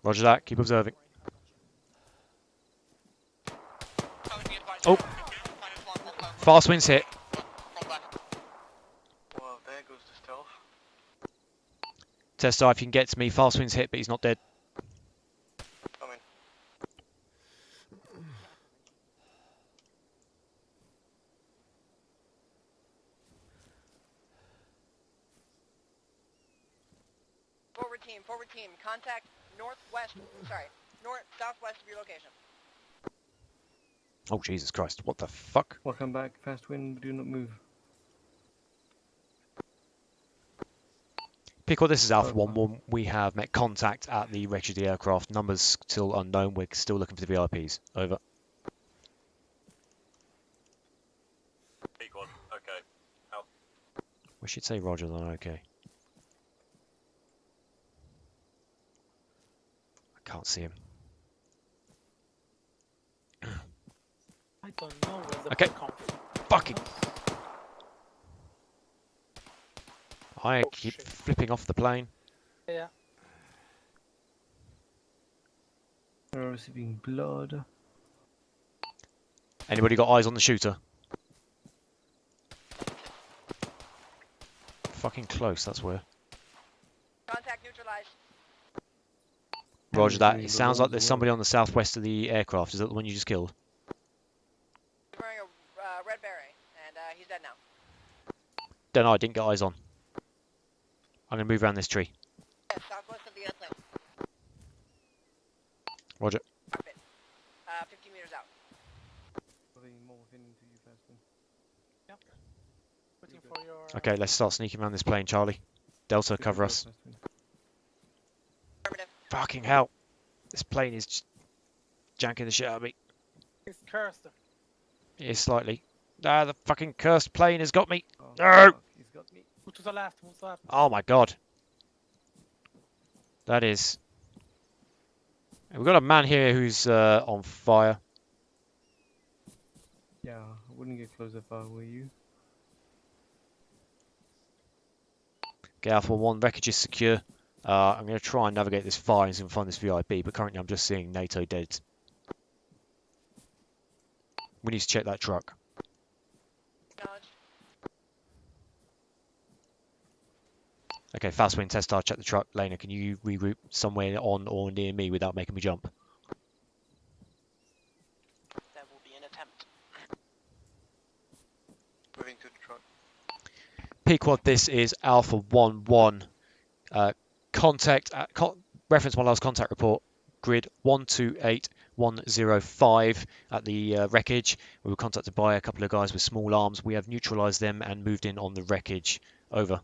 Roger that. Keep observing. Oh. Fast winds hit. Well, there goes the stealth. Test if you can get to me. Fast winds hit, but he's not dead. Coming. Forward team. Contact northwest. Sorry, southwest of your location. Oh, Jesus Christ. What the fuck? welcome back. Fast wind. Do not move. Pickle, this is Alpha 1-1. We have met contact at the wreckage of the aircraft. Numbers still unknown. We're still looking for the VIPs. Over. Equal. Okay. Out. We should say Roger then, okay. I can't see him. I don't know where the Okay. fuck come from. Fucking. I Oh, keep shit. flipping off the plane. Yeah. We're receiving blood. Anybody got eyes on the shooter? Fucking close, that's where. Contact neutralized. Roger that. It sounds like there's somebody on the southwest of the aircraft. Is that the one you just killed? He's wearing a red beret, and he's dead now. Don't know, I didn't get eyes on. I'm going to move around this tree. Yeah, southwest of the airplane. Roger. Cockpit. 50 meters out. Waiting for your. Okay, let's start sneaking around this plane, Charlie. Delta, cover us. Affirmative. Fucking hell. This plane is just janking the shit out of me. It's cursed. It is slightly. Ah, the fucking cursed plane has got me. Oh, No! fuck, he's got me. Move to the left. Move to the left. Oh my god. That is. We've got a man here who's on fire. Yeah, wouldn't get close if I were you. Okay, Alpha 1, wreckage is secure. I'm going to try and navigate this far and see if I can find this VIP, but currently I'm just seeing NATO dead. We need to check that truck. Acknowledged. Okay, fast wind, test star, check the truck. Lena, can you reroute somewhere on or near me without making me jump? There will be an attempt. Moving to the truck. Pequod, this is Alpha 1-1. Contact, reference my last contact report, grid 128105 at the wreckage. We were contacted by a couple of guys with small arms. We have neutralized them and moved in on the wreckage. Over.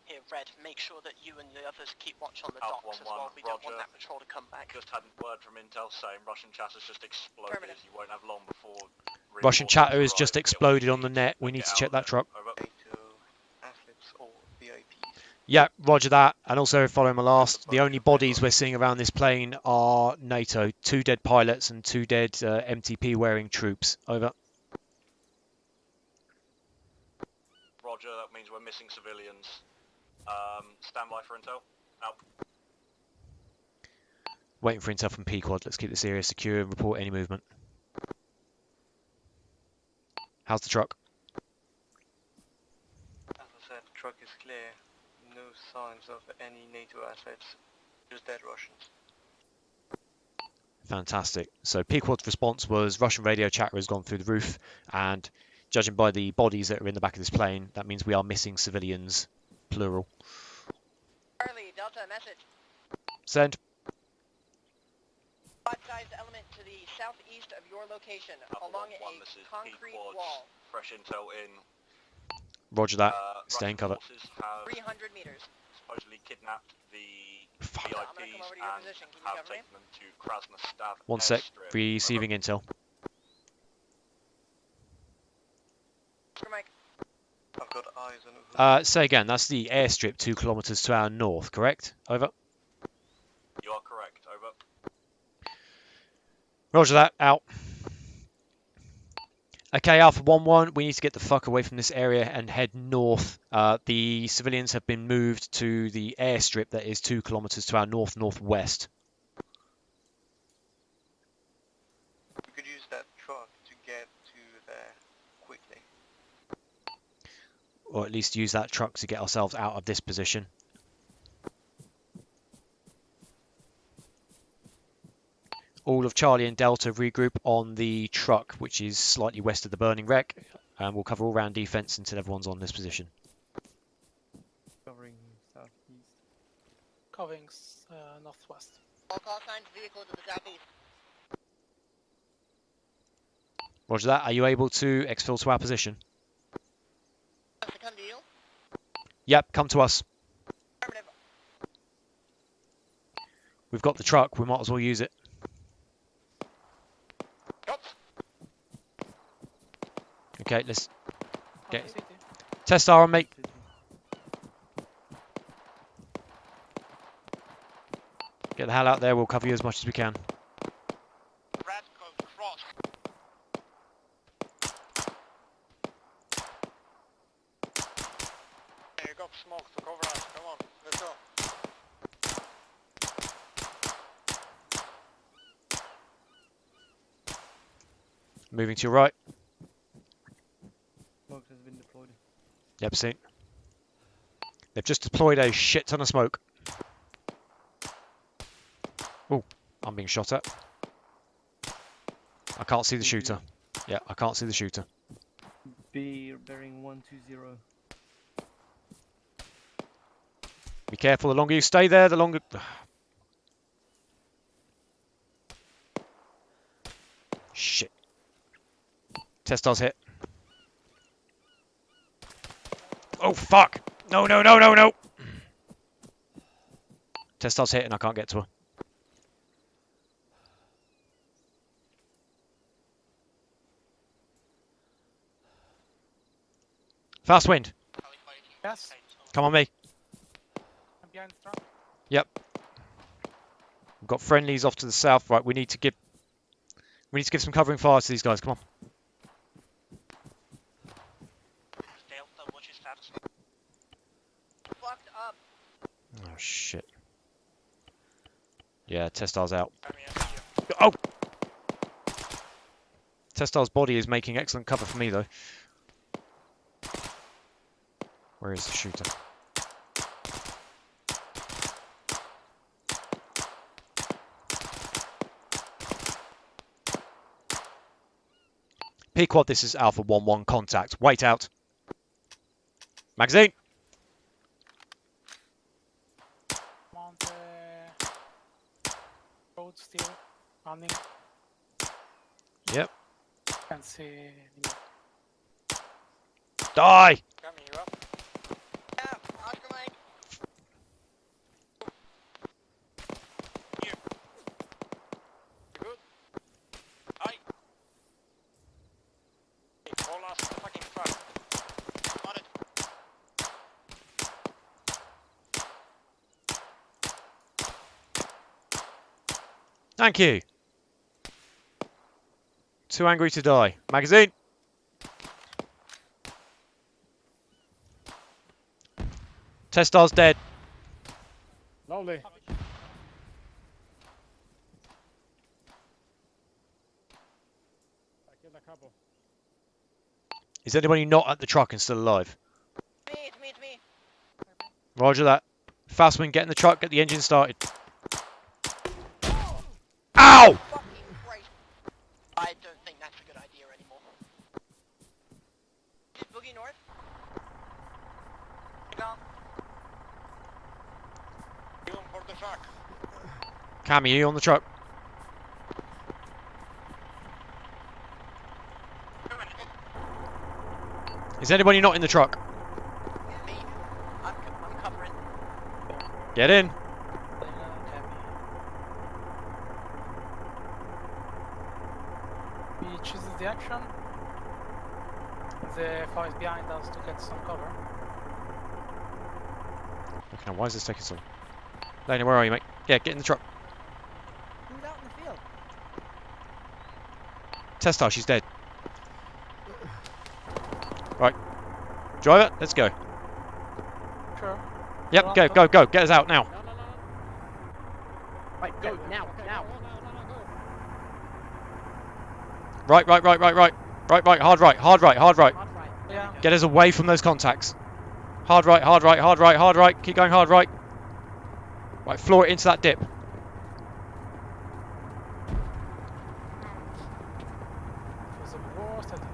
Here, Red, make sure that you and the others keep watch on the Alpha docks as 1-1, well. We don't want roger. that patrol to come back. Just had word from Intel saying Russian chatter's just exploded. Affirmative. You won't have long before. Russian reinforcements chatter has arrive. just Get exploded what on the you net. need We and need get to out check of that there. truck. Over. NATO athletes or VIPs. Yeah, roger that. And also following my last, the only bodies we're seeing around this plane are NATO. 2 dead pilots and 2 dead MTP wearing troops. Over. Roger, that means we're missing civilians. Stand by for intel. Out. Waiting for intel from Pequod. Let's keep this area secure and report any movement. How's the truck? As I said, truck is clear. No signs of any NATO assets. Just dead Russians. Fantastic. So Pequod's response was Russian radio chatter has gone through the roof, and judging by the bodies that are in the back of this plane, that means we are missing civilians, plural. Charlie, Delta, message. Send. Five-sized element to the southeast of your location, Alpha along 1-1, a this is concrete Pequod. wall. Fresh intel in. Roger that. Stay in Russian cover. forces have 300 meters. supposedly kidnapped the Fuck. I'm gonna come VIPs over to your and position. Can you have cover me? taken them to Krasnostav One sec. airstrip. Receiving intel. Mike. I've got eyes on Say again, that's the airstrip 2 kilometers to our north, correct? Over. You are correct. Over. Roger that. Out. Okay, Alpha 1-1, we need to get the fuck away from this area and head north. The civilians have been moved to the airstrip that is 2 kilometers to our north-northwest. We could use that truck to get to there quickly. Or at least use that truck to get ourselves out of this position. All of Charlie and Delta regroup on the truck, which is slightly west of the burning wreck, and we'll cover all round defense until everyone's on this position. Covering southeast. Covering northwest. All call signs, vehicle to the southeast. Roger that. Are you able to exfil to our position? To come to you. Yep, come to us. Affirmative. We've got the truck. We might as well use it. Okay, let's get test our on mate. Get the hell out there. We'll cover you as much as we can. You got smoke to cover us. Come on, let's go. Moving to your right. Smoke has been deployed. Yep, seen. They've just deployed a shit ton of smoke. Oh, I'm being shot at. I can't see the shooter. Yeah, I can't see the shooter. Be bearing 120. Be careful. The longer you stay there, the longer... Shit. Test does hit. Oh, fuck! No, no, no, no, no! Test does hit and I can't get to her. Fast wind. Yes. Come on me. I'm behind the truck. Yep. We've got friendlies off to the south. Right, we need to give some covering fire to these guys. Come on. Delta, what's your status? Fucked up. Oh shit. Yeah, Testar's out. Army, I see you. Oh! Testar's body is making excellent cover for me though. Where is the shooter? Pequod, this is Alpha 1-1 contact. Wait out. Magazine. On the road still running. Yep. Can't see. Die! Army, you up? Yeah, Oscar Mike. Here. You good? Aye. Hey, roll us the fucking truck. On it. Thank you. Too angry to die. Magazine. Testar's dead. Lovely. I killed a couple. Is anybody not at the truck and still alive? It's me. Roger that. Faustman, get in the truck, get the engine started. Ow! Fucking Christ. I don't think that's a good idea anymore. Is Boogie North? Down. You on board the truck. Cammy, you on the truck? Is anybody not in the truck? Me. I'm covering. Get in. We choose the action. The fire is behind us to get some cover. Okay, now why is this taking so long? Lena, where are you, mate? Yeah, get in the truck. Who's out in the field? Testar, she's dead. Right. Driver, let's go. Sure. Yep, go, go, go. Get us out now. Right, go now. Right. Hard right. Hard right. Yeah. Get us away from those contacts. Hard right. Keep going hard right. Right, floor it into that dip. Was the worst, I think.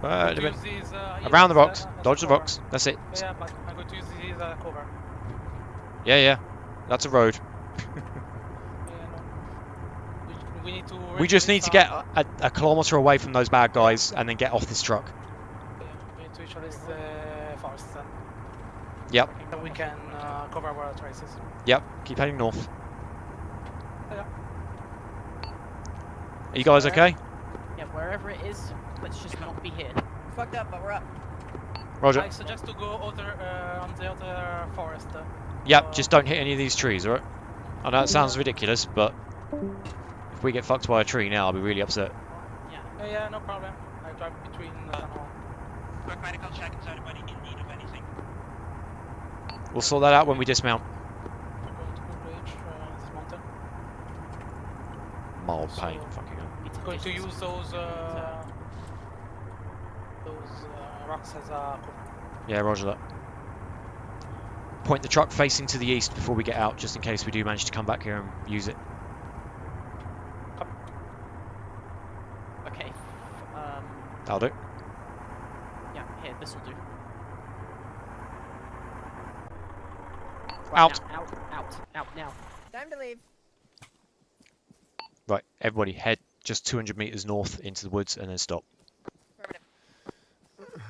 Wait a minute. Use these, Around the as, rocks. as Dodge the cover. rocks. That's it. Yeah, but I'm going to use these cover. Yeah. That's a road. Yeah, no. We need to. We just need to get a kilometre away from those bad guys and then get off this truck. We need to reach at least forest then. Yep. Then we can cover our traces. Yep. Keep heading north. Yeah. Are you guys okay? Yeah, wherever it is, let's just not be here. Fucked up, but we're up. Roger. I suggest to go on the other forest. Yep. Just don't hit any of these trees, alright? I know it sounds ridiculous, but if we get fucked by a tree now, I'll be really upset. Yeah, no problem. I drive between Quick medical check. Is anybody in need of anything? We'll sort that out when we dismount. I'm going to bridge this mountain. Mild So- pain. Fucking hell. It's Going to distance. use those rocks as a cover. Yeah, roger that. Point the truck facing to the east before we get out, just in case we do manage to come back here and use it. Okay. That'll do. Yeah, here, this'll do. Out. Out now. Time to leave. Right, everybody head just 200 meters north into the woods and then stop. Affirmative.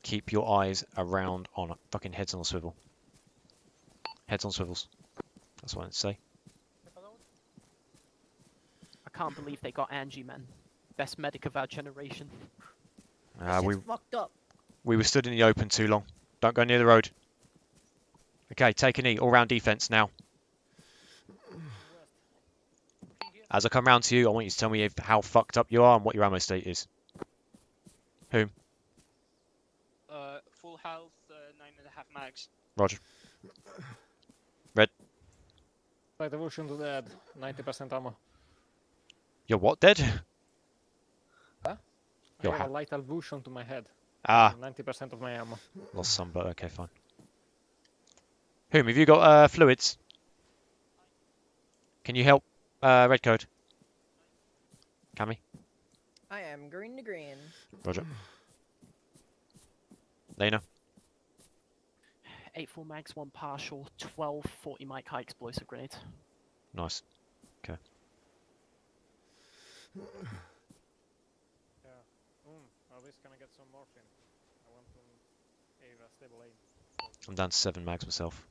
Keep your eyes around on fucking heads on a swivel. Heads on swivels. That's what I'd say. I can't believe they got Angie, man. Best medic of our generation. We Fucked up. were stood in the open too long. Don't go near the road. Okay, take a knee. All-round defense now. As I come round to you, I want you to tell me how fucked up you are and what your ammo state is. Whom? Full health, 9.5 mags. Roger. Light evolution to dead, 90% ammo. You're what, dead? Huh? Your I have a light evolution to my head. Ah. 90% of my ammo. Lost some, but okay, fine. Whom, have you got fluids? Can you help red code? Cammy? I am green to green. Roger. Lena? 8 full mags, 1 partial, 12 40 mic high explosive grenades. Nice. Okay. Yeah. At least can I get some morphine? I want to a stable aim. I'm down to 7 mags myself.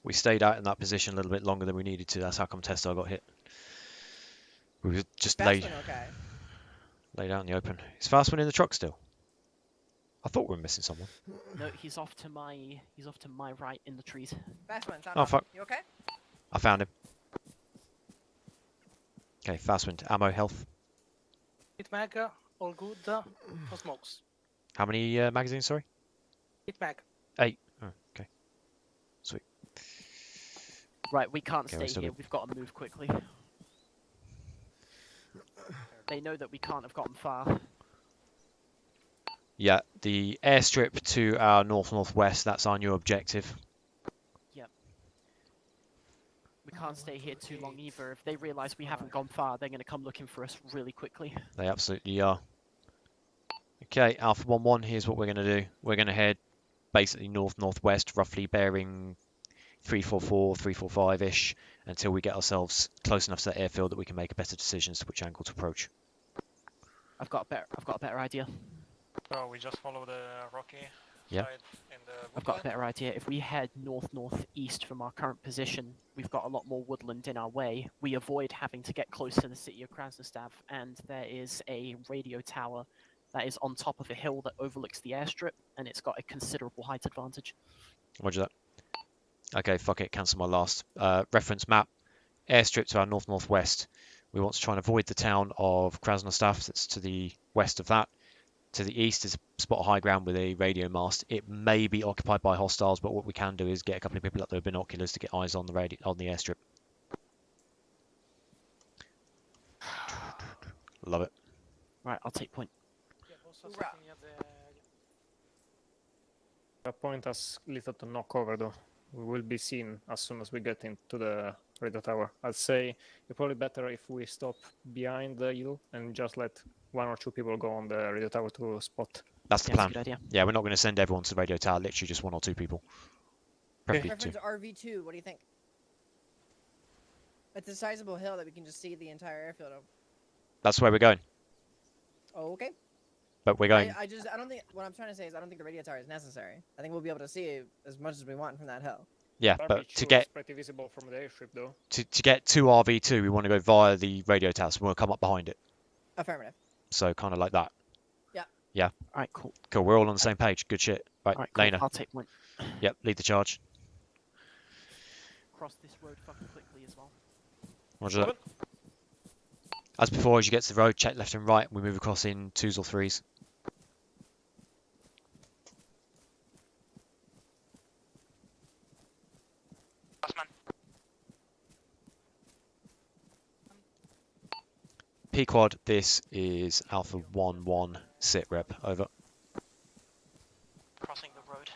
We stayed out in that position a little bit longer than we needed to. That's how come Testar got hit. We were just laid out in the open. Is Fastman in the truck still? I thought we were missing someone. No, he's off to my right in the trees. Fastman, sound Oh off. fuck. You okay? I found him. Okay, Fastman, ammo, health. Hit mag, all good. No smokes. How many magazines, sorry? Hit mag. 8. Oh, okay. Sweet. Right, we can't Okay, stay here. We've got to move quickly. They know that we can't have gotten far. Yeah, the airstrip to our north-northwest, that's our new objective. Yep. We can't stay here too long either. If they realise we haven't gone far, they're going to come looking for us really quickly. They absolutely are. Okay, Alpha 1-1, here's what we're going to do. We're going to head basically north-northwest, roughly bearing 344, 345-ish, until we get ourselves close enough to that airfield that we can make a better decision as to which angle to approach. I've got a better idea. So we just follow the rocky Yeah. side in the I've got a woodland? better idea. If we head north-northeast from our current position, we've got a lot more woodland in our way. We avoid having to get close to the city of Krasnostav, and there is a radio tower that is on top of a hill that overlooks the airstrip, and it's got a considerable height advantage. Roger that. Okay, fuck it, cancel my last. Reference map, airstrip to our north-northwest. We want to try and avoid the town of Krasnostav, that's to the west of that. To the east is a spot of high ground with a radio mast. It may be occupied by hostiles, but what we can do is get a couple of people up there with binoculars to get eyes on the airstrip. Love it. Right, I'll take point. A point has little to knock over though. We will be seen as soon as we get into the radio tower. I'd say it's probably better if we stop behind the hill and just let 1 or 2 people go on the radio tower to spot. That's the Yeah, plan. that's a good idea. Yeah, we're not going to send everyone to the radio tower, literally just 1 or 2 people. Preferably 2. Reference RV2, what do you think? It's a sizable hill that we can just see the entire airfield of. That's where we're going. Oh, okay. But we're going... I don't think, what I'm trying to say is I don't think the radio tower is necessary. I think we'll be able to see as much as we want from that hill. Yeah, RV2 but to is get pretty visible from the airstrip though. to get to RV2, we want to go via the radio tower, so we'll come up behind it. Affirmative. So kind of like that. Yeah. Yeah. Alright, cool. Cool, we're all on the same page. Good shit. Right, Alright, cool. Lena. I'll take point. Yep, lead the charge. Cross this road fucking quickly as well. Roger that. As before, as you get to the road, check left and right. We move across in 2s or 3s. Fastman. P-Quad, this is Alpha 1-1, sit rep, over. Crossing the road.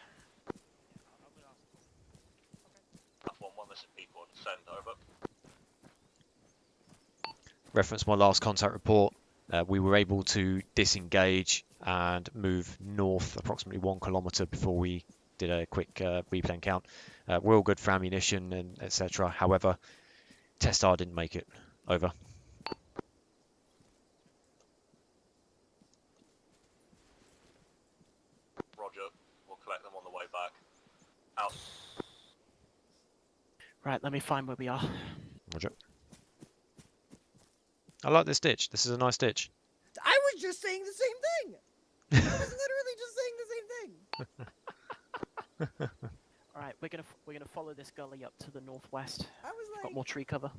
Alpha 1-1, this is P-Quad, send, over. Reference my last contact report. We were able to disengage and move north approximately 1 kilometre before we did a quick replay count. We're all good for ammunition and etc. However, Testar didn't make it. Over. Roger, we'll collect them on the way back. Out. Right, let me find where we are. Roger. I like this ditch. This is a nice ditch. I was just saying the same thing! I was literally just saying the same thing. All right, we're gonna follow this gully up to the northwest. I was Got like, more tree cover.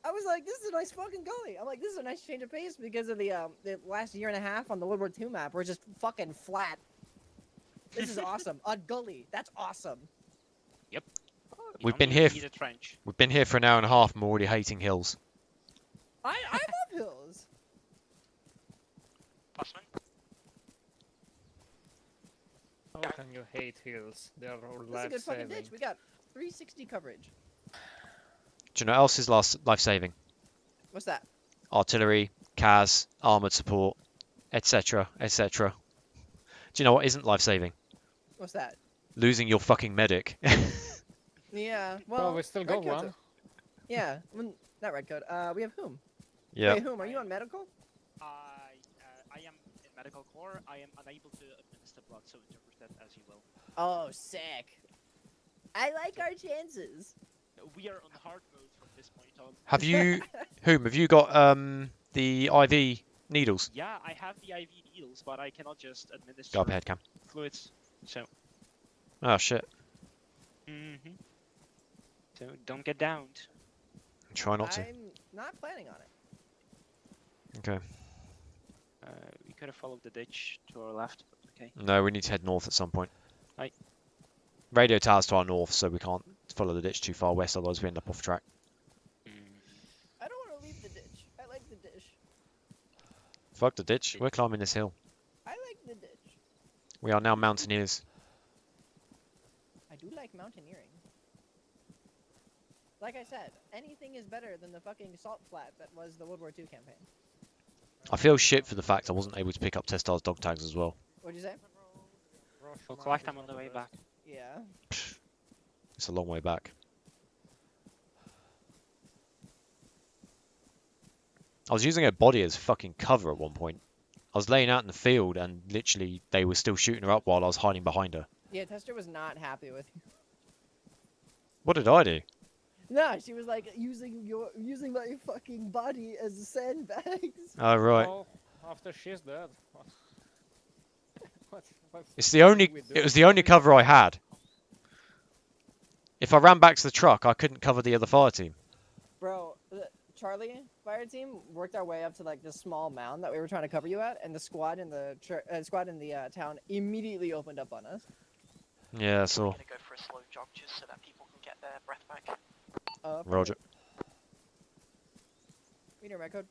I was like, this is a nice fucking gully. I'm like, this is a nice change of pace because of the last year and a half on the World War II map. We're just fucking flat. This is awesome. A gully. That's awesome. You We've don't been even here need a trench. We've been here for an hour and a half and we're already hating hills. I love hills. Busman? How can you hate hills? They are all This is a good fucking life-saving. ditch. We got 360 coverage. Do you know what else is life-saving? What's that? Artillery, CAS, armoured support, etc, etc. Do you know what isn't life-saving? What's that? Losing your fucking medic. Yeah. Well, Well, we still Red got Coat's one. Yeah. Well, not red coat. We have whom? Yeah. Wait, whom? Are you on medical? I am in medical corps. I am unable to administer blood, so interpret that as you will. Oh, sick. I like our chances. We are on hard mode from this point on. Have you got the IV needles? Yeah, I have the IV needles, but I cannot just administer Go up ahead, Cam. fluids. So. Oh shit. Mm-hmm. So don't get downed. Try not to. I'm not planning on it. Okay. We could have followed the ditch to our left, but okay. No, we need to head north at some point. Right. Radio tower's to our north, so we can't follow the ditch too far west, otherwise we end up off track. I don't want to leave the ditch. I like the ditch. Fuck the ditch. We're climbing this hill. I like the ditch. We are now mountaineers. I do like mountaineering. Like I said, anything is better than the fucking salt flat that was the World War II campaign. I feel shit for the fact I wasn't able to pick up Testar's dog tags as well. What'd you say? We'll collect them on the way back. Yeah. It's a long way back. I was using her body as fucking cover at one point. I was laying out in the field and literally they were still shooting her up while I was hiding behind her. Yeah, Tester was not happy with you. What did I do? No, she was like using my fucking body as sandbags. Oh right. Well, after she's dead. What It's the only. It was the only cover I had. If I ran back to the truck, I couldn't cover the other fire team. Bro, the Charlie fire team worked our way up to like this small mound that we were trying to cover you at, and the squad in the town immediately opened up on us. Yeah, so. We're gonna go for a slow jog just so that people can get their breath back. Roger. Meter my code.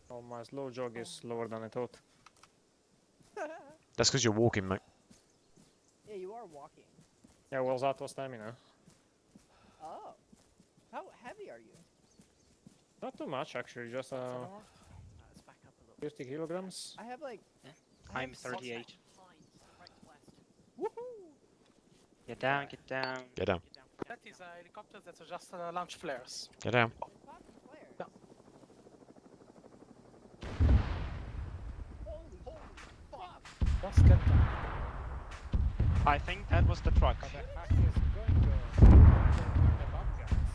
Oh, my slow jog is lower than I thought. That's because you're walking, mate. Yeah, you are walking. Yeah, well, that was stamina. Oh. How heavy are you? Not too much, actually, just Let's back up a little. 50 kilograms. I have like. I'm 38. Woohoo! Get down, get down. Get down. That is a helicopter that just launch flares. Get down. Yeah. Holy fuck! Just get down. I think that was the truck. The hack is going to the bad guys.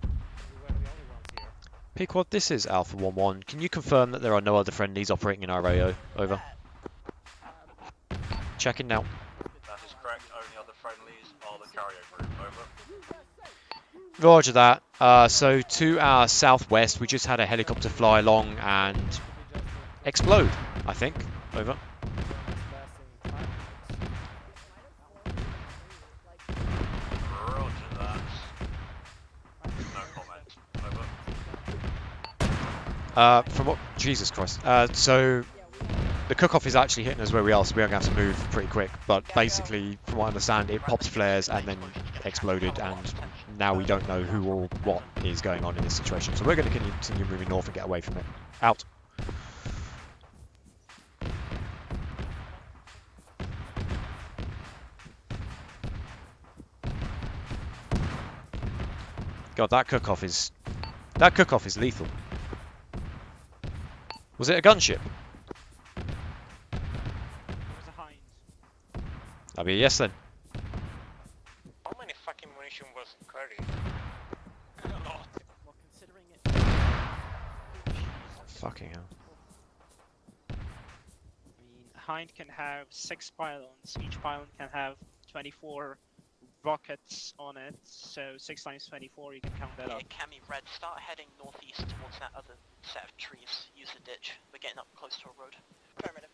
We were the only ones here. Pequod, this is Alpha 1-1. Can you confirm that there are no other friendlies operating in our AO? Over. Checking now. That is correct. Only other friendlies are the carrier group. Over. Roger that. So to our southwest, we just had a helicopter fly along and explode, I think. Over. Roger that. No comment. Over. From what? Jesus Christ. So the cook-off is actually hitting us where we are, so we are going to have to move pretty quick. But basically, from what I understand, it pops flares and then exploded, and now we don't know who or what is going on in this situation. So we're going to continue moving north and get away from it. Out. God, that cook-off is lethal. Was it a gunship? It was a Heinz. That'd be a yes then. How many fucking munition was carried? A lot. Well, considering it. Fucking hell. Hind can have 6 pylons. Each pylon can have 24 rockets on it. So 6 times 24, you can count that up. Cammy, Red, start heading northeast towards that other set of trees. Use the ditch. We're getting up close to a road. Affirmative.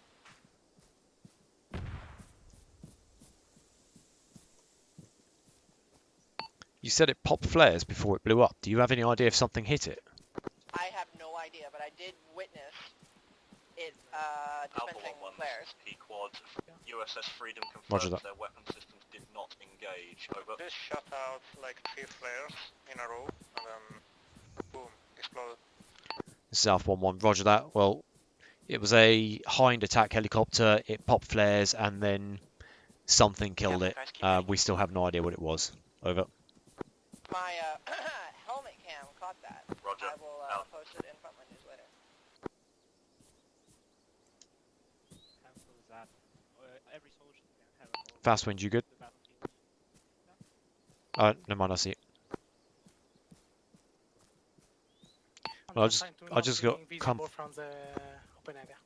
You said it popped flares before it blew up. Do you have any idea if something hit it? I have no idea, but I did witness it dispensing flares. P-quad. USS Freedom Roger confirms that. their weapon systems did not engage. Over. This shot out like 3 flares in a row, and then boom, exploded. South 1-1, roger that. Well, it was a Hind attack helicopter. It popped flares and then something killed it. We still have no idea what it was. Over. My helmet cam caught that. Roger. I will post it in Frontline News later. Cancel that. Every soldier can have a whole Fast wind, you good? the battlefield. Never mind, I see it. I'm Well, trying to I not just being got visible from the open area.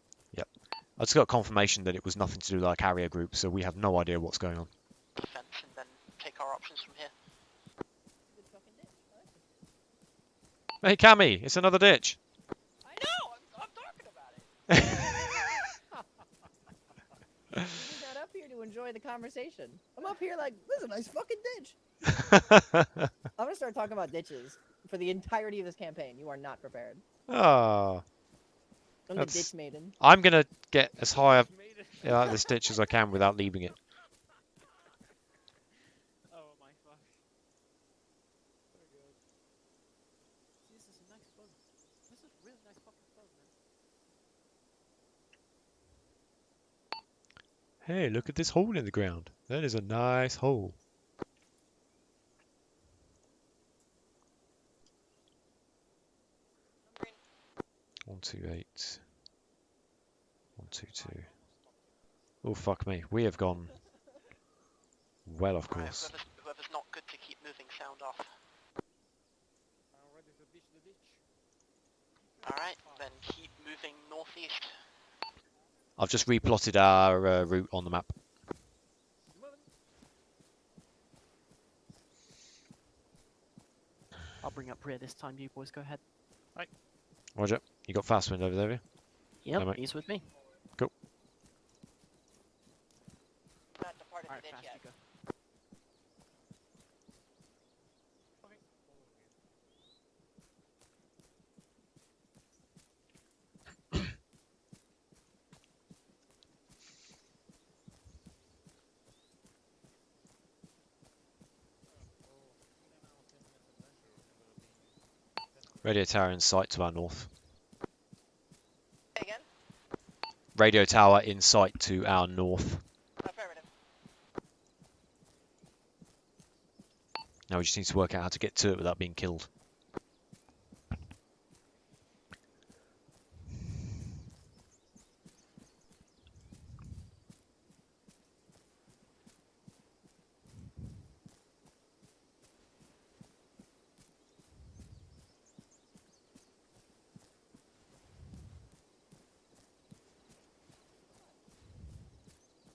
I just got confirmation that it was nothing to do with our carrier group, so we have no idea what's going on. Defense and then take our options from here. Good fucking ditch. I like it. Hey, Cammy, it's another ditch. I know! I'm talking about it! He's not up here to enjoy the conversation. I'm up here like, this is a nice fucking ditch. I'm gonna start talking about ditches for the entirety of this campaign. You are not prepared. Ah, I'm That's- the ditch maiden. I'm gonna get as high up this ditch as I can without leaving it. Oh my fuck. So good. This is a nice boat. This is a really nice fucking boat, man. Hey, look at this hole in the ground. That is a nice hole. Green. 128. 122. Oh fuck me, we have gone well, of Right, course. whoever's not good to keep moving sound off. I'm ready to ditch the ditch. Alright, then keep moving northeast. I've just replotted our route on the map. I'll bring up rear this time, you boys go ahead. Roger, you got fast wind over there, have you? Yep, Hey, mate. he's with me. Not departed Alright, the ditch fast yet. you go. Radio tower in sight to our north. Say again? Radio tower in sight to our north. Affirmative. Now we just need to work out how to get to it without being killed.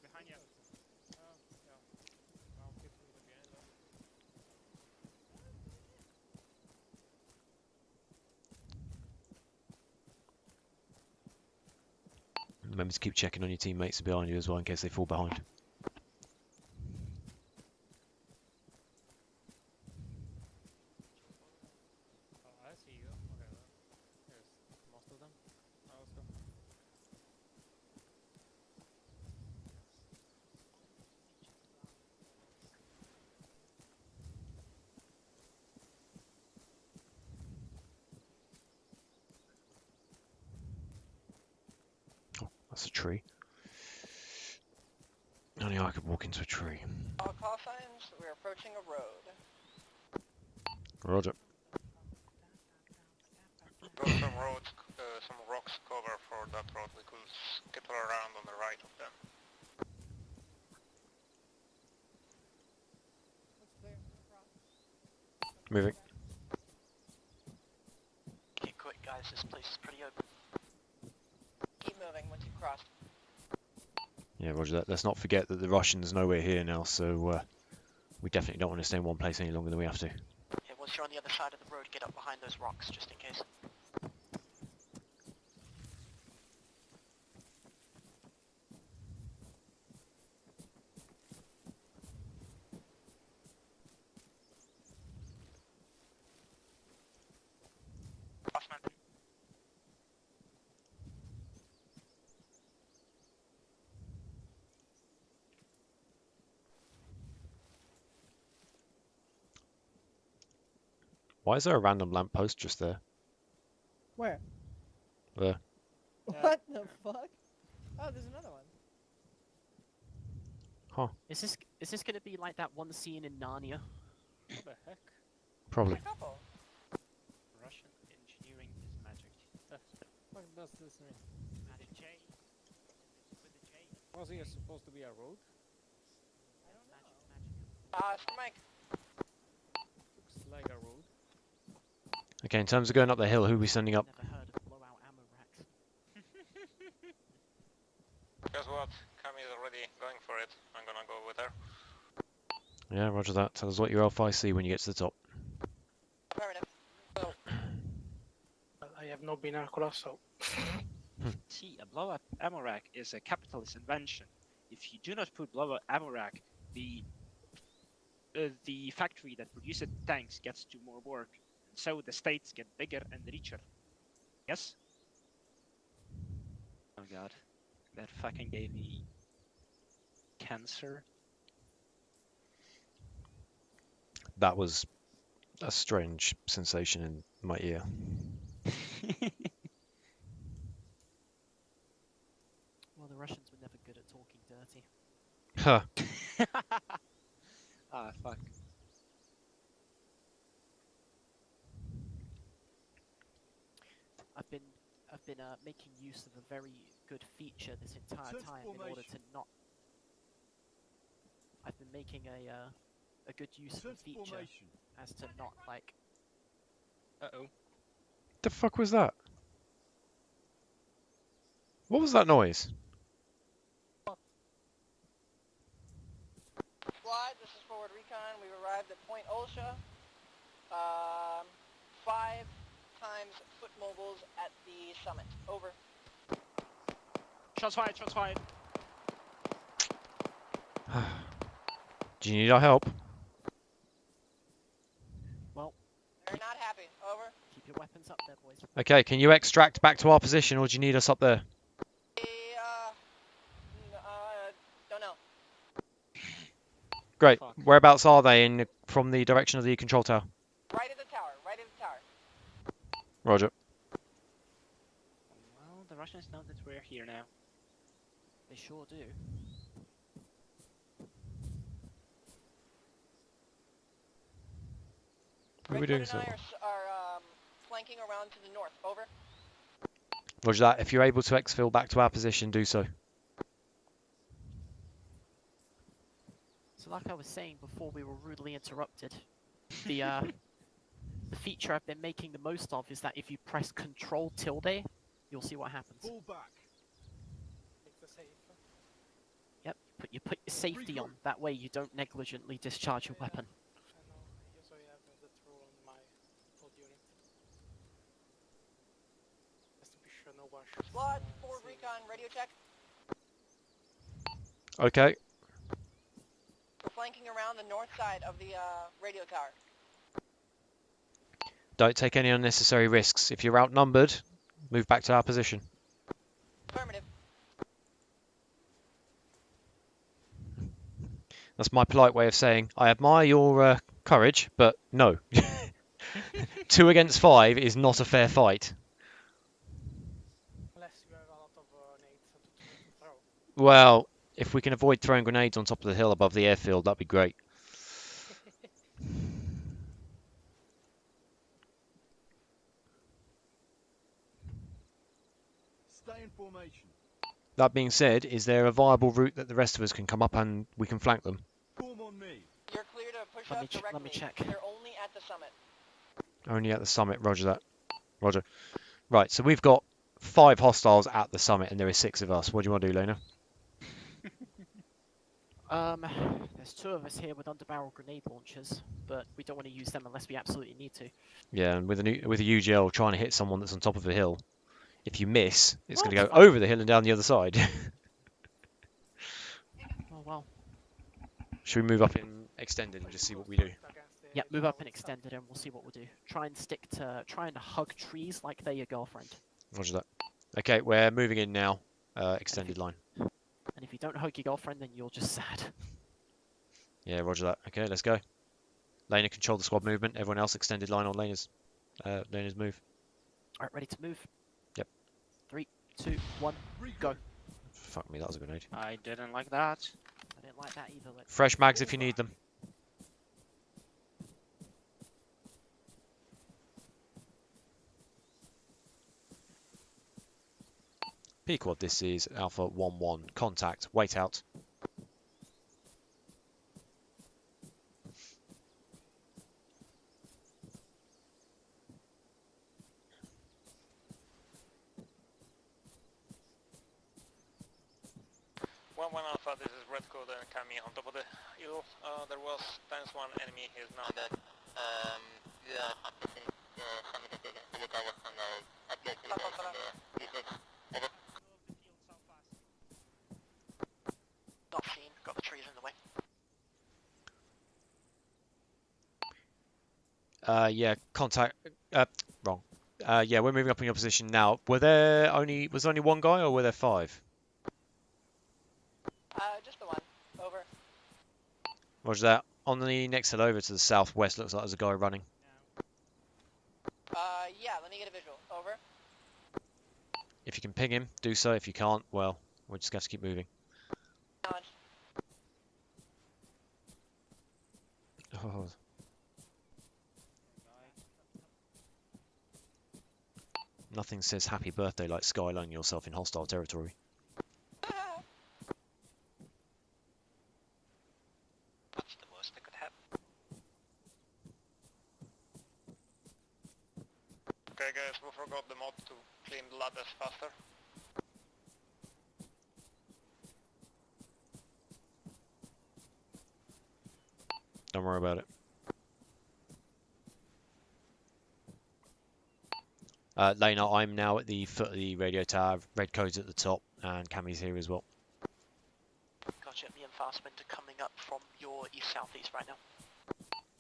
Behind you. Yeah. Now keep moving again. Remember to keep checking on your teammates behind you as well in case they fall behind. Oh, I see you. Okay, well, here's most of them. Let's go. That's a tree. Only I could walk into a tree. All call signs, we're approaching a road. Roger. Got some roads, some rocks cover for that road. We could skittle around on the right of them. Looks clear. Moving. Get quick, guys, this place is pretty open. Keep moving once you've crossed. Yeah, roger that. Let's not forget that the Russians know we're here now, so we definitely don't want to stay in one place any longer than we have to. Yeah, once you're on the other side of the road, get up behind those rocks, just in case. Bossman. Why is there a random lamppost just there? Where? There. What the fuck? Oh, there's another one. Is this gonna be like that one scene in Narnia? What the heck? Probably. Russian engineering is magic. What does this mean? Magic J. With a J. Was here supposed to be a road? It's Mike. Looks like a road. Okay, in terms of going up the hill, who are we sending up? Never heard of blowout ammo racks. Guess what? Kami is already going for it. I'm gonna go with her. Yeah, roger that. Tell us what your Alpha see when you get to the top. Affirmative. Well, I have no binoculars, so. See, a blow-up ammo rack is a capitalist invention. If you do not put blow-up ammo rack, the factory that produces tanks gets to more work, so the states get bigger and richer. Yes? Oh god, that fucking gave me cancer. That was a strange sensation in my ear. Well, the Russians were never good at talking dirty. Huh. Ah, fuck. I've been making use of a very good feature this entire time in order to not. I've been making a good use of a feature as to not like. Uh-oh. The fuck was that? What was that noise? Squad, this is Forward Recon. We've arrived at Point Olsha. 5 times foot mobiles at the summit. Over. Shots fired, shots fired. Do you need our help? Well, They're not happy. Over. keep your weapons up there, boys. Okay, can you extract back to our position, or do you need us up there? Don't know. Great. Fuck. Whereabouts are they from the direction of the control tower? Right at the tower. Right at the tower. Roger. Well, the Russians know that we're here now. They sure do. What are we Redwood doing, and so? I are flanking around to the north. Over. Roger that. If you're able to exfil back to our position, do so. So, like I was saying before, we were rudely interrupted. The the feature I've been making the most of is that if you press Control tilde, you'll see what happens. Make the safe. Yep. You put your safety on. That way, you don't negligently discharge your weapon. I know. I usually have that rule on my old unit. Just to be sure no one shoots. Squad, Forward Recon, radio check. Okay. We're flanking around the north side of the radio tower. Don't take any unnecessary risks. If you're outnumbered, move back to our position. Affirmative. That's my polite way of saying I admire your courage, but no. 2 against 5 is not a fair fight. Unless you have a lot of nades to throw. Well, if we can avoid throwing grenades on top of the hill above the airfield, that'd be great. Stay in formation. That being said, is there a viable route that the rest of us can come up and we can flank them? Form on me. You're clear to push Let up me directly. let me check. They're only at the summit. Only at the summit, roger that. Roger. Right, so we've got 5 hostiles at the summit and there are 6 of us. What do you want to do, Lena? There's 2 of us here with underbarrel grenade launchers, but we don't want to use them unless we absolutely need to. Yeah, and with a UGL trying to hit someone that's on top of a hill, if you miss, it's going to Well, go over the hill and down the other side. Oh well. Should we move up in extended and just see what we do? Yeah, move up and extended, and we'll see what we'll do. Try and hug trees like they're your girlfriend. Roger that. Okay, we're moving in now. Extended line. And if you don't hug your girlfriend, then you're just sad. Yeah, roger that. Okay, let's go. Lena, control the squad movement. Everyone else, extended line on Lena's move. Alright, ready to move? Yep. 3, 2, 1, go. Fuck me, that was a grenade. I didn't like that. I didn't like that either. Fresh mags if you need them. P-Quad, this is Alpha 1-1. Contact. Wait out. One Alpha, this is Red Code and Kami on top of the hill. There was -1 enemy, he is now dead. Not seen. Got the trees in the way. Yeah, contact. Wrong. Yeah, we're moving up in your position now. Was there only one guy, or were there 5? Just the one. Over. Roger that. On the next hill over to the southwest, looks like there's a guy running. Yeah, let me get a visual. Over. If you can ping him, do so. If you can't, well, we're just going to keep moving. Challenge. Oh. Nothing says happy birthday like skylining yourself in hostile territory. That's the worst that could happen. Okay guys, we forgot the mod to clean the ladders faster. Don't worry about it. Lena, I'm now at the foot of the radio tower. Red code's at the top, and Cammy's here as well. Gotcha, me and Fastman are coming up from your east-southeast right now.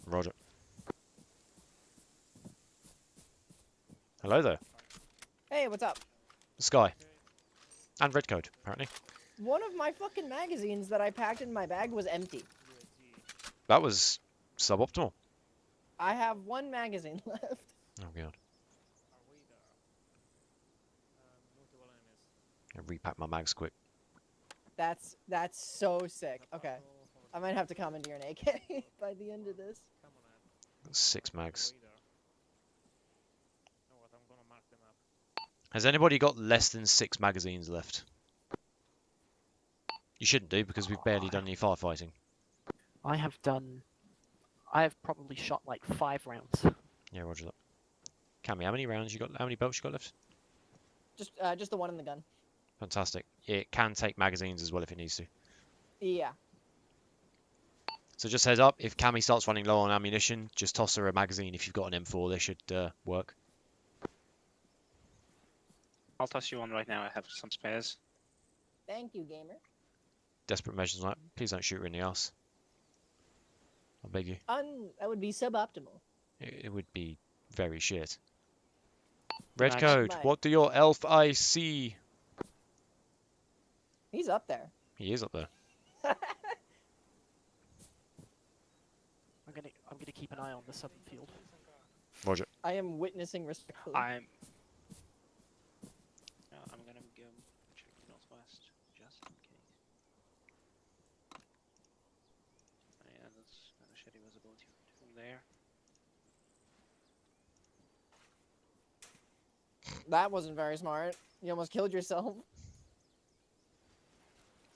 Roger. Hello there. Hey, what's up? Sky. And red code, apparently. One of my fucking magazines that I packed in my bag was empty. That was suboptimal. I have 1 magazine left. Oh god. I'll repack my mags quick. That's so sick. Okay. I might have to commandeer an AK by the end of this. 6 mags. Has anybody got less than 6 magazines left? You shouldn't do, because we've barely done any firefighting. I have probably shot like 5 rounds. Yeah, roger that. Cammy, how many rounds you got? How many belts you got left? Just the one in the gun. Fantastic. It can take magazines as well if it needs to. Yeah. So just heads up, if Cammy starts running low on ammunition, just toss her a magazine. If you've got an M4, they should work. I'll toss you one right now. I have some spares. Thank you, gamer. Desperate measures like, please don't shoot her in the ass. I beg you. That would be suboptimal. It would be very shit. Red Nice. code, Right. what do your elf eyes see? He's up there. He is up there. I'm gonna keep an eye on the southern field. Roger. I am witnessing respectfully. I'm gonna go check northwest just in case. Yeah, that's kind of shitty visibility from there. That wasn't very smart. You almost killed yourself.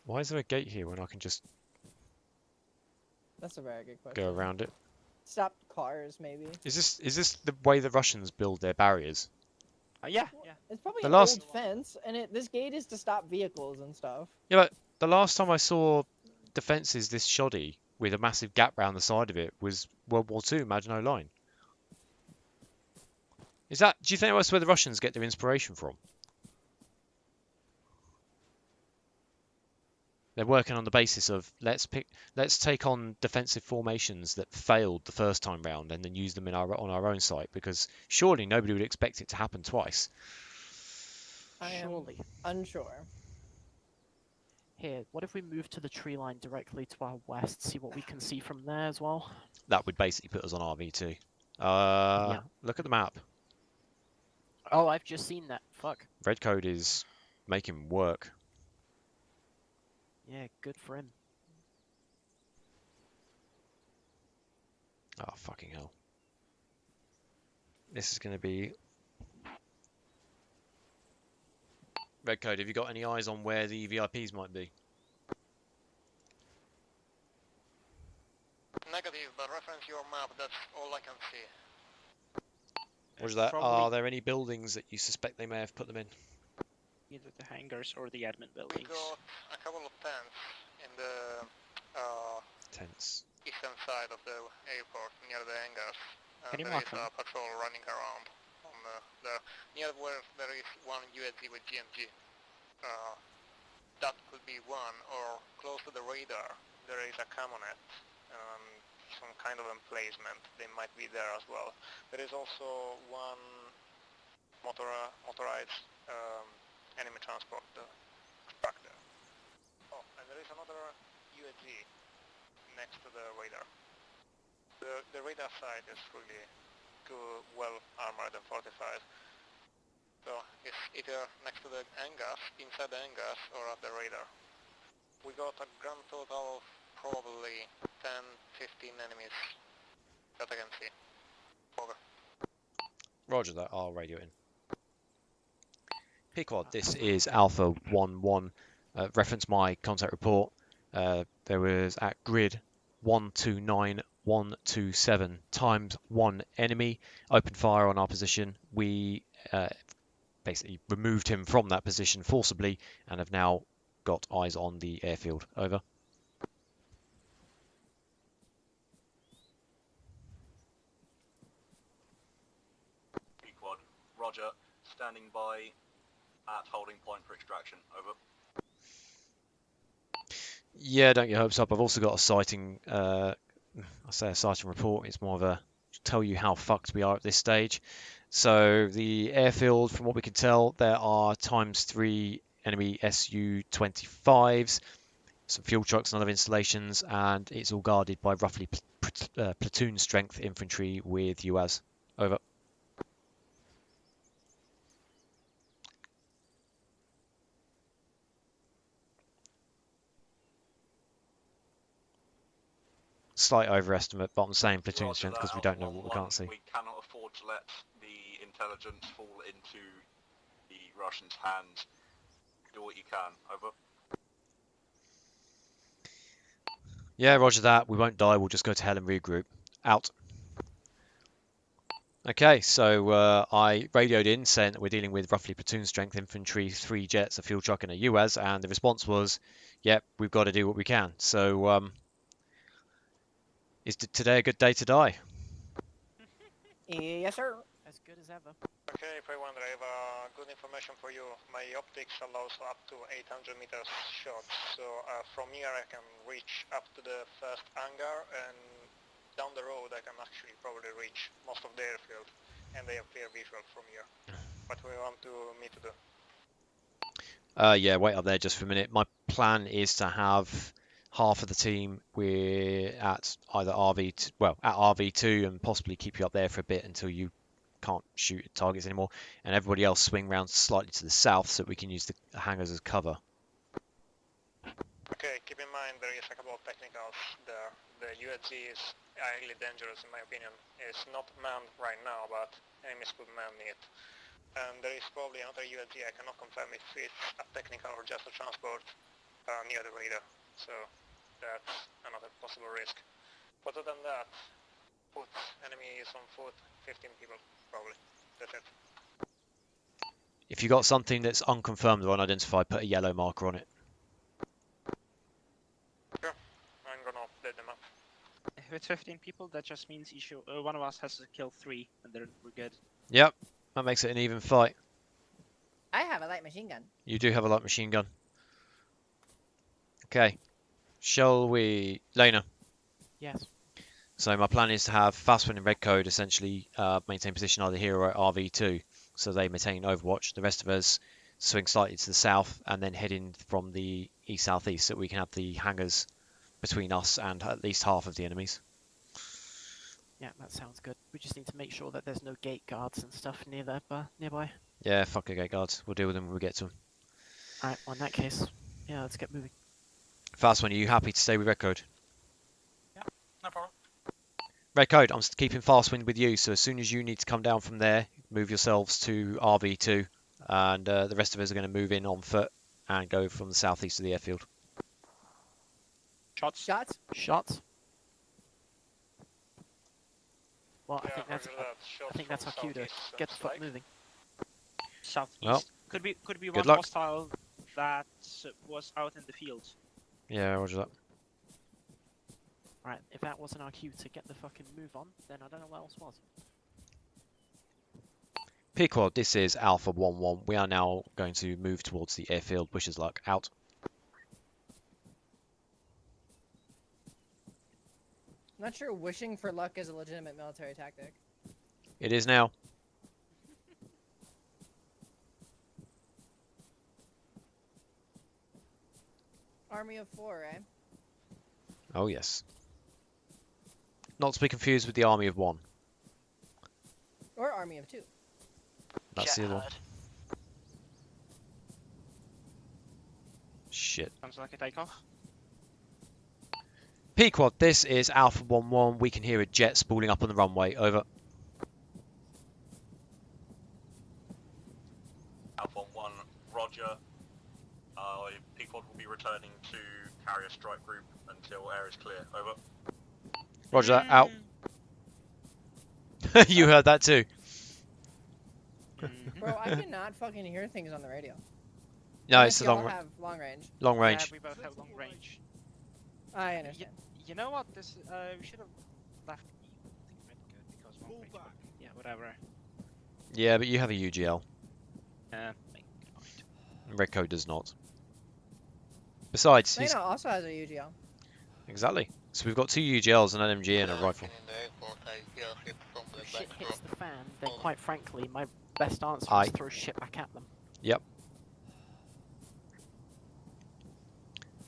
Why is there a gate here when I can just That's a very good question. go around it? Stop cars, maybe. Is this the way the Russians build their barriers? Yeah. It's probably The an last- old fence, and this gate is to stop vehicles and stuff. Yeah, but the last time I saw defences this shoddy with a massive gap round the side of it was World War II Maginot Line. Is that? Do you think that's where the Russians get their inspiration from? They're working on the basis of let's take on defensive formations that failed the first time round and then use them on our own site, because surely nobody would expect it to happen twice. Surely. Unsure. Here, what if we move to the tree line directly to our west, see what we can see from there as well? That would basically put us on RV2. Yeah. Look at the map. Oh, I've just seen that. Fuck. Red Code is making work. Yeah, good for him. Oh, fucking hell. This is going to be... Red Code, have you got any eyes on where the VIPs might be? Negative, but reference your map, that's all I can see. Roger that. Probably Are there any buildings that you suspect they may have put them in? either the hangars or the admin We buildings. got a couple of tents in the Tents. eastern side of the airport, near the hangars. Can you There mark is them? a patrol running around on the near where there is one USC with GMG. That could be one, or close to the radar there is a camonet, some kind of emplacement. They might be there as well. There is also one motorized enemy transport truck there. Oh, and there is another USG next to the radar. The radar side is really too well armored and fortified. So it's either next to the hangars, inside the hangars, or at the radar. We got a grand total of probably 10-15 enemies that I can see. Over. Roger that, I'll radio in. Pequod, this is Alpha 1-1. Reference my contact report. There was at grid 129127 times 1 enemy. Open fire on our position. We basically removed him from that position forcibly and have now got eyes on the airfield. Over. Pequod, Roger. Standing by at holding point for extraction. Over. Yeah, don't get your hopes up. I've also got a sighting, I say a sighting report. It's more of a tell you how fucked we are at this stage. So the airfield, from what we can tell, there are ×3 enemy Su-25s, some fuel trucks and other installations, and it's all guarded by roughly platoon strength infantry with UAS. Over. Slight overestimate, but I'm saying platoon Roger strength that, because we don't know Alpha what we 1-1. can't see. We cannot afford to let the intelligence fall into the Russians' hands. Do what you can. Over. Yeah, roger that. We won't die. We'll just go to hell and regroup. Out. Okay, so I radioed in saying that we're dealing with roughly platoon strength infantry, 3 jets, a fuel truck, and a UAS, and the response was, yep, we've got to do what we can. So, is today a good day to die? Yes, sir. As good as ever. Okay, P1, I have good information for you. My optics allows up to 800 meters shots, so from here I can reach up to the first hangar, and down the road I can actually probably reach most of the airfield, and they have clear visual from here. What we want to me to do? Yeah, wait up there just for a minute. My plan is to have half of the team we're at either RV, at RV2, and possibly keep you up there for a bit until you can't shoot at targets anymore, and everybody else swing round slightly to the south so that we can use the hangars as cover. Okay, keep in mind there is a couple of technicals there. The USG is highly dangerous in my opinion. It's not manned right now, but enemies could man it. And there is probably another USG, I cannot confirm if it's a technical or just a transport near the radar. So that's another possible risk. Other than that, foot, enemy is on foot, 15 people probably. That's it. If you got something that's unconfirmed or unidentified, put a yellow marker on it. Sure. with 15 people, that just means one of us has to kill 3, and then we're good. Yep, that makes it an even fight. I have a light machine gun. You do have a light machine gun. Okay, shall we, Lena? Yes. So my plan is to have Fastwind and Red Code essentially maintain position either here or at RV2, so they maintain Overwatch. The rest of us swing slightly to the south and then head in from the east-southeast, so we can have the hangars between us and at least half of the enemies. Yeah, that sounds good. We just need to make sure that there's no gate guards and stuff nearby. Yeah, fuck the gate guards. We'll deal with them when we get to them. Alright, well in that case, yeah, let's get moving. Fastwind, are you happy to stay with Red Code? Yeah, no problem. Red Code, I'm keeping Fastwind with you, so as soon as you need to come down from there, move yourselves to RV2, and the rest of us are going to move in on foot and go from the southeast of the airfield. Shots. Shots. Shots. Well, Yeah, I think that's our cue to get the fuck moving. Southeast. Well, could be good one luck. hostile that was out in the field. Yeah, roger that. Alright, if that wasn't our cue to get the fucking move on, then I don't know what else was. Pequod, this is Alpha 1-1. We are now going to move towards the airfield. Wish us luck. Out. I'm not sure wishing for luck is a legitimate military tactic. It is now. Army of 4, eh? Oh, yes. Not to be confused with the Army of 1. Or Army of 2. That's the other one. Shit. Sounds like a takeoff. Pequod, this is Alpha 1-1. We can hear a jet spooling up on the runway. Over. Alpha 1, roger. Pequod will be returning to carrier strike group until air is clear. Over. Roger that. Out. You heard that too. Bro, I cannot fucking hear things on the radio. No, Unless it's the y'all long, have long range. long range. Yeah, we both have long range. I understand. You know what? This we should have left Red Code because long range. Yeah, whatever. Yeah, but you have a UGL. Good point. Red Code does not. Besides, he's... Lena also has a UGL. Exactly. So we've got 2 UGLs, an LMG, and a rifle. If shit hits the fan, then quite frankly, my best answer Aye. is throw shit back at them. Yep.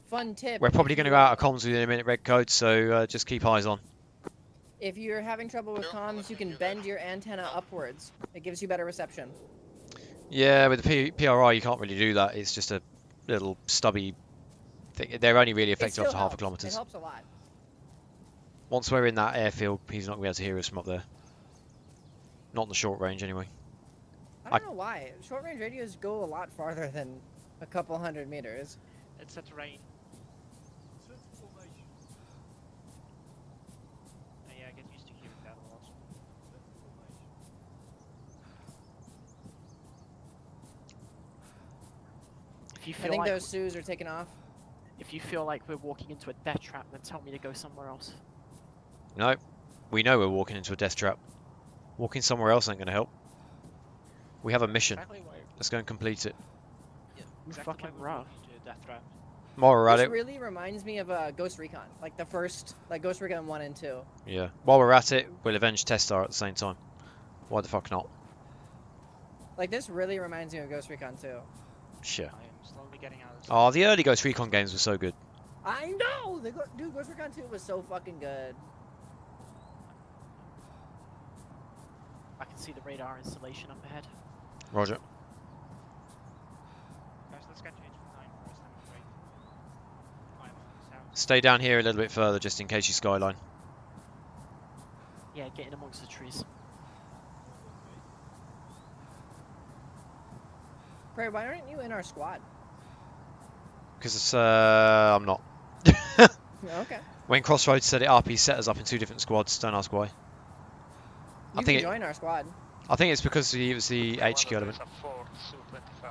Fun tip. We're probably if going to you- go out of comms within a minute, Red Code, so just keep eyes on. If you're having trouble with comms, you can bend your antenna upwards. It gives you better reception. Yeah, with the PRI, you can't really do that. It's just a little stubby thing. They're only really It effective still up to half a helps. It kilometre. helps a lot. Once we're in that airfield, he's not going to be able to hear us from up there. Not in the short range, anyway. I don't know why. Short range radios go a lot farther than a couple hundred meters. It's a terrain. Yeah, I get used to hearing that a lot. If you I feel think like those Sues are taking off. if you feel like we're walking into a death trap, then tell me to go somewhere else. No, we know we're walking into a death trap. Walking somewhere else ain't going to help. We have a mission. Exactly why. Let's go and complete it. Exactly Fucking why we're rough. walking into a death trap. While we're at This it, really reminds me of Ghost Recon, like the first, like Ghost Recon 1 and 2. yeah. While we're at it, we'll avenge Testar at the same time. Why the fuck not? Like this really reminds me of Ghost Recon 2. Sure. I am slowly getting out of this. Oh, the early Ghost Recon games were so good. I know! Dude, Ghost Recon 2 was so fucking good. I can see the radar installation up ahead. Roger. Guys, let's get to H9 first and wait. I'm on the south. Stay down here a little bit further just in case you skyline. Yeah, get in amongst the trees. Prey, why aren't you in our squad? Because I'm not. Okay. When Crossroads set it up, he set us up in 2 different squads. Don't ask why. You I can think join our squad. I think it's because he was the HQ element. There's a Ford Su-25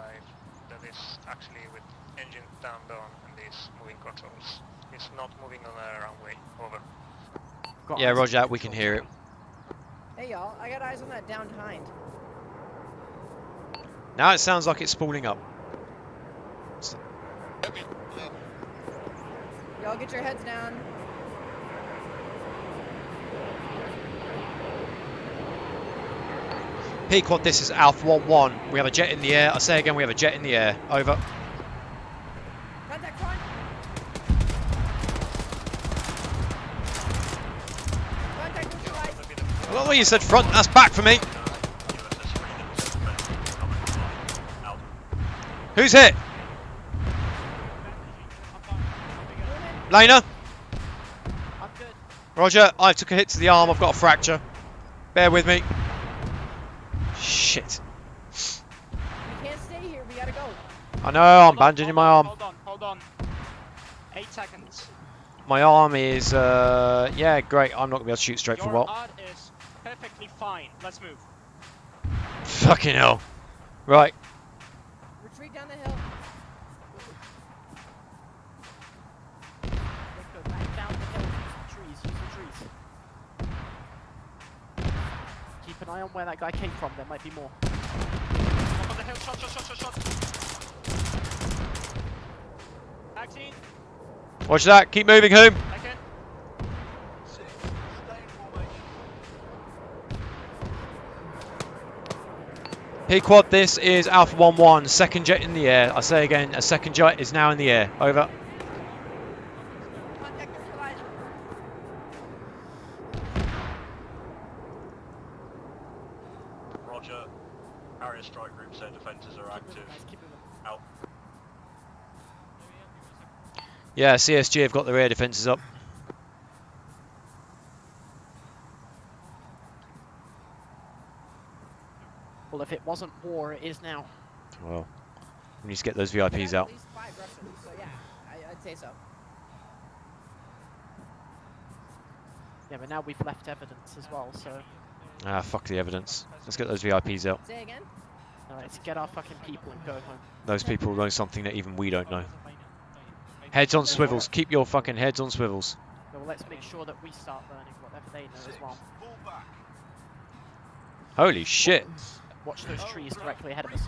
that is actually with engine down and is moving controls. It's not moving on a runway. Over. Got Yeah, eyes roger on that. We can hear it. Hey y'all, I got eyes on that downed hind. Now it sounds like it's spooling up. Y'all get your heads down. Pequod, this is Alpha 1-1. We have a jet in the air. I say again, we have a jet in the air. Over. Contact front. Contact neutralized. I love the way you said front. That's back for me. Who's hit? Lena? I'm good. Roger, I took a hit to the arm. I've got a fracture. Bear with me. Shit. We can't stay here. We gotta go. I know, I'm bandaging my arm. Hold on. 8 seconds. My arm is, yeah, great. I'm not going to be able to shoot straight for a Your while. arm is perfectly fine. Let's move. Fucking hell. Right. Retreat down the hill. Let's go back down the hill. Use the trees. Keep an eye on where that guy came from. There might be more. Up on the hill. Shot. Vaccine. Watch that. Keep moving, Khelm. Second. 6. Stay in formation. Pequod, this is Alpha 1-1. Second jet in the air. I say again, a second jet is now in the air. Over. Contact neutralized. Roger. Area strike group said defences are active. Out. Yeah, CSG have got their air defences up. Well, if it wasn't war, it is now. Well, we need to get those We have VIPs at out. least 5 Russians, so yeah, I'd say so. Yeah, but now we've left evidence as well, so Ah, fuck the evidence. Let's get those VIPs out. Say again? let's get our fucking people and go home. Those people know something that even we don't know. Heads on swivels. Keep your fucking heads on swivels. So let's make sure that we start learning whatever they know as well. Fall back. Holy shit. Watch those trees directly ahead of us.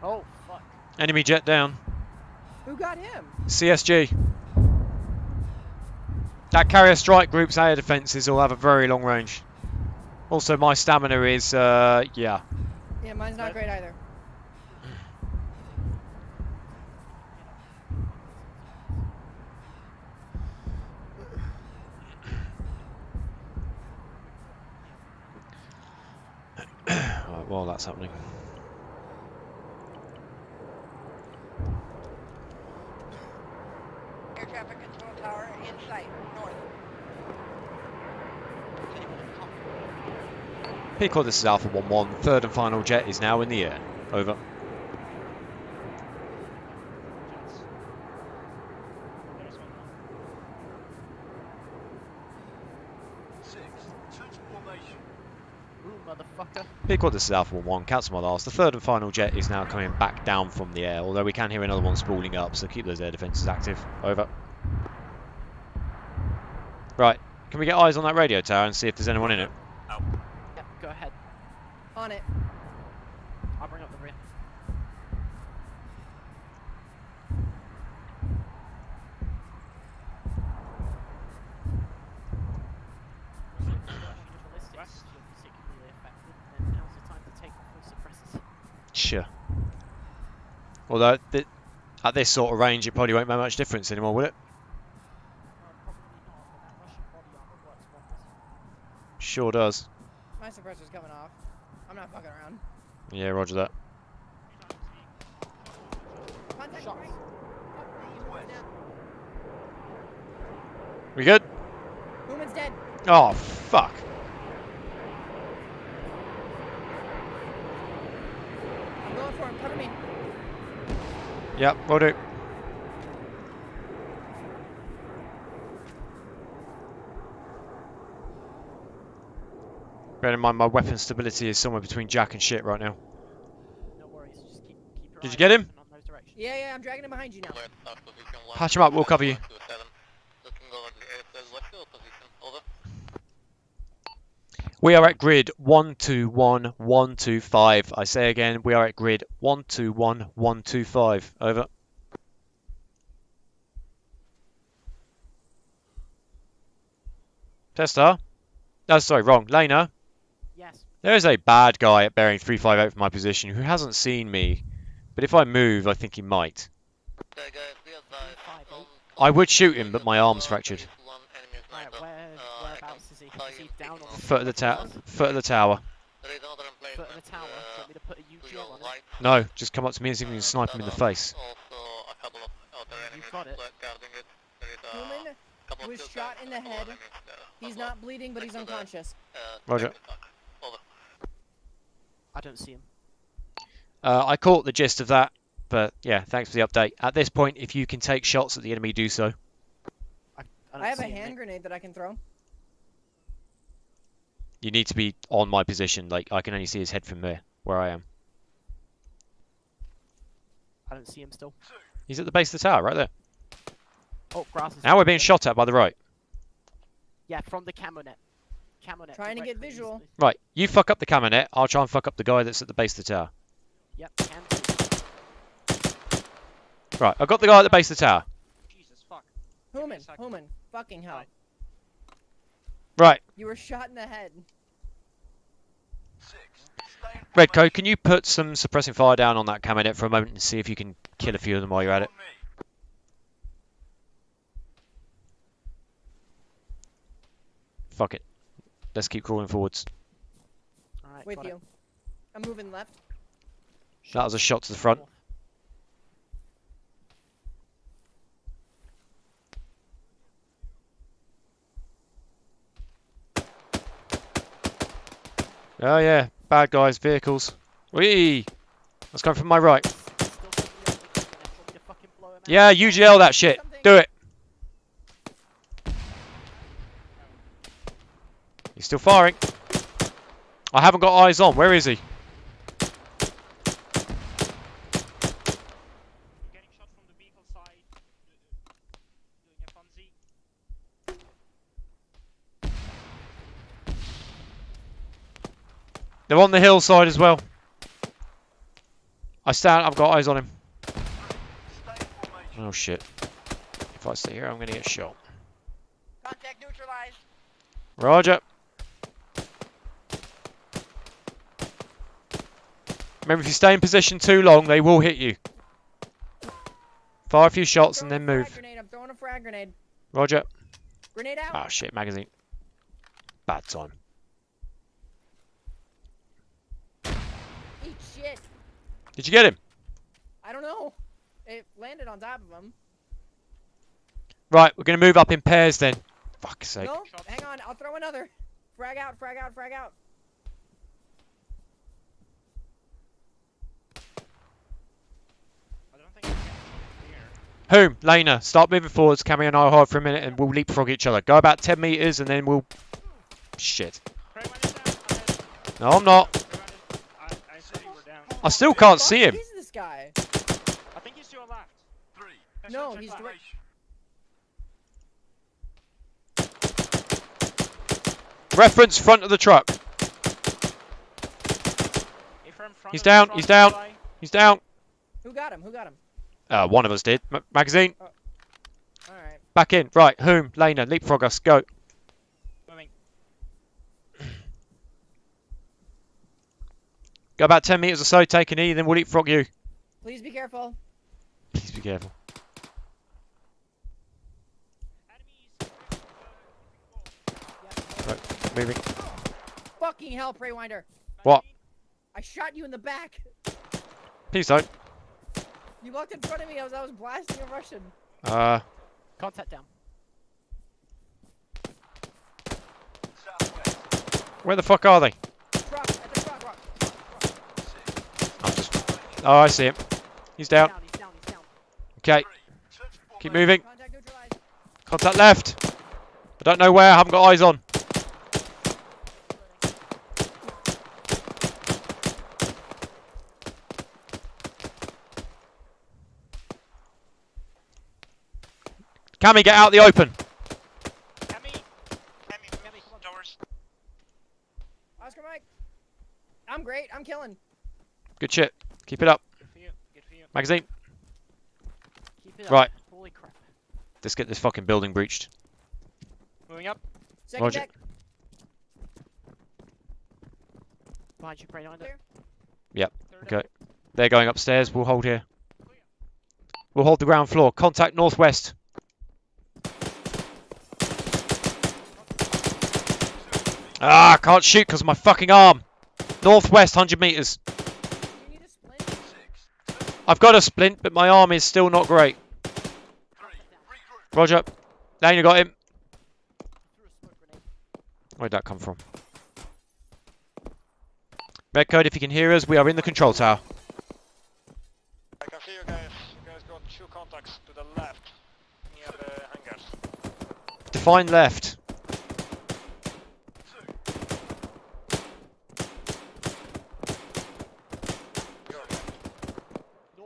Oh, fuck. Enemy jet down. Who got him? CSG. That carrier strike group's air defences will have a very long range. Also, my stamina is, yeah. Yeah, mine's not great either. Right, while that's happening. Air traffic control tower in sight, north. Pequod, this is Alpha 1-1. Third and final jet is now in the air. Over. Motherfucker. Pequod, this is Alpha 1-1. Cancel my last. The third and final jet is now coming back down from the air, although we can hear another one spooling up, so keep those air defences active. Over. Right. Can we get eyes on that radio tower and see if there's anyone in it? Yep, go ahead. On it. I'll bring up the rear. Sure. Although, at this sort of range, it probably won't make much difference anymore, will it? Sure does. My suppressor's coming off. I'm not fucking around. Yeah, roger that. Contact Shots. right. We good? Human's dead. Oh, fuck. I'm going for him. Cover me. Yep, will do. Bear in mind, my weapon stability is somewhere between jack and shit right now. No worries, just keep your Did you eyes get him? open on those directions. Yeah, I'm dragging him behind you now. Patch him up, we'll cover you. We are at grid 121125. I say again, we are at grid 121125. Over. Tester? No, sorry, wrong. Lena? Yes. There is a bad guy at bearing 358 from my position who hasn't seen me. But if I move, I think he might. I would shoot him, but my arm's fractured. Right, whereabouts is he? Is he down on the Foot of the tower. Foot of the tower. foot of the tower? Do you want me to put a UG on it? No, just come up to me and see if you can snipe him in the face. You've got it. Human was shot in the head. He's not bleeding, but he's unconscious. Roger. I don't see him. I caught the gist of that, but yeah, thanks for the update. At this point, if you can take shots at the enemy, do so. I have a hand grenade that I can throw. You need to be on my position, like I can only see his head from there, where I am. I don't see him still. He's at the base of the tower, right there. Oh, grass is Now we're being shot at by the right. Yeah, from the camo net. Camo net. Trying to get visual. Right, you fuck up the camera net, I'll try and fuck up the guy that's at the base of the tower. Yep, can do. Right, I've got the guy at the base of the tower. Jesus fuck. Human, human, fucking hell. Right, You were shot in the head. Redco, can you put some suppressing fire down on that camera net for a moment and see if you can kill a few of them while you're at it? Fuck it. Let's keep crawling forwards. Alright, With you. I'm moving left. That was a shot to the front. Oh yeah, bad guys, vehicles. Whee! That's coming from my right. Yeah, UGL that shit. Do it. He's still firing. I haven't got eyes on. Where is he? They're on the hillside as well. I've got eyes on him. Oh shit. If I stay here, I'm gonna get shot. Contact neutralized. Roger. Remember, if you stay in position too long, they will hit you. Fire a few shots and then move. I'm throwing a frag grenade. Roger. Grenade out. Oh shit, magazine. Bad time. Eat shit. Did you get him? I don't know. It landed on top of him. Right, we're going to move up in pairs then. Fuck's sake. No, hang on. I'll throw another. Frag out, frag out, frag out. Whom? Lena, start moving forwards. Cammy and I will hold for a minute and we'll leapfrog each other. Go about 10 meters and then we'll... Shit. No, I'm not. I still can't see him. Who's this guy? I think he's to your left. No, he's direct. Reference front of the truck. He's down, he's down, he's down. Who got him? Who got him? One of us did. Magazine. Alright. Back in. Right, whom? Lena, leapfrog us. Go. Moving. Go about 10 meters or so, take an E, then we'll leapfrog you. Please be careful. Please be careful. Right, moving. Fucking hell, Preywinder. What? I shot you in the back. Please don't. You walked in front of me. I was blasting a Russian. Contact down. Where the fuck are they? Truck, at the truck, rock. I'm just... Oh, I see him. He's down. He's down, he's down. Okay. Keep moving. Contact neutralized. Contact left. I don't know where. I haven't got eyes on. Cammy, get out the open. Cammy, doors. Oscar Mike. I'm great. I'm killing. Good shit. Keep it up. Good for you. Good for you. Magazine. Keep it up. Right. Holy crap. Let's get this fucking building breached. Moving up. Second Roger. deck. Behind you, Brain Islander. Yep. Third Okay. They're going upstairs. We'll hold here. We'll hold the ground floor. Contact northwest. Ah, I can't shoot because of my fucking arm. Northwest, 100 meters. You need a splint? I've got a splint, but my arm is still not great. Roger. Lana got him. Where'd that come from? Red code, if you can hear us, we are in the control tower. I can see you guys. You guys got 2 contacts to the left, near the hangars. Define left.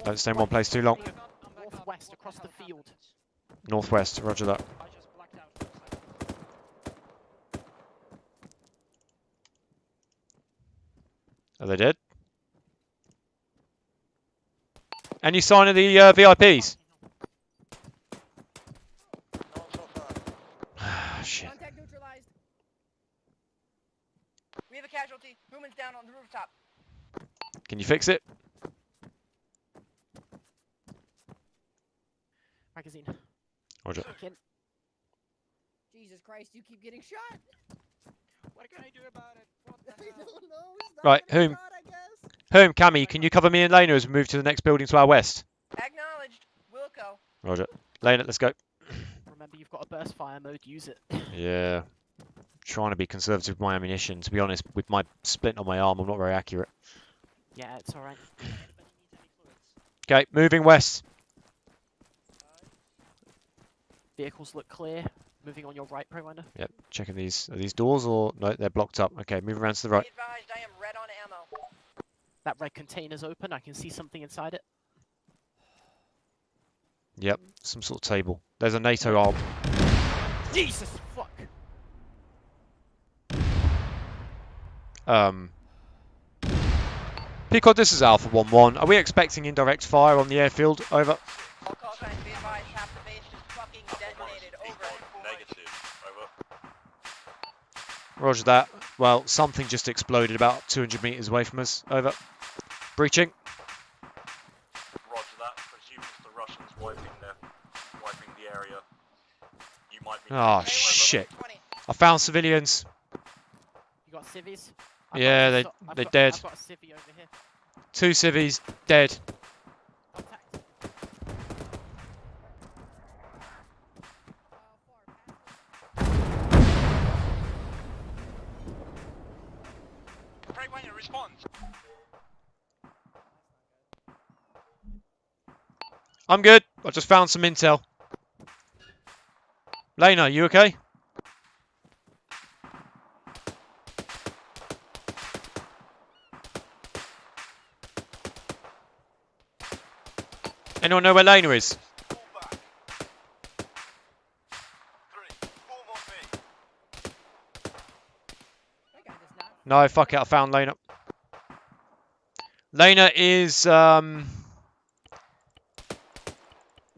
Don't stay in one place too long. Northwest, across the field. Northwest, roger that. I just blacked out for a second. Are they dead? Any sign of the VIPs? No, so far. Shit. Contact neutralized. We have a casualty. Human's down on the rooftop. Can you fix it? Magazine. Roger. Again. Jesus Christ, you keep getting shot. What can I do about it? What the I hell? don't know. Stop Right, getting whom? shot, I guess. Whom, Cammy, can you cover me and Lena as we move to the next building to our west? Acknowledged. Wilco. Roger. Lena, let's go. Remember, you've got a burst fire mode. Use it. Yeah. Trying to be conservative with my ammunition. To be honest, with my splint on my arm, I'm not very accurate. Yeah, it's alright. Anybody needs any fluids? Okay, moving west. Vehicles look clear. Moving on your right, Prowinder. Yep, checking these. Are these doors or no? They're blocked up. Okay, move around to the right. Be advised, I am red on ammo. That red container's open. I can see something inside it. Yep, some sort of table. There's a NATO arm. Jesus fuck! Peacock, this is Alpha 1-1. Are we expecting indirect fire on the airfield? Over. All call signs be advised, half the base just fucking detonated. Over. Negative. Over. Roger that. Well, something just exploded about 200 meters away from us. Over. Breaching. Roger that. Presume it's the Russians wiping the area. You might be. Oh, Hey, shit. 20. I found civilians. You got civvies? Yeah, they're dead. I've got a civvy over here. 2 civvies dead. Contact. Breakwire, respond. I'm good. I just found some intel. Lena, you okay? Anyone know where Lena is? Fall back. 3. Form on me. That guy does not. No, fuck it. I found Lena. Lena is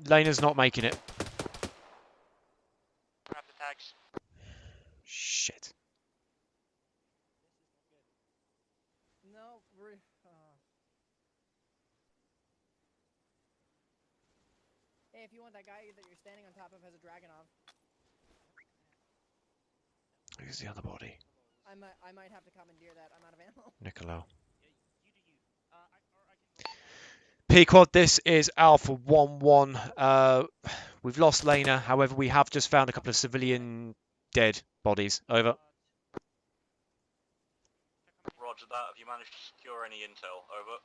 Lena's not making it. Grab the tags. Shit. No, we're. Hey, if you want, that guy that you're standing on top of has a dragon on. Who's the other body? I might have to commandeer that. I'm out of ammo. Nicolau. You do you. I can. Pequod, this is Alpha 1-1. We've lost Lena. However, we have just found a couple of civilian dead bodies. Over. Roger that. Have you managed to secure any intel? Over.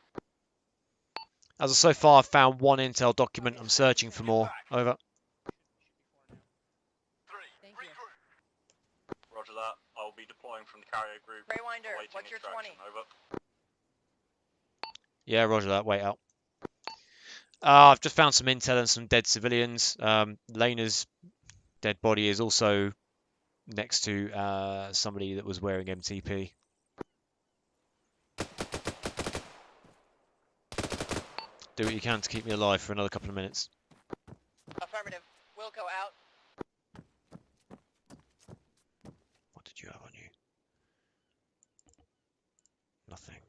As of so far, I've found 1 intel document. I'm searching for more. Over. 3. Thank you. Regroup. Roger that. I'll be deploying from the carrier group. Greywinder, awaiting what's your extraction. 20? Over. Yeah, roger that. Wait out. I've just found some intel and some dead civilians. Lena's dead body is also next to somebody that was wearing MTP. Do what you can to keep me alive for another couple of minutes. Affirmative. We'll go out. What did you have on you? Nothing.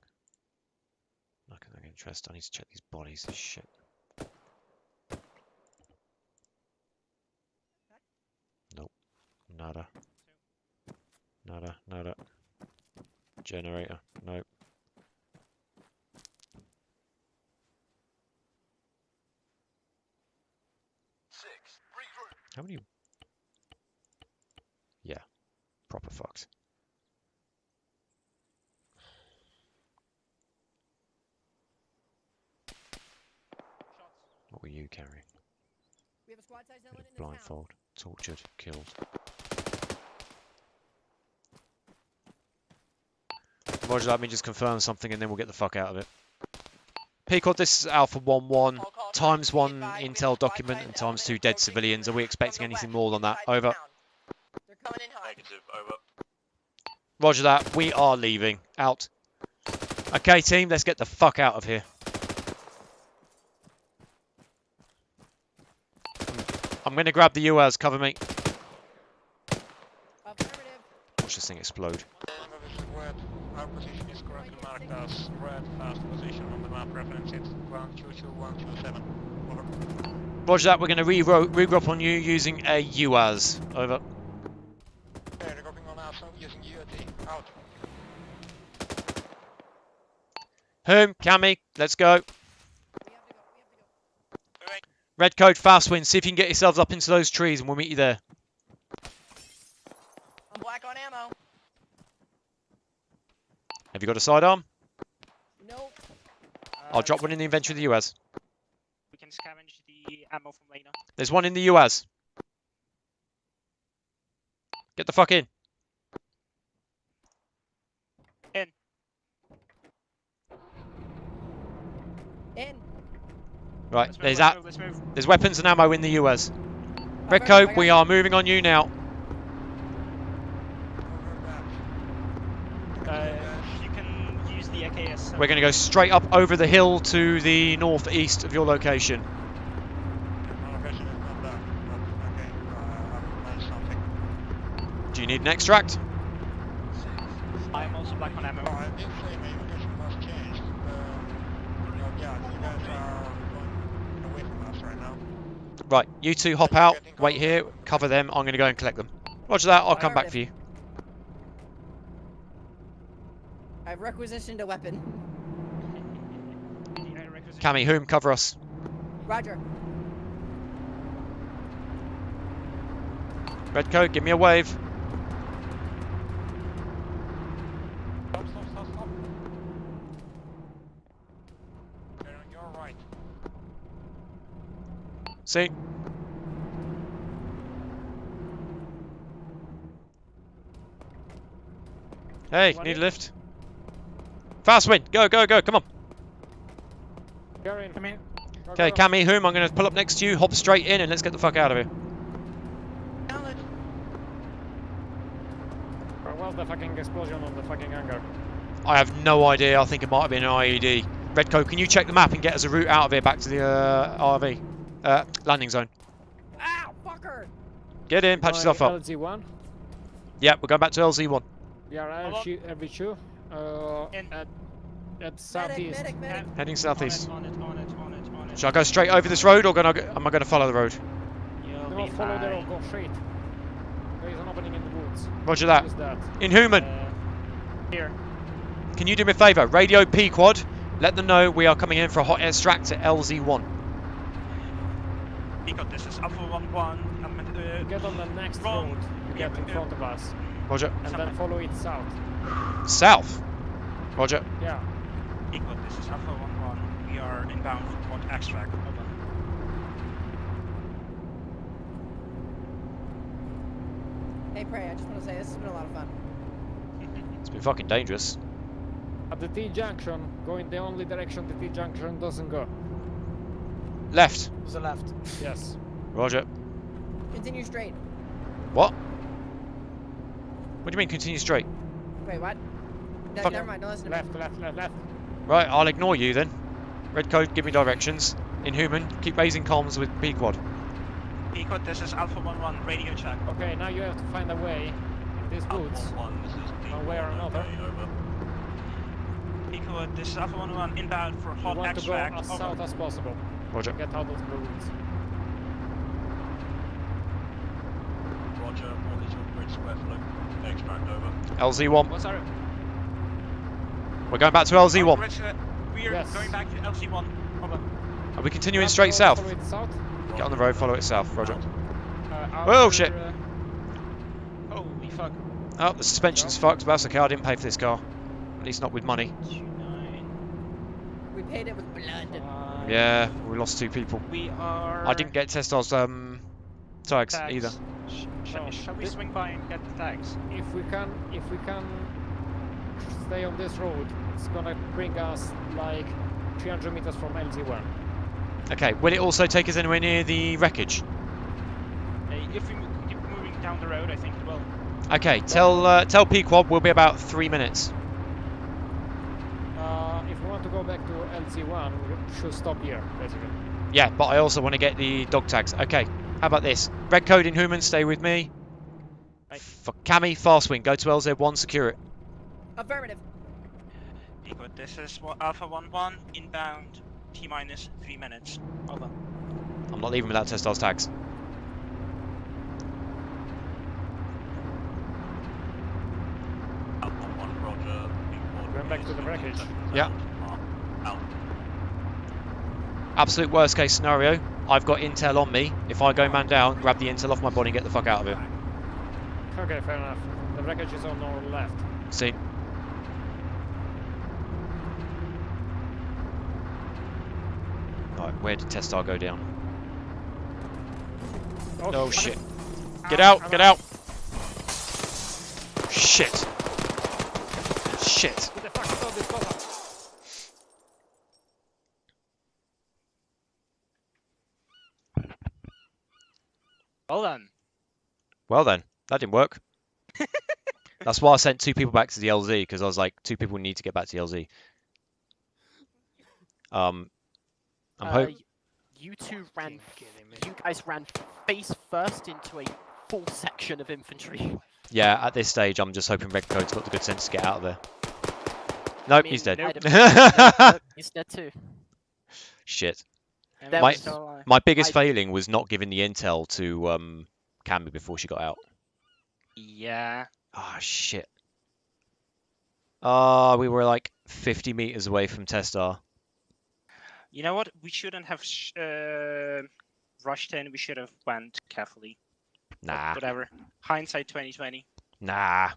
Nothing of interest. I need to check these bodies. This shit. Nope. Nada. Nada. Nada. Generator. Nope. How many? Yeah. Proper fucks. What were you carrying? We have a squad size element in the Blindfold. Tortured. Killed. Roger that, let me just confirm something and then we'll get the fuck out of it. Peacock, this is Alpha 1-1. Times 1 intel document and times 2 dead civilians. Are we expecting anything more than that? Over. They're coming in hot. Negative, over. Roger that, we are leaving. Out. Okay, team, let's get the fuck out of here. I'm going to grab the UAS, cover me. Affirmative. Watch this thing explode. Red. Our position is correctly marked as red. First position on the map. Reference is 122127. Over. Roger that, we're going to regroup on you using a UAS. Over. Okay, regrouping on Alpha using UAT. Out. Whom? Cammy, let's go. We have to go. Red code, fast win. See if you can get yourselves up into those trees and we'll meet you there. I'm black on ammo. Have you got a sidearm? Nope. I'll drop one in the inventory of the UAS. We can scavenge the ammo from Lena. There's one in the UAS. Get the fuck in. In. In. Right, Let's move, there's let's that. move, let's move. There's weapons and ammo in the UAS. Red Affirmative, I code, got we you. are moving on you now. You can use the AKS. We're going to go straight up over the hill to the northeast of your location. Location is not done, but okay, I've managed something. Do you need an extract? I'm also black on ammo. Oh, I did say my location was changed. Yeah, you guys are going away from us right now. Right, you two hop out, wait here, cover them. I'm going to go and collect them. Roger that, I'll come back for you. I've requisitioned a weapon. Cammy, whom? Cover us. Roger. Red coat, give me a wave. Stop. They're on your right. See? Hey, need a lift? Fast wind, go, come on. You're in. Come in. Okay, Cammy, whom? I'm going to pull up next to you, hop straight in, and let's get the fuck out of here. Where was the fucking explosion on the fucking hangar? I have no idea, I think it might have been an IED. Red coat, can you check the map and get us a route out of here back to the RV? Landing zone. Ow, fucker! Get in, patch yourself up. LZ1. Yep, we're going back to LZ1. We are LV2. At southeast. Medic. Heading southeast. On it. Shall I go straight over this road, or am I going to follow the road? You'll Do be not follow there or fine. go straight. There is an opening in the woods. Roger that. What is that? Inhuman, Here. can you do me a favour? Radio P-Quad, let them know we are coming in for a hot extract at LZ1. Because this is Alpha 1-1. You get on the next wrong. road. You get in front of us. Roger. And then follow it south. South. Roger. Yeah. Because this is Alpha 1-1. We are inbound toward extract. Over. Hey, Prey, I just want to say this has been a lot of fun. It's been fucking dangerous. At the T-junction, go in the only direction the T-junction doesn't go. Left. To the left. Yes. Roger. Continue straight. What? What do you mean continue straight? Wait, what? Fuck. Never mind, don't listen to me. Left. Right, I'll ignore you then. Red Code, give me directions. Inhuman, keep raising comms with Pequod. Pequod, this is Alpha 1-1, radio check. Okay, now you have to find a way in these woods, one way or another. Pequod, this is Alpha 1-1, inbound for You hot want to go extract. as south as possible. Roger. Get out of the woods. Roger, what is your grid square flow? Extract over. LZ1. What's our... We're going back to LZ1. We are Yes. going back to LC1. Over. Are we continuing Follow straight it south? south. Get on the road, follow it south. Roger. Outer, Oh, shit. Holy fuck. Oh, the suspension's fucked, but that's okay. I didn't pay for this car. At least not with money. 29. We paid it with blood. Yeah, we lost 2 people. We are... I didn't get Testar's tags tags. either. Shall we swing by and get the tags? If we can stay on this road, it's gonna bring us like 300 meters from LZ1. Okay, will it also take us anywhere near the wreckage? If we keep moving down the road, I think it will. Okay, tell Pequod we'll be about 3 minutes. If we want to go back to LZ1, we should stop here, basically. Yeah, but I also want to get the dog tags. Okay, how about this? Red Code Inhuman, stay with me. Right. For Cami, fast wing, go to LZ1, secure it. Affirmative. Pequod, this is Alpha 1-1, inbound, T-minus 3 minutes. Over. I'm not leaving without Testar's tags. Alpha 1, Roger. Pequod Going back is to the wreckage. Yeah. Out. Absolute worst case scenario, I've got intel on me. If I go man down, grab the intel off my body and get the fuck out of here. Okay, fair enough. The wreckage is on our left. See? Right, where did Testar go down? Oh shit. Get out, get out! Shit. Shit. Who the fuck stole this bottle? Well done. Well then, that didn't work. That's why I sent 2 people back to the LZ, because I was like, 2 people need to get back to the LZ. I'm hoping... You guys ran face first into a full section of infantry. Yeah, at this stage, I'm just hoping Red Code's got the good sense to get out of there. Nope, he's dead. Nope, he's dead too. Shit. And There we're was- still alive. My biggest failing was not giving the intel to Camby before she got out. Yeah. Ah, shit. We were like 50 meters away from Testar. You know what? We shouldn't have rushed in. We should have went carefully. Nah, Whatever. Hindsight 2020. nah.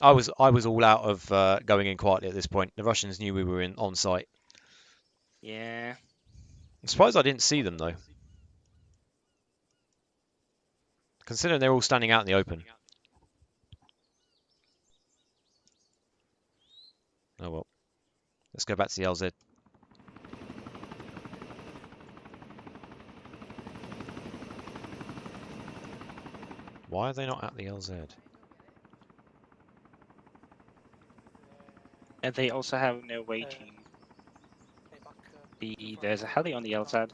I was all out of going in quietly at this point. The Russians knew we were on site. Yeah. I'm surprised I didn't see them though. Considering they're all standing out in the open. Oh well. Let's go back to the LZ. Why are they not at the LZ? And they also have no waiting. There's a heli on the LZ.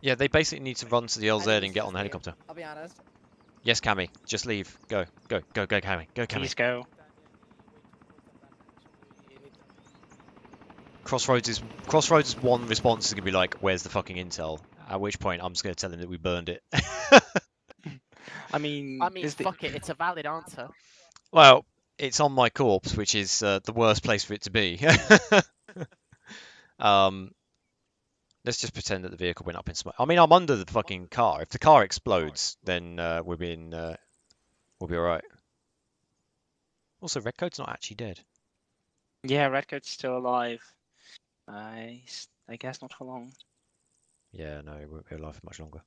Yeah, they basically need to run to the I LZ think and it's get just on the me, helicopter. I'll be honest. Yes, Cammy, just leave. Go, go, go, go, Cammy. Go, Cammy. Please go. Crossroads is one response is gonna be like, "Where's the fucking intel?" At which point, I'm just gonna tell them that we burned it. I mean, Fuck it, it's a valid answer. Well, it's on my corpse, which is the worst place for it to be. Let's just pretend that the vehicle went up in smoke. I mean, I'm under the fucking car. If the car explodes, then we'll be alright. Also, Redcoat's not actually dead. Yeah, Redcoat's still alive. I guess not for long. Yeah, no, it won't be alive for much longer.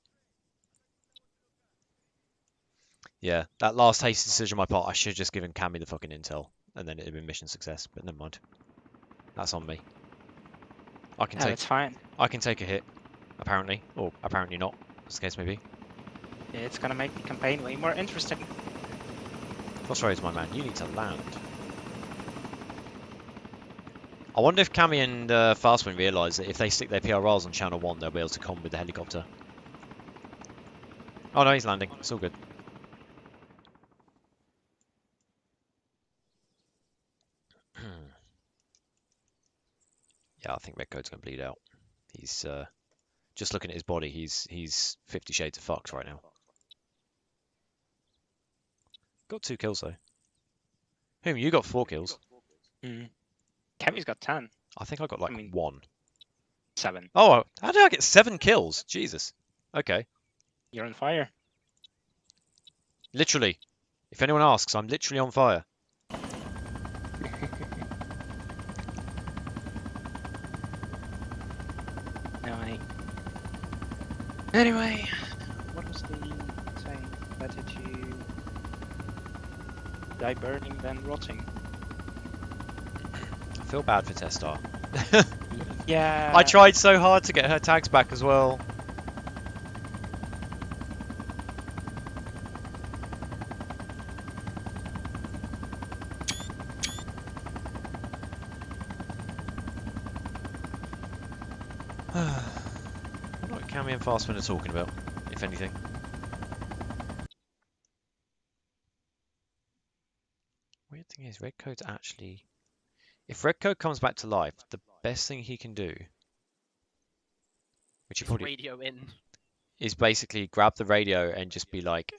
Yeah, that last hasty decision on my part, I should have just given Cammy the fucking intel, and then it'd have been mission success, but never mind. That's on me. I can It's fine. I can take a hit, apparently, or apparently not, as the case may be. It's gonna make the campaign way more interesting. Crossroads, my man, you need to land. I wonder if Cammy and Fastwind realise that if they stick their PRRs on channel 1, they'll be able to con with the helicopter. Oh no, he's landing. It's all good. Yeah, I think Redcoat's going to bleed out. He's just looking at his body. He's 50 shades of fucked right now. Got 2 kills though. Whom you got 4 kills? Cammy's got 10. I think I got like 1. 7. Oh, how did I get 7 kills? Jesus. Okay. You're on fire. Literally. If anyone asks, I'm literally on fire. No, Anyway, what was the saying? Better to die burning than rotting. I feel bad for Testar. Yeah. I tried so hard to get her tags back as well. I wonder what Cammy and Fastman are talking about, if anything. Weird thing is, Redcoat's actually... If Redcoat comes back to life, the best thing he can do, which he probably radio in, is basically grab the radio and just be like,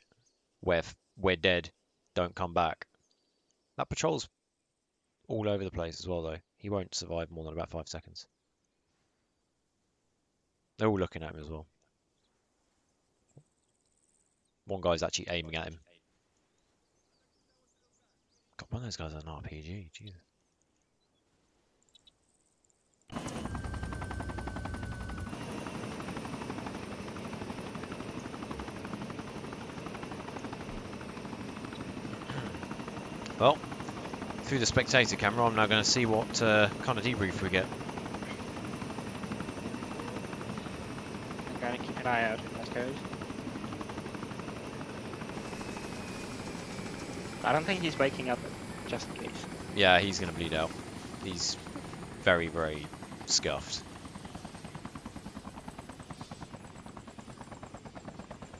"We're dead, don't come back." That patrol's all over the place as well, though. He won't survive more than about 5 seconds. They're all looking at him as well. One guy's actually aiming at him. God, one of those guys has an RPG. Jesus. Well, through the spectator camera, I'm now going to see what kind of debrief we get. I'm going to keep an eye out if that goes. I don't think he's waking up, just in case. Yeah, he's going to bleed out. He's very, very scuffed.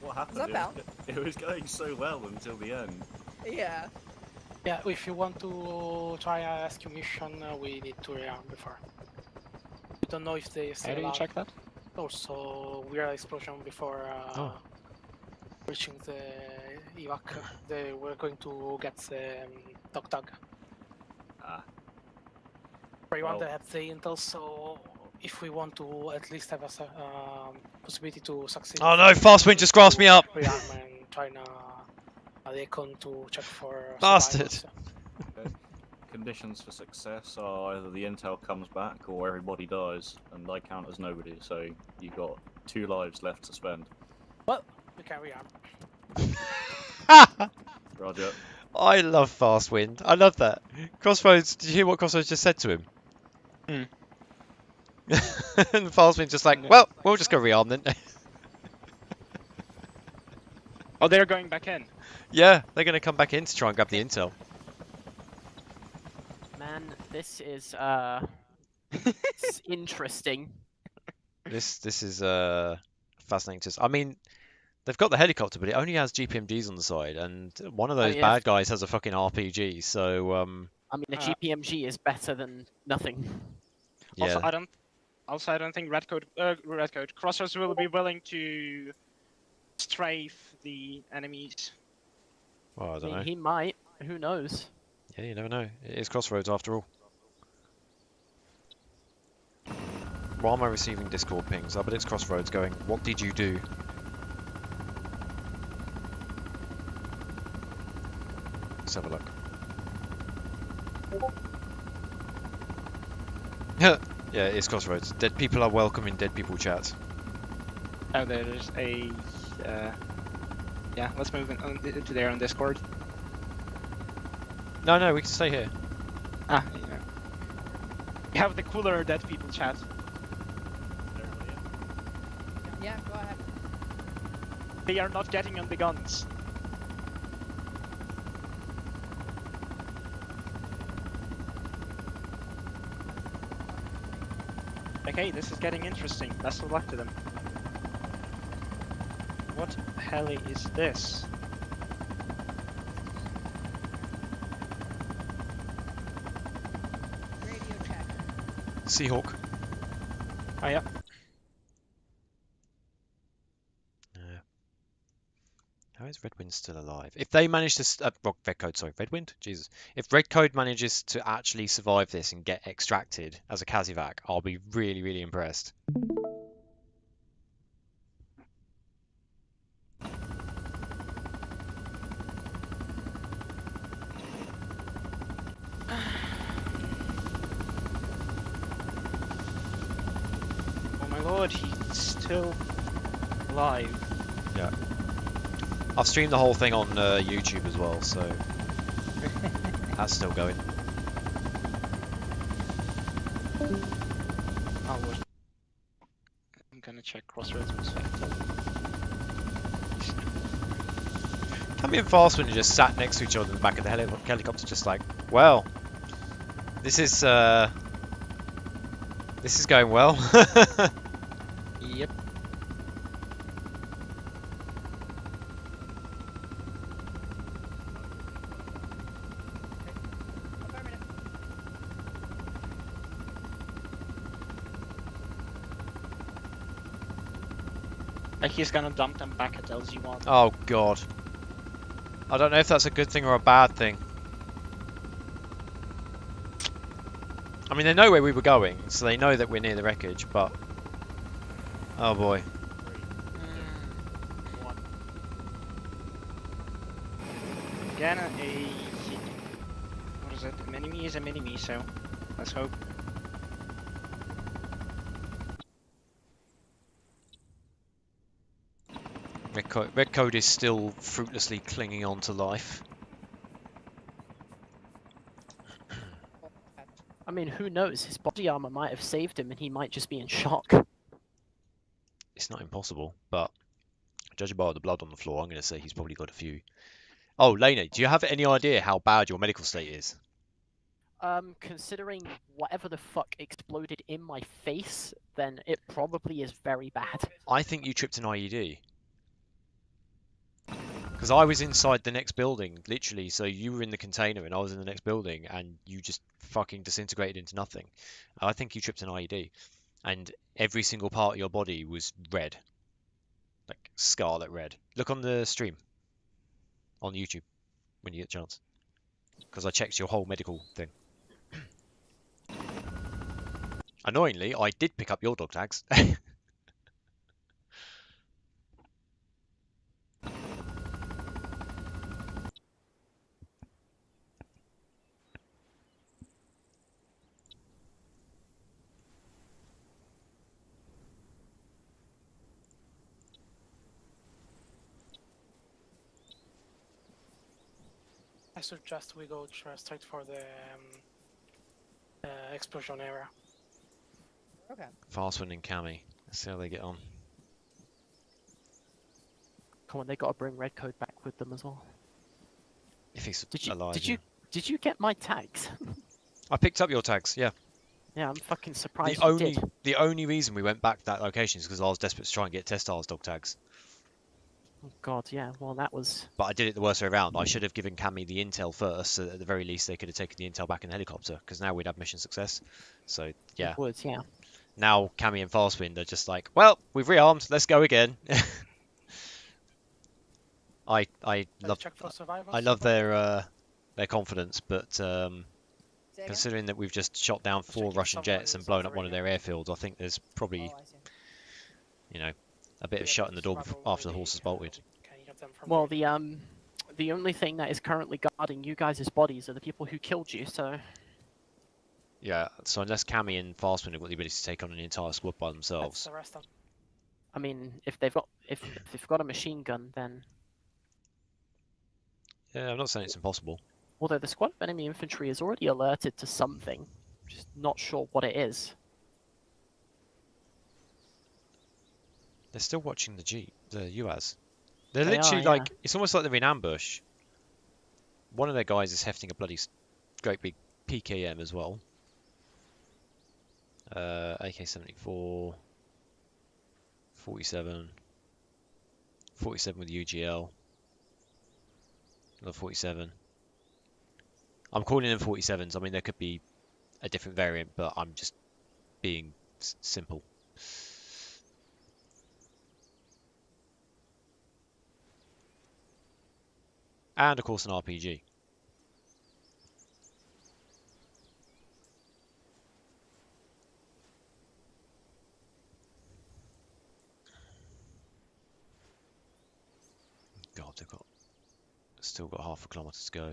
What happened? What's up, It was going so well until the end. Yeah. Yeah, if you want to try a rescue mission, we need to rearm before. We don't know if they still How do you alive. check that? Also, we are explosion before reaching the evac. They were going to get the dog tag. Everyone that had the intel, so if we want to at least have a possibility to succeed. Oh no, Fastwind just grasped me up! Rearm and try a recon to check for Bastard! Okay. Conditions for success are either the intel comes back or everybody dies, and I count as nobody, so you got 2 lives left to spend. Well, we can rearm. Roger. I love Fastwind. I love that. Crossroads, did you hear what Crossroads just said to him? Hmm. And Fastwind's just like, well, we'll just go rearm then. Oh, they're going back in. Yeah, they're going to come back in to try and grab the intel. Man, this is it's interesting. This is fascinating. I mean, they've got the helicopter, but it only has GPMGs on the side, and one of those bad guys has a fucking RPG. So I mean, a GPMG is better than nothing. Yeah. Also, I don't think Redcoat Crossroads will be willing to strafe the enemies. Well, I don't know. He might. Who knows? Yeah, you never know. It is Crossroads after all. Why am I receiving Discord pings? Oh, but it's Crossroads going, what did you do? Let's have a look. Yeah, it's Crossroads. Dead people are welcome in dead people chat. Oh, there's a... yeah, let's move into there on Discord. No, we can stay here. Ah, yeah. We have the cooler dead people chat. Yeah, go ahead. They are not getting on the guns. Okay, this is getting interesting. Best of luck to them. What heli is this? Radio check. Seahawk. Oh yeah. How is Redwind still alive? If they manage to... Redcode, sorry. Redwind? Jesus. If Redcode manages to actually survive this and get extracted as a Kazivac, I'll be really, really impressed. Oh my lord, he's still alive. Yeah. I've streamed the whole thing on YouTube as well, so that's still going. Oh, what? I'm gonna check crossroads perspective. Cammy and Fastwind are just sat next to each other in the back of the helicopter, just like, well, this is going well. Yep. Like he's gonna dump them back at LZ1. Oh god. I don't know if that's a good thing or a bad thing. I mean, they know where we were going, so they know that we're near the wreckage, but... Oh boy. Again, what is it? A mini-me is a mini-me, so let's hope. Redcode is still fruitlessly clinging on to life. I mean, who knows? His body armor might have saved him and he might just be in shock. It's not impossible, but judging by the blood on the floor, I'm going to say he's probably got a few. Oh, Lena, do you have any idea how bad your medical state is? Considering whatever the fuck exploded in my face, then it probably is very bad. I think you tripped an IED. Because I was inside the next building, literally, so you were in the container and I was in the next building and you just fucking disintegrated into nothing. I think you tripped an IED. And every single part of your body was red. Like scarlet red. Look on the stream. On YouTube. When you get a chance. Because I checked your whole medical thing. Annoyingly, I did pick up your dog tags. I suggest we go straight for the explosion area. Okay. Fastwind and Cammy. Let's see how they get on. Come on, they gotta bring Redcode back with them as well. If he's Did you alive. did you get my tags? I picked up your tags, yeah. Yeah, I'm fucking surprised The you only did. the only reason we went back to that location is because I was desperate to try and get Testar's dog tags. Oh god, yeah. Well, that was. But I did it the worst way around. I should have given Cammy the intel first, so that at the very least they could have taken the intel back in the helicopter, because now we'd have mission success. So yeah. It would, yeah. Now Cammy and Fastwind are just like, well, we've rearmed, let's go again. I love their confidence, but considering that we've just shot down 4 Russian jets and blown up one of their airfields, I think there's probably, you know, a bit of shutting the door after the horse has bolted. Well, the only thing that is currently guarding you guys' bodies are the people who killed you. So. Yeah. So unless Cammy and Fastwind have got the ability to take on an entire squad by themselves. I mean, if they've got a machine gun, then. Yeah, I'm not saying it's impossible. Although the squad of enemy infantry is already alerted to something, just not sure what it is. They're still watching the UAS. They're They literally are, like, it's almost like they're in ambush. One of their guys is hefting a bloody great big PKM as well. AK-74, 47, 47 with UGL, another 47. I'm calling them 47s. I mean, there could be a different variant, but I'm just being simple. And of course an RPG. God, they've still got half a kilometre to go.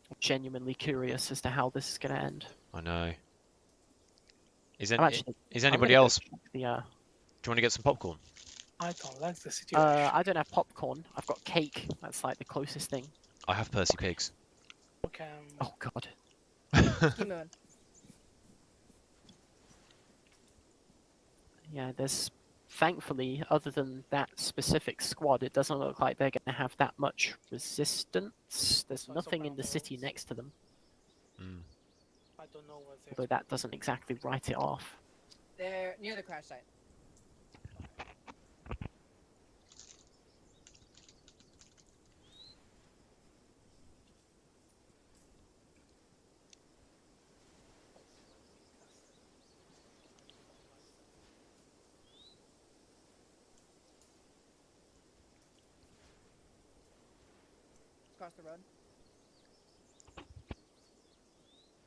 I'm genuinely curious as to how this is going to end. I know. Is I'm anybody gonna else? go check the, Do you want to get some popcorn? I don't like the situation. I don't have popcorn. I've got cake. That's like the closest thing. I have Percy Pigs. Okay. Oh god. Keep moving. Yeah, there's thankfully, other than that specific squad, it doesn't look like they're going to have that much resistance. There's nothing in the city next to them. I don't know what Although that doesn't exactly write it off. They're near the crash site. Across the road.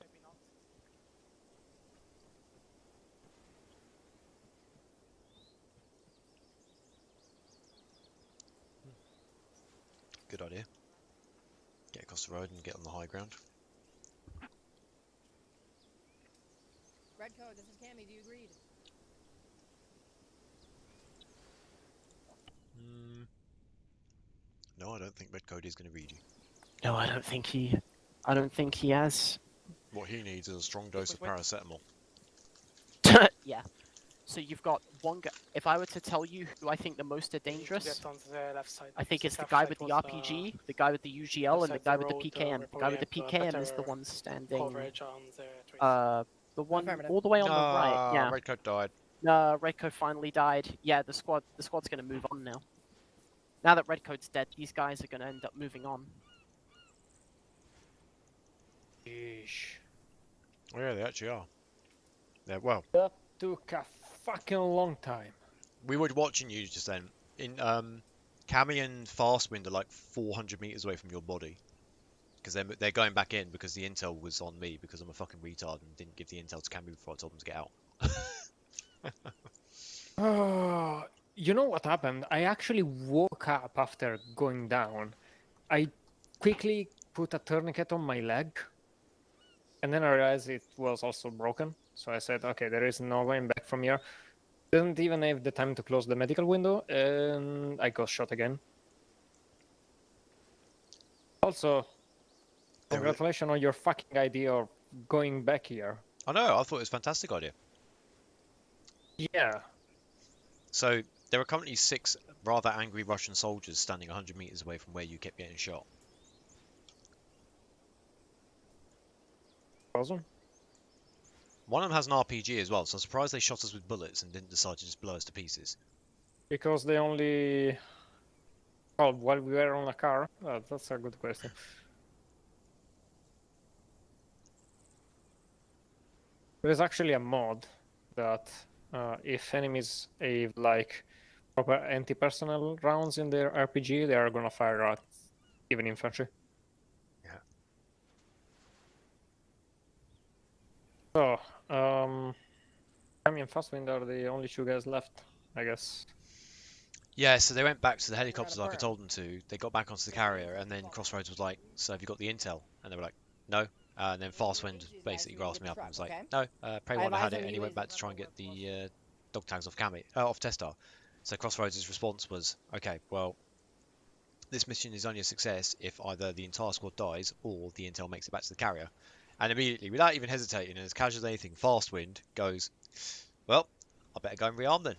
maybe not. Good idea. Get across the road and get on the high ground. Red code, this is Cammy, do you agree? No, I don't think Red Code is going to read you. No, I don't think he has. What he needs is a strong dose of paracetamol. Yeah. So you've got one guy. If I were to tell you who I think the most are dangerous, Get on the left side. I think it's the Left guy side with the was, RPG, the guy with the UGL, and the left guy side with the road, PKM. The guy with the probably have PKM is the better one standing. coverage on the trace. The one Affirmative. all the way on the right. Yeah. Red Code died. Redcoat finally died. Yeah, the squad's gonna move on now. Now that Redcoat's dead, these guys are gonna end up moving on. Yeesh. Oh yeah, they actually are. Yeah, well, That took a fucking long time. we were watching you just then. In Cammy and Fastwind are like 400 meters away from your body, because they're going back in because the intel was on me because I'm a fucking retard and didn't give the intel to Cammy before I told them to get out. You know what happened? I actually woke up after going down. I quickly put a tourniquet on my leg, and then I realized it was also broken. So I said, okay, there is no going back from here. Didn't even have the time to close the medical window, and I got shot again. Also, congratulations on your fucking idea of going back here. I know, I thought it was a fantastic idea. Yeah. So there are currently 6 rather angry Russian soldiers standing 100 meters away from where you kept getting shot. Awesome. One of them has an RPG as well, so I'm surprised they shot us with bullets and didn't decide to just blow us to pieces. Because they only... Oh, while we were on a car? That's a good question. There is actually a mod that if enemies have like proper anti-personnel rounds in their RPG, they are gonna fire at even infantry. Yeah. So, Cammy and Fastwind are the only 2 guys left, I guess. Yeah, so they went back to the helicopters like I told them to. They got back onto the carrier, and then Crossroads was like, "So have you got the intel?" And they were like, "No." And then Fastwind basically grasped me up and was like, "No, Prey One had it," and he went back to try and get the dog tags off off Testar. So Crossroads' response was, "Okay, well, this mission is only a success if either the entire squad dies or the intel makes it back to the carrier." And immediately, without even hesitating, and as casual as anything, Fastwind goes, "Well, I better go and rearm then."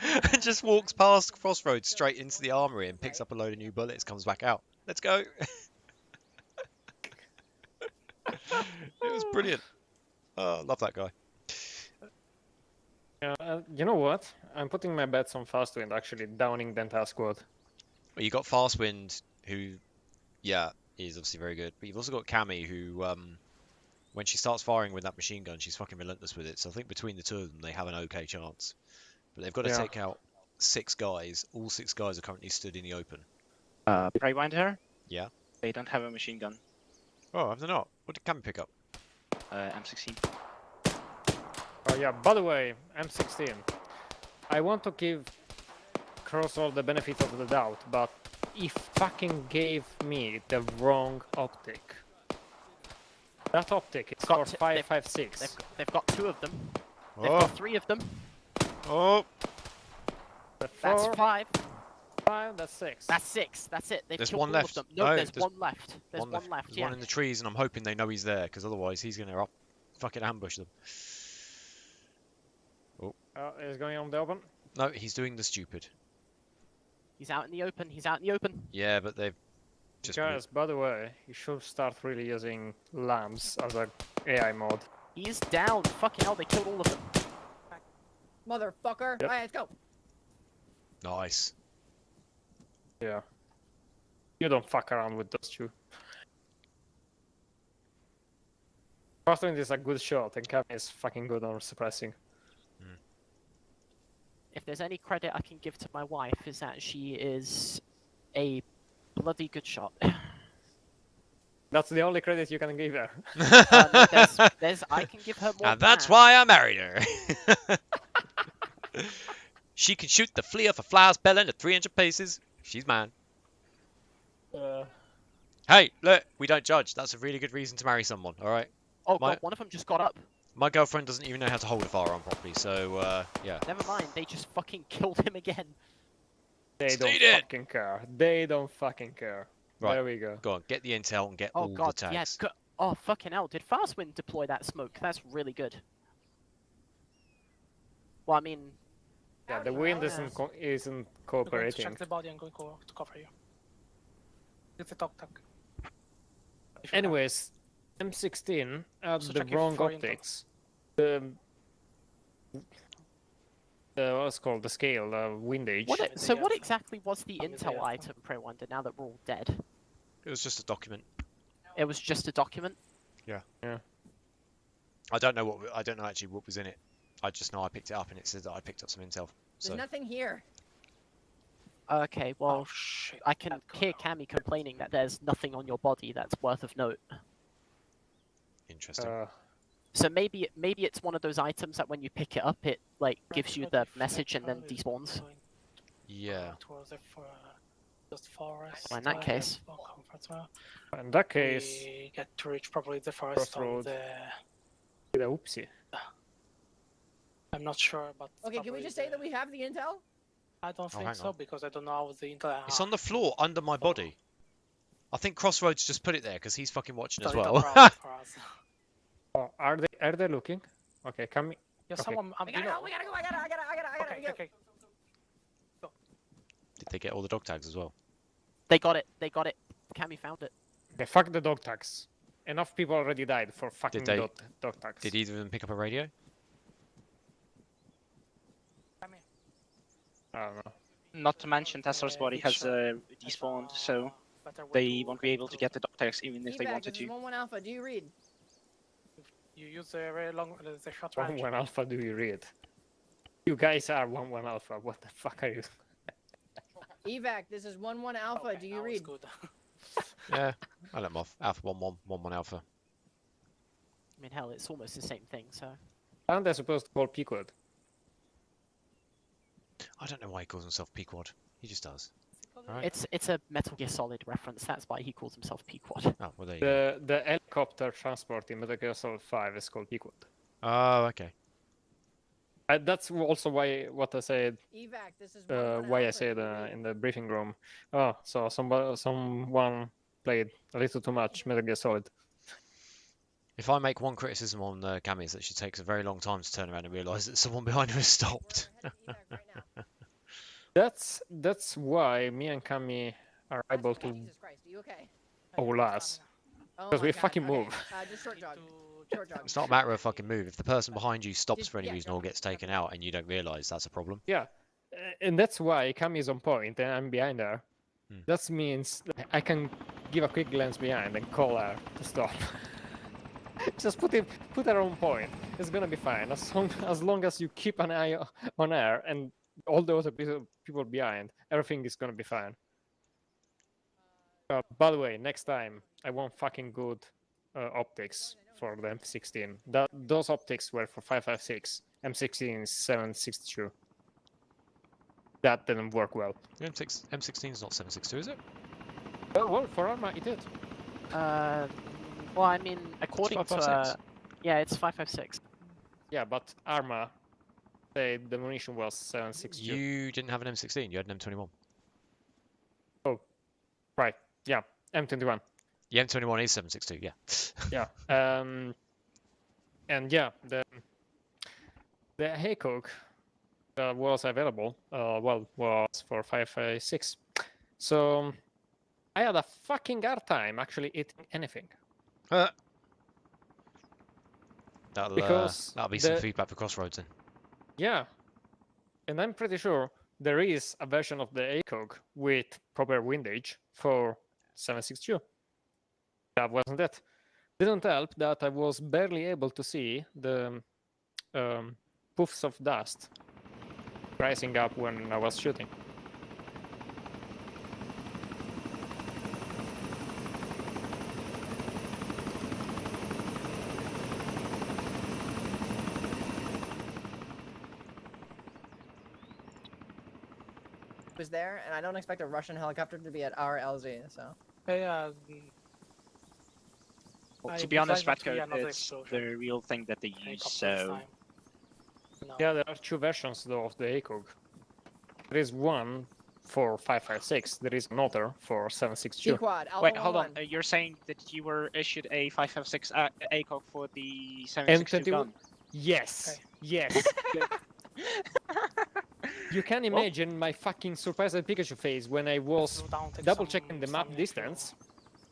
And just walks past Crossroads straight into the armory and picks up a load of new bullets, comes back out. Let's go. It was brilliant. Oh, love that guy. You know what? I'm putting my bets on Fastwind actually downing the entire squad. Well, you got Fastwind, who, yeah, is obviously very good. But you've also got Cammy, who, when she starts firing with that machine gun, she's fucking relentless with it. So I think between the two of them, they have an okay chance. But they've got to take out 6 guys. All 6 guys are currently stood in the open. Rewind her. Yeah. They don't have a machine gun. Oh, have they not? What did Cammy pick up? M16. Oh yeah, by the way, M16. I want to give Crossroad the benefit of the doubt, but he fucking gave me the wrong optic. That optic is for 5.56. They've got 2 of them. Oh. They've got 3 of them. Oh. That's 5. 5, that's 6. That's 6. That's it. They've There's killed one all left. of them. No, No, there's one left. There's one left. There's Yeah. one in the trees, and I'm hoping they know he's there, because otherwise he's going to fucking ambush them. Oh. He's going on the open. No, he's doing the stupid. He's out in the open. He's out in the open. Yeah, but they've just Guys, by the way, you should start really using lamps as a AI mode. He's down. Fucking hell, they killed all of them. Motherfucker. Yep. Alright, let's go. Nice. Yeah. You don't fuck around with those 2. Fastwind is a good shot, and Cammy is fucking good on suppressing. If there's any credit I can give to my wife, is that she is a bloody good shot. That's the only credit you can give her. No, I can give her more. And that's why I married her. She can shoot the flea off a fly's belly at 300 paces. She's mine. Hey, look, we don't judge. That's a really good reason to marry someone, alright? Oh god, one of them just got up. My girlfriend doesn't even know how to hold a firearm properly, so, yeah. Never mind, they just fucking killed him again. They don't fucking care. They don't fucking care. Right. There we go. Go on, get the intel and get Oh all god, the tags. yeah. Oh fucking hell, did Fastwind deploy that smoke? That's really good. Well, I mean... Yeah, the wind isn't cooperating. Check the body, I'm going to cover you. It's a talk. Anyways, M16 had So the check your wrong foreign optics. The what's called the scale, windage. What exactly was the intel item, Prey Wonder, now that we're all dead? It was just a document. It was just a document? Yeah. Yeah. I don't know actually what was in it. I just know I picked it up and it said that I picked up some intel. So There's nothing here. Okay, well, I can hear Cammy complaining that there's nothing on your body that's worth of note. Interesting. So maybe it's one of those items that when you pick it up, it like gives you the message and then despawns. Yeah. Well, in that case, we get to reach probably the forest on the... Oopsie. I'm not sure, but... Okay, can we just say that we have the intel? I don't think hang so, on. because I don't know how the intel... It's on the floor under my body. I think Crossroads just put it there because he's fucking watching as Sorry, well. for us. Oh, are they looking? Okay, come. Yeah, Okay. someone... We gotta go, we gotta go, I gotta Okay, go. okay. Did they get all the dog tags as well? they got it. Cammy found it. Okay, fuck the dog tags. Enough people already died for fucking they- dog tags. Did either of them pick up a radio? I don't know. Not to mention Teslar's body has despawned, so they won't be able to get the dog tags even if they Evac, wanted this is to. 1-1 Alpha, do you read? You use a very long... the short range. 1-1 Alpha, do you read? You guys are 1-1 Alpha. What the fuck are you? Evac, this is 1-1 Alpha, Okay, do you now read? it's good. Yeah, I let them off. Alpha 1-1, 1-1 Alpha. I mean, hell, it's almost the same thing. So Aren't they supposed to call Pequod? I don't know why he calls himself Pequod. He just does. Right. it's a Metal Gear Solid reference. That's why he calls himself Pequod. Oh, well, there you go. The helicopter transport in Metal Gear Solid 5 is called Pequod. Oh, okay. That's also what I said. Evac, this is 1-1 Why I Alpha, said do you read? in the briefing room. Oh, so someone played a little too much Metal Gear Solid. If I make one criticism on Cammy, is that she takes a very long time to turn around and realise that someone behind her has stopped. That's why me and Cammy are able to Jesus Christ, are you okay? outlast. Oh Because my we God, fucking okay. move. Just short jog. Short jog. It's not a matter of fucking move. If the person behind you stops Just- for any yeah, reason go. or gets taken out and you don't realise, that's a problem. Yeah, and that's why Kami is on point and I'm behind her. That means that I can give a quick glance behind and call her to stop. Just put her on point. It's gonna be fine as long as you keep an eye on her and all the other people behind. Everything is gonna be fine. By the way, next time I want fucking good optics for the M16. Those optics were for 5.56. M16 is 7.62. That didn't work well. The M16 is not 7.62, is it? Well, for Arma it did. Well, I mean, according to yeah, it's 5.56. Yeah, but Arma said the munition was 7.62. You didn't have an M16. You had an M21. Oh, right. Yeah, M21. The M21 is 7.62. Yeah. Yeah. And yeah, the HACOG was available. Was for 5.6. So I had a fucking hard time actually eating anything. That'll be some feedback for Crossroads then. Yeah, and I'm pretty sure there is a version of the ACOG with proper windage for 7.62. That wasn't it. Didn't help that I was barely able to see the puffs of dust rising up when I was shooting. Was there, and I don't expect a Russian helicopter to be at our LZ, so. Yeah. Well, to be honest, Ratcode, it's the real thing that they use, so... Yeah, there are two versions though of the ACOG. There is one for 5.56, there is another for 7.62. Quad, Wait, hold on. You're saying that you were issued a 5.56 ACOG for the 7.62 gun? Yes, yes. You can imagine my fucking surprised Pikachu face when I was double checking the map distance,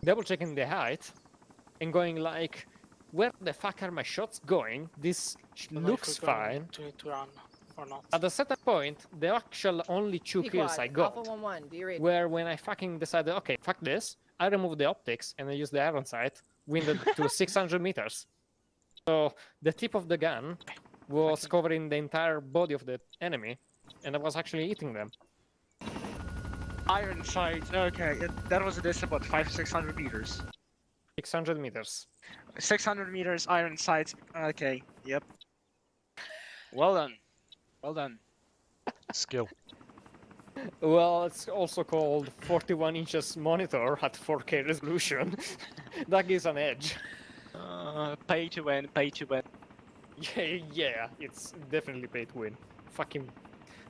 double checking the height, and going like, where the fuck are my shots going? This looks fine. To run or not. At a certain point, the actual only two kills I got were when I fucking decided, okay, fuck this. I removed the optics and I used the iron sight, winded to 600 meters. So the tip of the gun was covering the entire body of the enemy, and I was actually eating them. Iron sight, okay, that was a distance about 500-600 meters. 600 meters. 600 meters, iron sights, okay, yep. Well done. Well done. Skill. Well, it's also called 41 inches monitor at 4K resolution. That gives an edge. Pay to win, pay to win. Yeah, it's definitely pay to win.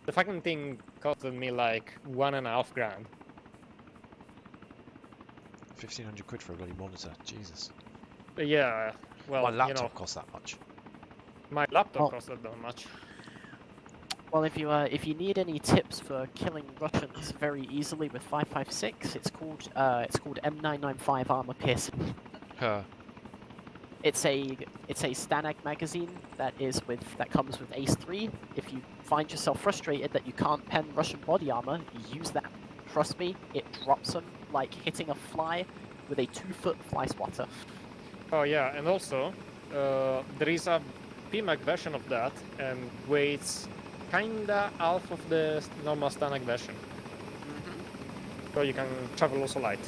The fucking thing costed me like $1.5 grand. 1,500 quid for a bloody monitor, Jesus. Yeah, well, my laptop costs that much. My laptop costed that much. Well, if you need any tips for killing Russians very easily with 5.56, it's called M995 armor piercing. It's a Stanag magazine that comes with Ace 3. If you find yourself frustrated that you can't pen Russian body armor, use that. Trust me, it drops them like hitting a fly with a 2-foot fly swatter. Oh yeah, and also there is a PMAG version of that, and weighs kinda half of the normal Stanag version. So you can travel also light.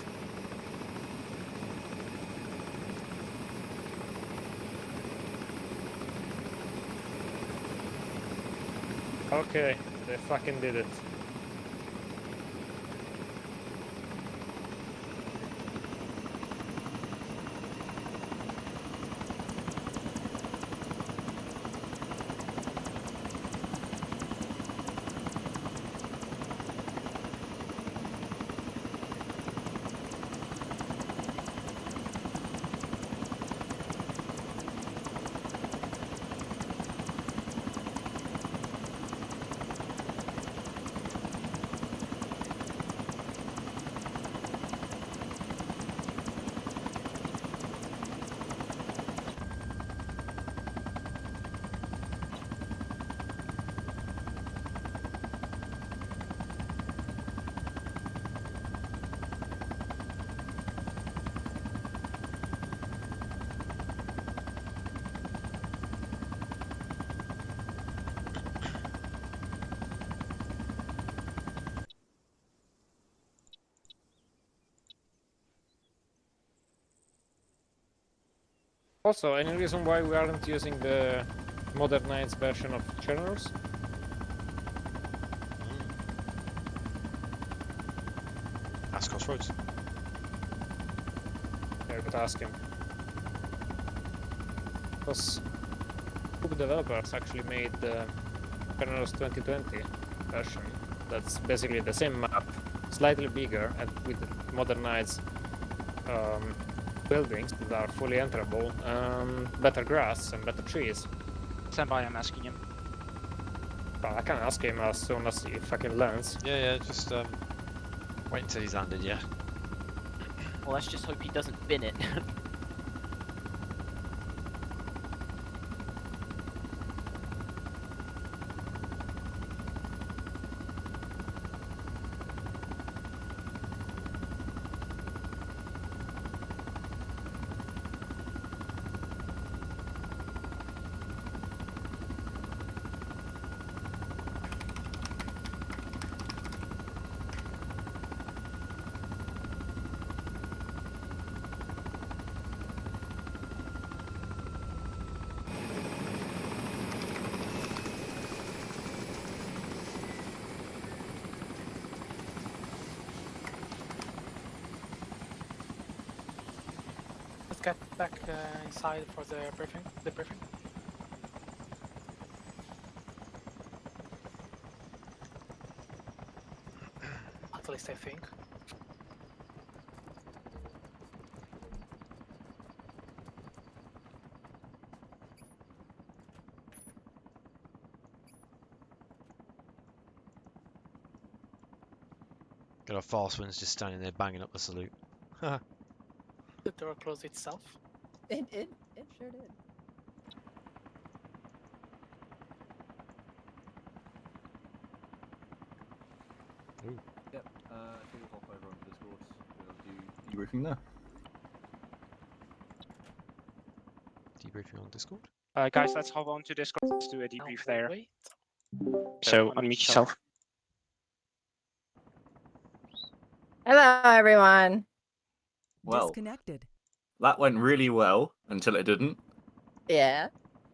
Okay, they fucking did it. Also, any reason why we aren't using the modernized version of channels? That's Crossroads. Yeah, I could ask him. Because Cube developers actually made the Channels 2020 version. That's basically the same map, slightly bigger and with modernized buildings that are fully enterable, better grass and better trees. Stand by, I'm asking him. Well, I can ask him as soon as he fucking lands. Yeah, just wait until he's landed, yeah. Well, let's just hope he doesn't bin it. Let's get back inside for the briefing. At least I think. Got our fast ones just standing there banging up the salute. The door closed itself. It sure did. Yep. If you hop over onto Discord, we'll do debriefing there. Debriefing on Discord? Guys, let's hop on to Discord. Let's do a debrief there. Wait. So unmute yourself. Hello, everyone. Well, Disconnected. that went really well until it didn't. Yeah.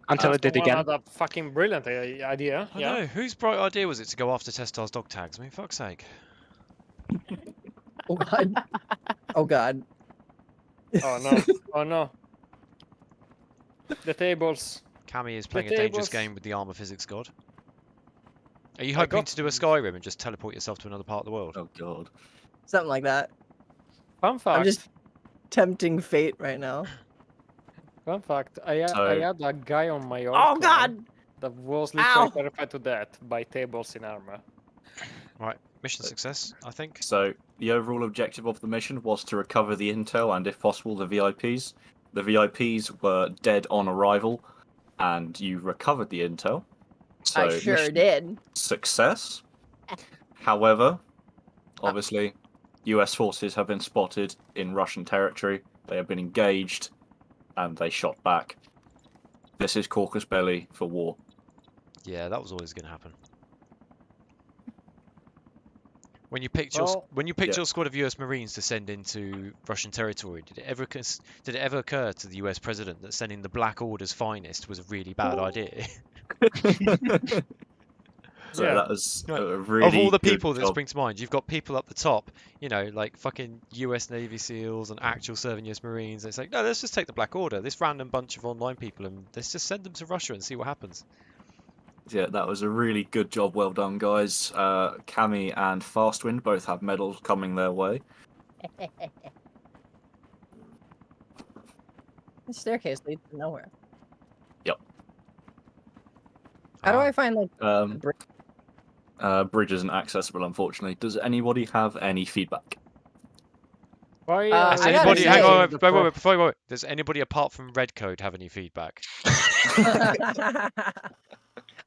Until it did Someone again. had a fucking brilliant idea. I know, whose bright idea was it to go after Testar's dog tags? I mean, fuck's sake. Oh god. Oh god. Oh no. Oh no. The tables. Cammy is playing a The dangerous tables. game with the Arma physics god. Are you I hoping got- to do a Skyrim and just teleport yourself to another part of the world? Oh god. Something like that. Fun fact. I'm just tempting fate right now. Fun fact. I So- had a guy on my Oh own god. that was literally Ow. terrified to death by tables in Arma. Right, mission success, I think. So the overall objective of the mission was to recover the intel and, if possible, the VIPs. The VIPs were dead on arrival, and you recovered the intel. So I sure mission did. Success. However, obviously, US forces have been spotted in Russian territory. They have been engaged, and they shot back. This is Caucus Belly for war. Yeah, that was always going to happen. When you picked Well, your squad of US Marines to send into Russian territory, did it ever occur to the US president that sending the Black Order's finest was a really bad idea? So Yeah. that was Right. a really Of all the good people that job. spring to mind, you've got people up the top, you know, like fucking US Navy SEALs and actual serving US Marines. It's like, no, let's just take the Black Order, this random bunch of online people, and let's just send them to Russia and see what happens. Yeah, that was a really good job. Well done, guys. Cammy and Fastwind both have medals coming their way. The staircase leads to nowhere. Yep. How do Ah. I find like the Um, brick? Bridge isn't accessible, unfortunately. Does anybody have any feedback? Why, Has I gotta anybody, say, hang on, the wait, before you wait, does anybody apart from Red Code have any feedback?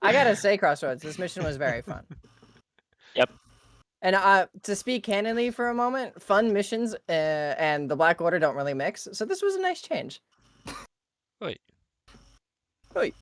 I gotta say, Crossroads, this mission was very fun. Yep. And to speak candidly for a moment, fun missions and the Black Order don't really mix, so this was a nice change. Wait. Oi.